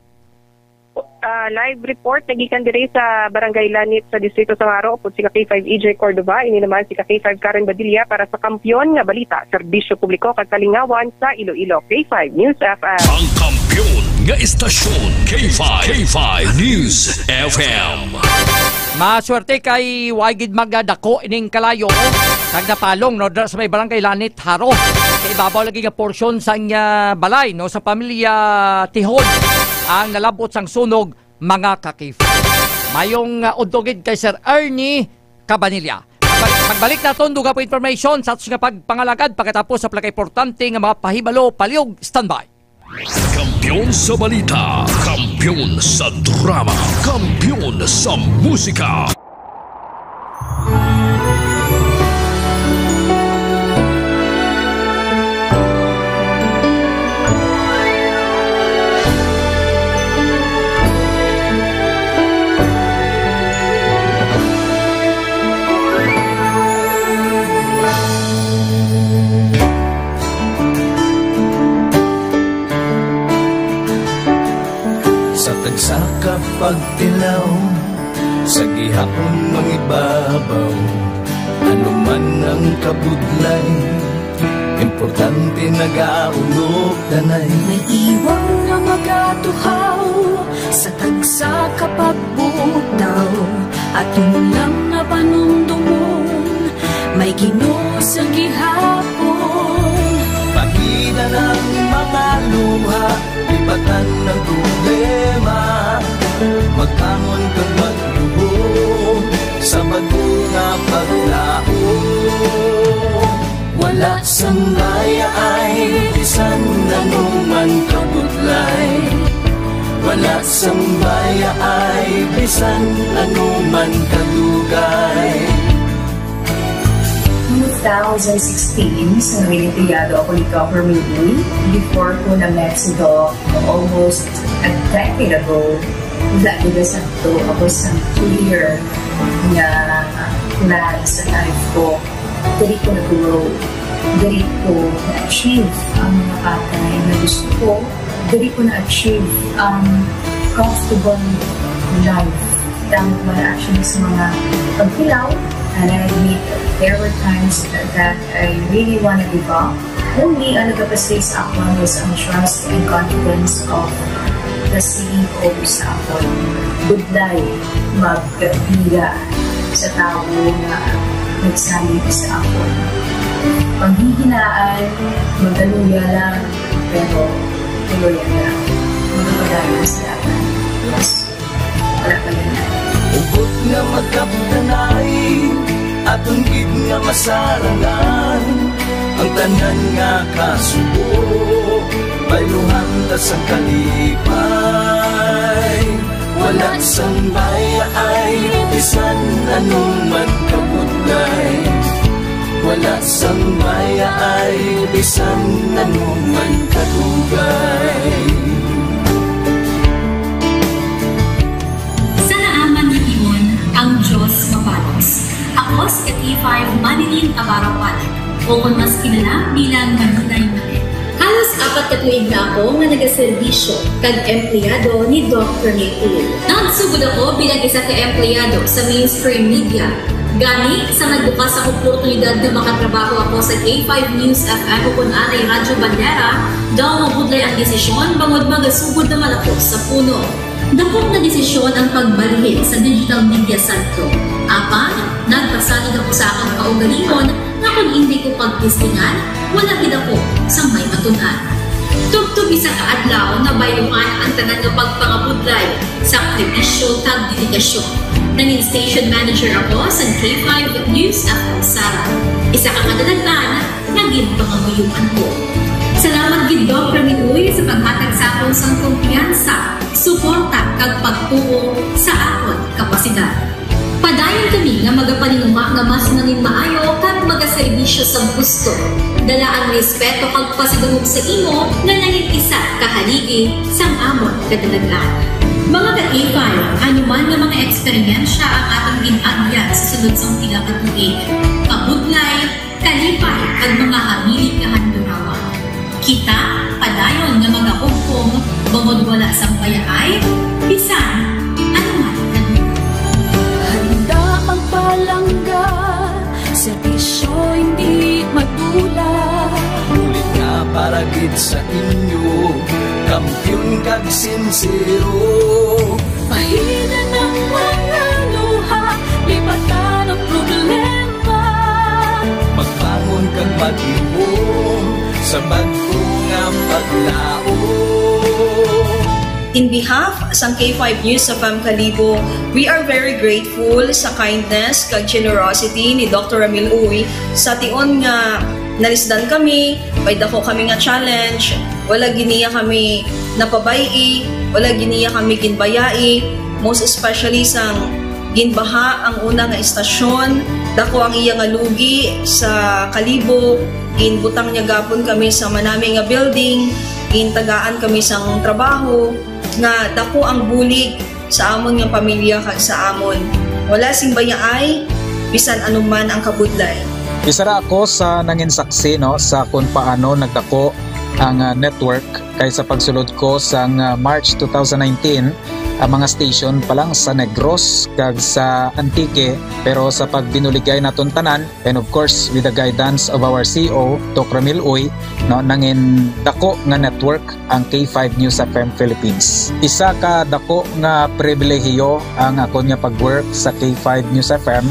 Live report nagikan diri sa Barangay Lanit sa Distrito Samaro upod si Kaki-5 EJ Cordova, ini naman si Kaki-5 Karen Badilla para sa Kampiyon nga balita, serbisyo publiko kag kalingawan sa Iloilo. K5 News FM. Ang kampiyon nga istasyon K5 News FM. Maswerte kay Wagid Magdako ining kalayo kag napalong no sa may Barangay Lanit Haro. Kay ibabaw lagi nga porsyon sa balay no sa pamilya Tihon ang nalabot sang sunog mga Kaki-5. Mayong udogid kay Sir Ernie Cabanilla. Magbalik na ton duga po information sa atos nga pagpangalagad pagkatapos sa plaka-importante nga mga pahibalo palihog. Standby. Kampiyon sa balita, kampiyon sa drama, kampiyon sa musika. Sa kapagtilaw, sa gihapon mangibabaw, ano man ang kabudlay, importante nagaulog tanay. May iwang na magatuhaw, sa tagsa kapagbutaw, at lang na panumdumon, may Ginoo sa gihapon. Pagina ng mga luha, ibatan ng problema, magkamon kang magluho sa bagong paglao. Wala sang laya ay bisan nanuman kabudlay, wala sang laya ay bisan nanuman kadugay. 2016, sa nangingitiyado ako ni Government E. Before ko na Mexico, almost a decade ago, dahil sa ito, ako sa 2-year na plan sa life ko. Dali ko na-grow, dali ko na-achieve ang mga patay na gusto ko, dali ko na-achieve ang comfortable life. Dahil ko na-achieve sa mga pagpilaw. And I admit there were times that I really want to give up. Only ang nagpapasay sa ako was ang trust and confidence of the CEO sa ako. Budlay, magkapila sa tao na nagsalit sa ako. Panghihinaan, magaluya lang, pero tuloy lang. Magpagaya sa lahat. Wala pa yun. Ugot nga magkapdanay atong gid nga masarangan ang tanan nga kasubo bayluhan ta sa kalipay wala sang baya ay bisan anong man kabudlay wala sang baya ay bisan anong man kadugay. Ang Diyos mapalos. Ako si K5 Manilin Abarapan o kung mas kilala bilang Manunay Manet. Halos 4 na tuig na ako nga nagaserbisyo kag empleyado ni Dr. Mayul. Nagsugod ako bilang isa ka empleyado sa mainstream media. Gani sa nagbukas ako oportunidad na makatrabaho ako sa K5 News FM o kung anay Radyo Bandera, daw mabudlay ang desisyon bangod magasugod naman ako sa puno. Dakot na desisyon ang pagbalhin sa digital media sector. Apan, nagpasalig ako sa akong kaugalingon na kung hindi ko pagtistingan, wala gid ako sa may matunan. Tugtog isa ka adlaw na bayluhan ang tanan nga pagpangabudlay sa sakripisyo kag dedikasyon. Naging station manager ako sa K5 News FM Sara. Isa ka kadalagtan, naging pangabuyuan ko. Salamat gid Dr. Miuy sa paghatag sa akong sang kumpiyansa, suporta kag pagtuo sa akon kapasidad. Padayon kami nga magapaninuma nga mas nangin maayo kag magaserbisyo sa gusto. Dala ang respeto kag pasidungog sa imo nga nangin isa kahaligi sang amon kadalagan. Mga ka-K5, anuman nga mga eksperyensya ang atong ginagyan sa sunod sang pila ka tuig. Kabudlay, kalipay kag mga hamili kahandurawan. Kita, padayon nga mag-augpong, bangod wala sang payaay, bisan, anuman na handa magpalangga, serbisyo hindi matula. Ulit nga para gid sa inyo, kampiyon kag sincero. Pahina ng mga luha, lipatan ang problema. Magbangon kag mag-iwong sa bago nga paglao. In behalf sa K5 News FM Kalibo, we are very grateful sa kindness kag generosity ni Dr. Ramil Uy sa tion nga nalisdan kami, may dako kami nga challenge, wala giniya kami napabayi, wala giniya kami ginbayai, most especially sang ginbaha ang una nga istasyon, dako ang iya nga lugi sa Kalibo, ginbutang niya gapon kami sa manami nga building, gintagaan kami sang trabaho, nga dako ang bulig sa amon nga pamilya kag sa amon. Wala sing bayaay, bisan anuman ang kabudlay. Isa ra ako sa nangin saksi no sa kung paano nagdako ang network kay sa pagsulod ko sa March 2019 ang mga station pa lang sa Negros kag sa Antique, pero sa pagbinuligay naton tanan and of course with the guidance of our CEO Dr. Ramil Uy no nangin dako nga network ang K5 News FM Philippines. Isa ka dako nga pribilehiyo ang ako nga pagwork sa K5 News FM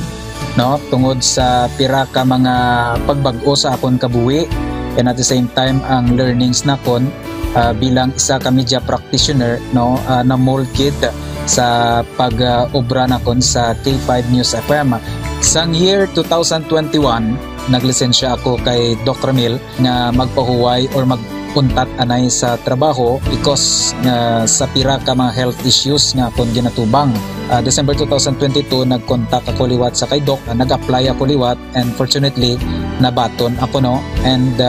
no tungod sa pira ka mga pagbag-o sa akon kabuhi and at the same time ang learnings nakon bilang isa ka media practitioner no na molded sa pag-obra nakon sa K5 News FM. Sang year 2021 naglisensya ako kay Dr. Mil nga magpahuway or magpuntat anay sa trabaho because sa pira ka mga health issues nga akong ginatubang. December 2022 nag-contact ako liwat sa kay Doc, nag-apply ako liwat and fortunately nabaton ako no, and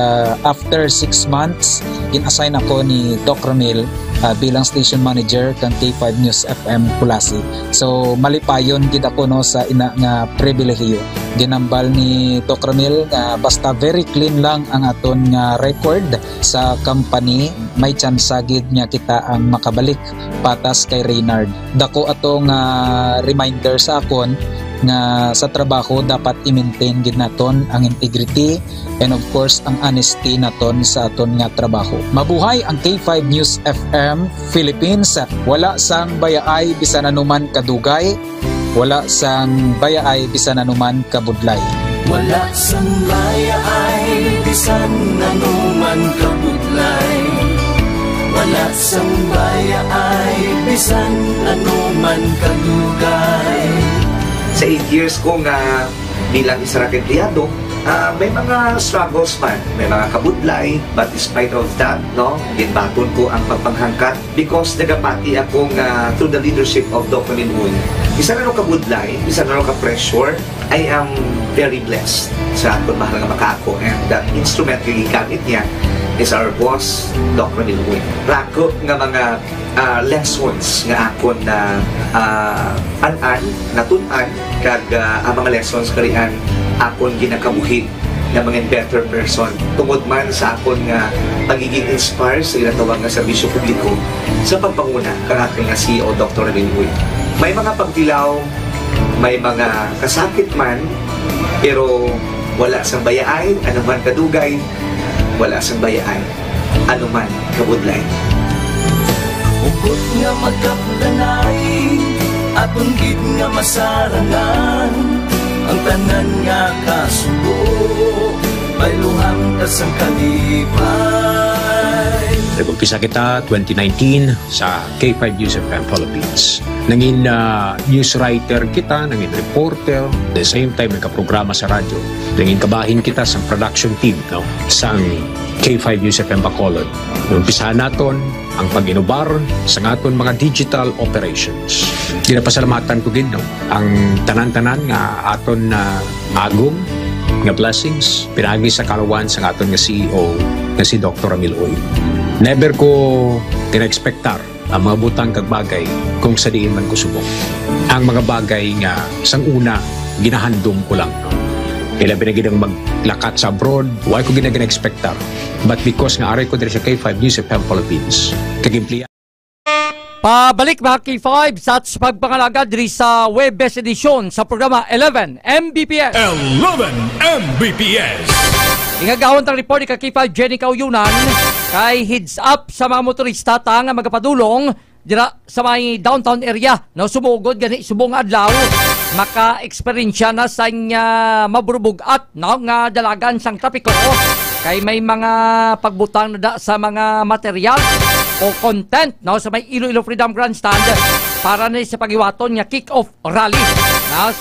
after 6 months in-assign ako ni Doc Ramil bilang station manager kang K5 News FM Pulasi. So malipayon gid ako no sa ina nga pribilehiyo. Ginambal ni Doc Ramil nga basta very clean lang ang aton nga record sa company, may chance gid nga kita ang makabalik patas kay Reynard. Dako atong reminder sa akon nga sa trabaho dapat i-maintain gid naton ang integrity and of course ang honesty naton sa aton nga trabaho. Mabuhay ang K5 News FM Philippines. Wala sang bayaay bisan anuman kadugay, wala sang bayaay bisan anuman kabudlay. Wala sang bayaay bisan anuman kabudlay. wala sang baya ay bisan anuman kadugay. Sa 8 years ko nga bilang isa ra empleyado, may mga struggles man, may mga kabudlay, but despite of that, no, ginbaton ko ang pagpanghangkat because nagapati akong through the leadership of Dr. Miluoy. Isa na kabudlay, isa na ka-pressure, I am very blessed sa akong mahal nga makaako, and that instrument nga gigamit niya is our boss, Dr. Miluoy. Rako nga mga lessons nga akon na natun-an kag ang mga lessons karian akon ginakabuhi na mga better person tungod man sa akon nga pagiging inspired sa ginatawag nga serbisyo publiko sa pagpanguna kang aking nga CEO Dr. Miluoy. May mga pagtilaw, may mga kasakit man, pero wala sang bayaay, anuman kadugay, wala sang bayaay, anuman kabudlay. Ukot nga magkaplanay, atong gid nga masarangan, ang tanan nga kasubo, pailuhang kasang kalipay. Nag-umpisa kita 2019 sa K5 News FM Philippines. Nangin news writer kita, nangin reporter, at the same time nagka-programa sa radyo. Nangin kabahin kita sa production team, no, sa K5 News FM Bacolod. Umpisahan naton ang pag-inubar sa aton mga digital operations. Ginapasalamatan ko gid, no, ang tanan-tanan nga aton na agong nga blessings pinagi sa kalawan sa aton nga CEO nga si Dr. Miluoy. Never ko tina-expectar ang mga butang kag bagay kung sa diin man ko subok. Ang mga bagay nga sang una ginahandom ko lang, no. Kaya binagidang maglakat sa abroad, why ko gina-expectar. But because nga aray ko diri sa K5 News FM Philippines, kag-impliya. Pabalik mga K5 sa pagpangalaga diri sa Webes edisyon sa programa 11 Mbps. 11 Mbps. Ingagawon tang report ni K5 Jenny Kauyunan kay heads up sa mga motorista ta nga magapadulong dira sa may downtown area. No, sumugod gani subong adlaw maka-eksperyensya na sa maburubog at no, nga dalagan sang trapiko kay may mga pagbutang na da sa mga material o content no, sa may Iloilo Freedom Grandstand para na sa pagiwaton nga kick-off rally no,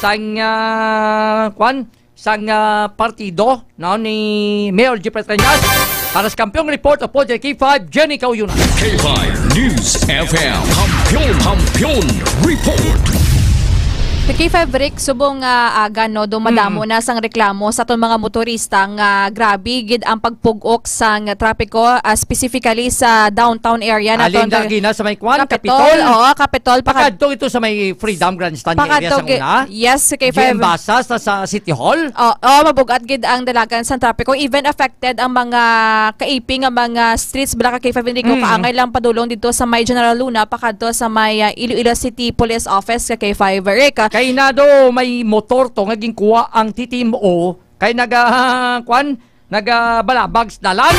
sang partido no, ni Mayor G. Petreñas. Para sa kampyong report o po K5 Jenny Kauyunan. K5 News FM Kampyon Report. Sa K5 Rick, subong aga no, dumadamo na sang reklamo sa itong mga motorista nga grabe gid ang pagpugok sang trapiko, specifically sa downtown area na Alin lagi na sa may Kwan, Capitol. Oo, Capitol. Pakadto ito sa may Freedom Grandstand area sa una. Yes, sa K5. Giembasas sa City Hall. Oo, mabugat gid ang dalagan sang trapiko. Even affected ang mga kaiping, ang mga streets bala ka K5 Enrico, kaangay lang padulong dito sa may General Luna, pakadto sa may Iloilo City Police Office sa K5 Rick. Kay na do may motor to nga ginkuha ang TTMO kay nagabalabags dalan.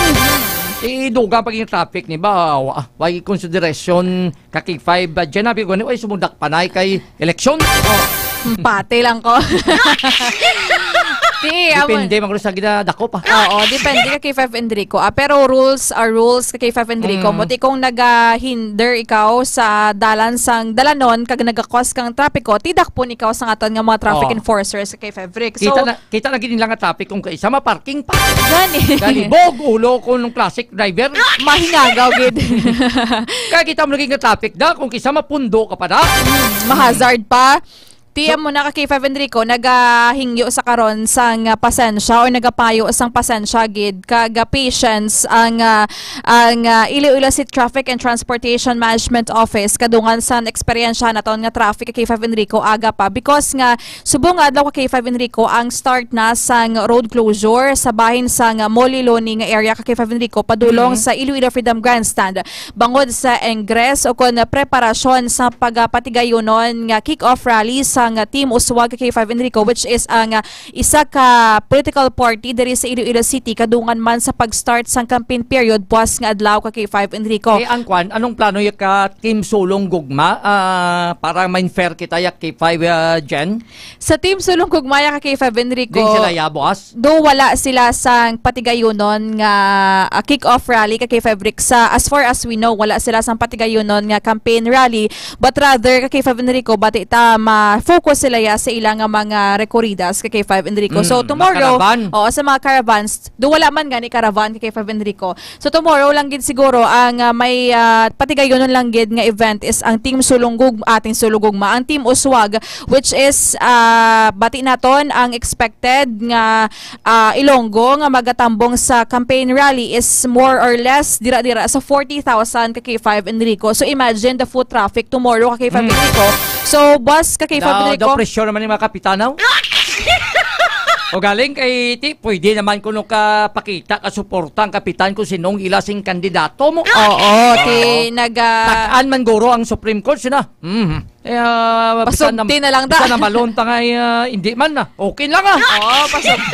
Iduga paging traffic ni ba way consideration ka K5 dyan nabi ko ni way sumundak panay kay eleksyon. Pati lang ko. Depende man sa ginadako pa. Oo, depende ka K5 Enrico. Pero rules are rules ka K5 Enrico. Muti kung nag-hinder ikaw sa dalan sang dalanon kag nagakos kang trapiko, tidak po ikaw sa aton nga mga traffic enforcers sa K5 Rick. So, kita na gid lang nga traffic kung kaisa ma-parking pa. Gani. Galibog ulo ko ng classic driver. Mahingagaw gid. Kaya kita mo naging nga traffic da kung kisa mapundo ka pa da. Mahazard pa. Tiyan mo na ka K5 Enrico, nagahingyo sa karon sang pasensya o nagapayo sang pasensya gid kaga patience ang Iloilo City Traffic and Transportation Management Office kadungan sa eksperyensya naton nga traffic ka K5 Enrico aga pa because nga subong adlaw ka K5 Enrico ang start na sang road closure sa bahin sang Moliloni nga area ka K5 Enrico padulong sa Iloilo Freedom Grandstand bangod sa engres o kon preparasyon sa pagpatigayonon nga kick-off rally sa sa Team Uswag kay 5 Enrico, which is ang isa ka political party diri sa Iloilo City kadungan man sa pag-start sa campaign period buwas nga adlaw kay 5 Enrico. Ang kwan, anong plano yak ka Team Sulong Gugma para main fair kita yak kay 5 Jen? Sa Team Sulong Gugma yak kay 5 Enrico. Ding sila yabos? Do wala sila sa patigayunon nga kick-off rally kay 5 Rick. As far as we know, wala sila sa patigayunon nga campaign rally, but rather kay 5 Enrico bati ta ma-focus sila ya sa ilang mga recorridas kay 5 Enrico. So tomorrow, sa mga caravans, do wala man gani caravan kay 5 Enrico. So tomorrow lang gid siguro ang may patigayunon lang gid nga event is ang Team Sulunggog, ating Sulugugma, ang Team Uswag, which is bati naton ang expected nga Ilonggo nga magatambong sa campaign rally is more or less dira-dira sa 40,000 kay 5 Enrico. So imagine the foot traffic tomorrow kay 5 Enrico. So bus kay 5 Enrico. The pressure naman ni mga kapitanaw. O galing kay pwede naman kuno ka pakita ka suporta ang kapitan kung sinong ilasing kandidato mo. Oo, takaan man guro ang Supreme Court sina. Pasugti na lang da. Bisa na malonta nga hindi man na. Okay lang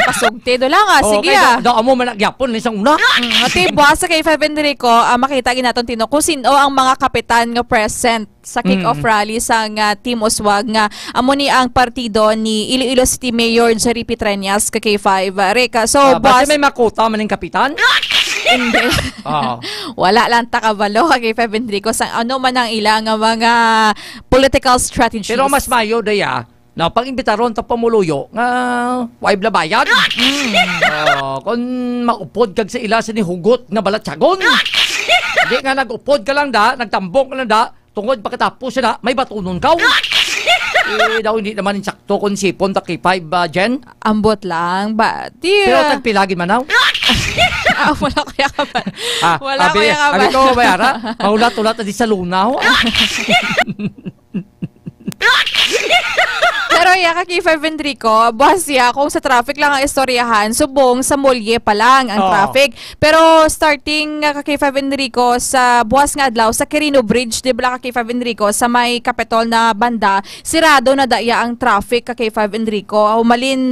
pasugti do lang sige Da mo man nagyapon isang una. Ati buwas kay 5 Enrico, makita ginaton tino kung sino ang mga kapitan nga present sa kick-off rally sa Team Uswag nga amo ni ang partido ni Iloilo City Mayor Jerry Petrenias kay 5 Reka. So basta may makuta man ng kapitan? Hindi. Wala lang takabalo kay 5 Enrico sa ano man ang ilang mga political strategies. Pero mas mayo daya na pag-imbitaron ta pamuluyo nga wife la bayad. Kung maupod kag sa ila sa ni hugot na balatsagon. Di nga nag-upod ka lang da, nagtambong ka lang da, tungod pagkatapos na may batunon ka. Daw hindi naman insakto kung sipon ta kay 5 Jen. Ambot lang ba? Pero tagpilagin man now. Wala kaya ka ba? Wala kaya ka ba? Abi ko bayara, maulat-ulat di sa lunaw. Pero yaka kay 5 Enrico, buwas ya kung sa traffic lang ang istoryahan, subong sa Molye pa lang ang traffic. Pero starting kay 5 Enrico sa buwas nga adlaw sa Quirino Bridge, di ba kay 5 Enrico sa may Capitol na banda, sirado na daya ang traffic kay 5 Enrico. Umalin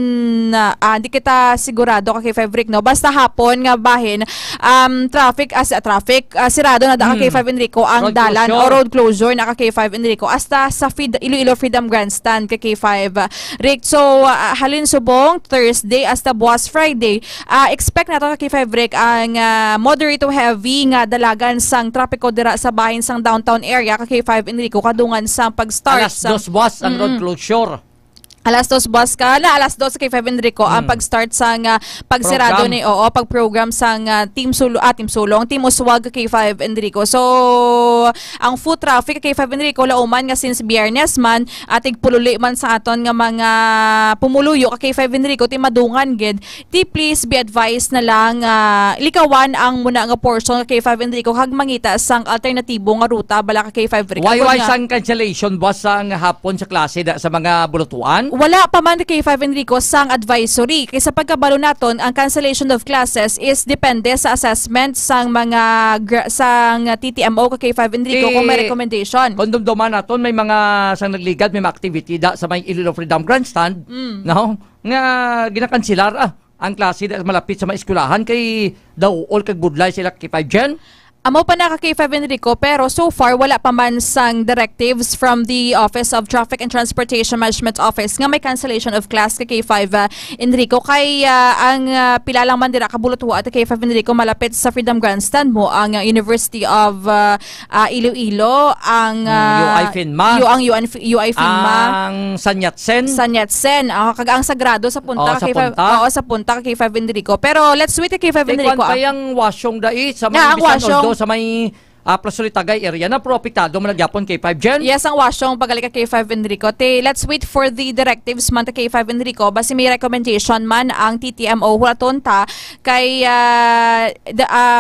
di kita sigurado kay 5 Rick no. Basta hapon nga bahin traffic sirado na da kay 5 Enrico ang road dalan closure. O road closure na kay 5 Enrico hasta sa Iloilo Freedom Grandstand kay 5 Rick. So halin subong Thursday hasta buwas Friday, expect nato kay 5 Rick ang moderate to heavy nga dalagan sang trapiko dira sa bahin sang downtown area kay 5 Enrico kadungan sang pag-start alas 2 buwas ang road closure. Alas 2 buwas ka na, alas 2 kay 5 Enrico ang pag-start sang pagsirado ni pag-program sang Team Sulong, Team Uswag kay 5 Enrico. So ang foot traffic kay 5 Enrico lauman nga since Biyernes man atig pululi man sa aton nga mga pumuluyo kay 5 Enrico ti madungan gid. Ti please be advised na lang likawan ang muna nga portion kay 5 Enrico kag mangita sang alternatibo nga ruta bala kay 5 Enrico. Why sang cancellation buwas sang hapon sa klase sa mga bulutuan? Wala pa man kay 5 Enrico sang advisory. Kaysa pagkabalo naton, ang cancellation of classes is depende sa assessment sang mga sang TTMO kay 5 Enrico kung may recommendation. Kung dumduman naton may mga sang nagligad, may mga activity da sa may Iloilo Freedom Grandstand, no? Nga ginakansilar ang klase da malapit sa mga eskwelahan kay daw all kag budlay sila kay 5 Jen. Amo pa na kay 5 Enrico pero so far wala pa man sang directives from the Office of Traffic and Transportation Management Office nga may cancellation of class kay 5 Enrico. Kay ang pilalang man dira kabulutuwa at kay 5 Enrico malapit sa Freedom Grandstand mo ang University of Iloilo, ang UI FINMA, UI FINMA, ang San Yat-sen, kag ang Sagrado sa punta kay 5 sa punta kay 5 Enrico. Pero let's wait kay 5 Enrico. Kayang wasyong dai sa mga bisan sa may Plaza Tagay area na propektado malagyapon kay 5 Jen. Yes, ang wasyong pagalik kay 5 Enrico. Let's wait for the directives man kay 5 Enrico. Basi may recommendation man ang TTMO hulatonta kay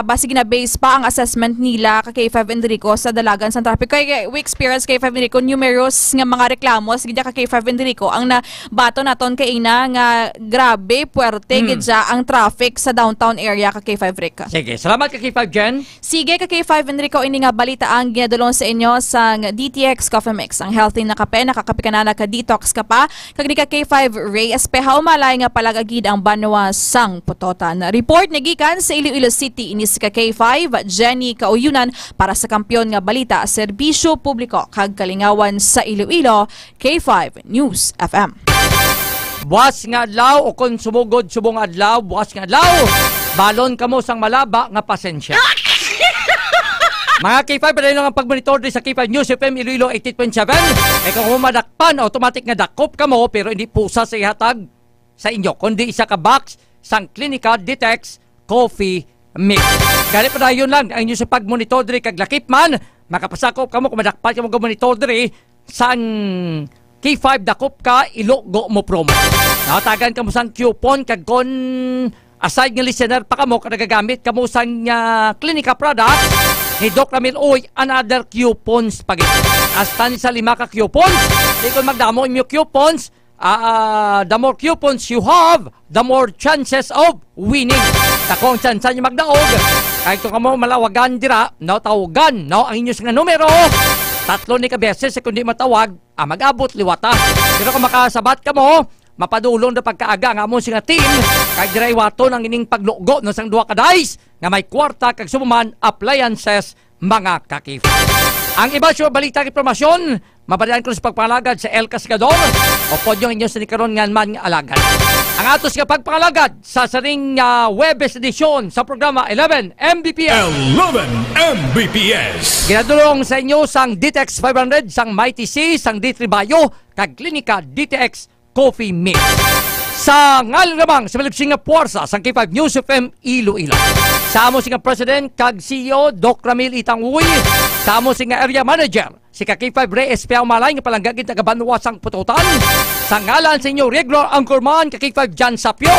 basi gina-base pa ang assessment nila kay 5 Enrico sa dalagan sa traffic. Kay we experience kay 5 Enrico numerous nga mga reklamos gidya kay 5 Enrico ang nabato naton kay ina nga grabe puwerte gidya ang traffic sa downtown area kay 5 Enrico. Sige, salamat kay 5 Jen. Sige kay 5 Enrico. Enrico, ini nga balita ang ginadulong sa inyo sa DTX Coffee Mix. Ang healthy na kape, nakakape ka na ka-detox ka pa. Kag ni ka K5 Ray Espeha, umalay nga palagagid ang banwa sang putotan. Report ni gikan sa Iloilo City, inis ka K5, Jenny Kauyunan para sa kampyon nga balita, serbisyo publiko kag kalingawan sa Iloilo, K5 News FM. Buwas nga adlaw o kung sumugod subong adlaw, buwas nga adlaw, balon kamo sang malaba nga pasensya. Mga K5, pala lang ang pagmonitor sa K5 News FM Iloilo 88.7. Ay kung humadakpan, automatic nga dakop ka mo, pero hindi pusa sa ihatag sa inyo, kundi isa ka box sang Clinica Ditex Coffee Mix. Kaya pa na yun lang, ang inyo sa pagmonitor kag lakip man, makapasakop ka mo, kung madakpan ka mo monitor sang K5 dakop ka, ilogo mo promo. Nakatagan ka mo sang coupon, kag kon aside nga listener pa ka mo, kung nagagamit ka mo sang Clinica product, ni Doc Ramil Uy, another coupons pag hasta ni sa 5 ka coupons. Di kung magdamo yung coupons, the more coupons you have, the more chances of winning. Takong chance nyo magdaog. Kahit kung kamo malawagan dira, no, tawagan, no, ang inyong nga numero, 3 ni ka beses, kundi matawag, mag-abot liwata. Pero kung makasabat ka mo, mapadulong na pagkaaga nga mo singa team, kay diray wato ng ining paglugo no sang 2 ka dice, nga may kwarta kag sumuman appliances mga kakif. Ang iba siya balita informasyon, mabalian ko sa pagpalagad sa El Cascador, o pod yung inyo sa nikaroon nga man nga alagad. Ang atos nga pagpalagad sa saring Webes edisyon sa programa 11 Mbps. 11 Mbps. Ginadulong sa inyo sang DTX 500, sang Mighty C, sang D3 Bio, kag Clinica DTX Coffee Mix. Sa ngal namang sa Malipsing nga puwersa sang K5 News FM Iloilo. Sa amo singa President kag CEO Doc Ramil Itangui, sa amo singa Area Manager si K5 Ray Espeha Malay nga palanggagin taga-Banwa sang pututan. Sa ngalan sa inyo regular anchorman K5 Jan Sapio,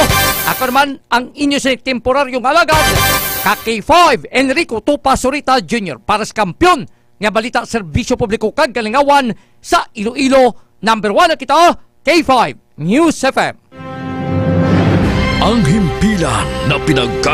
ako naman ang inyo sa temporaryong alagad K5 Enrico Tupa Surita Jr. para sa kampyon nga balita serbisyo publiko kag kalingawan sa Iloilo. Number 1 na kita, K5 News FM. Ang himpilan na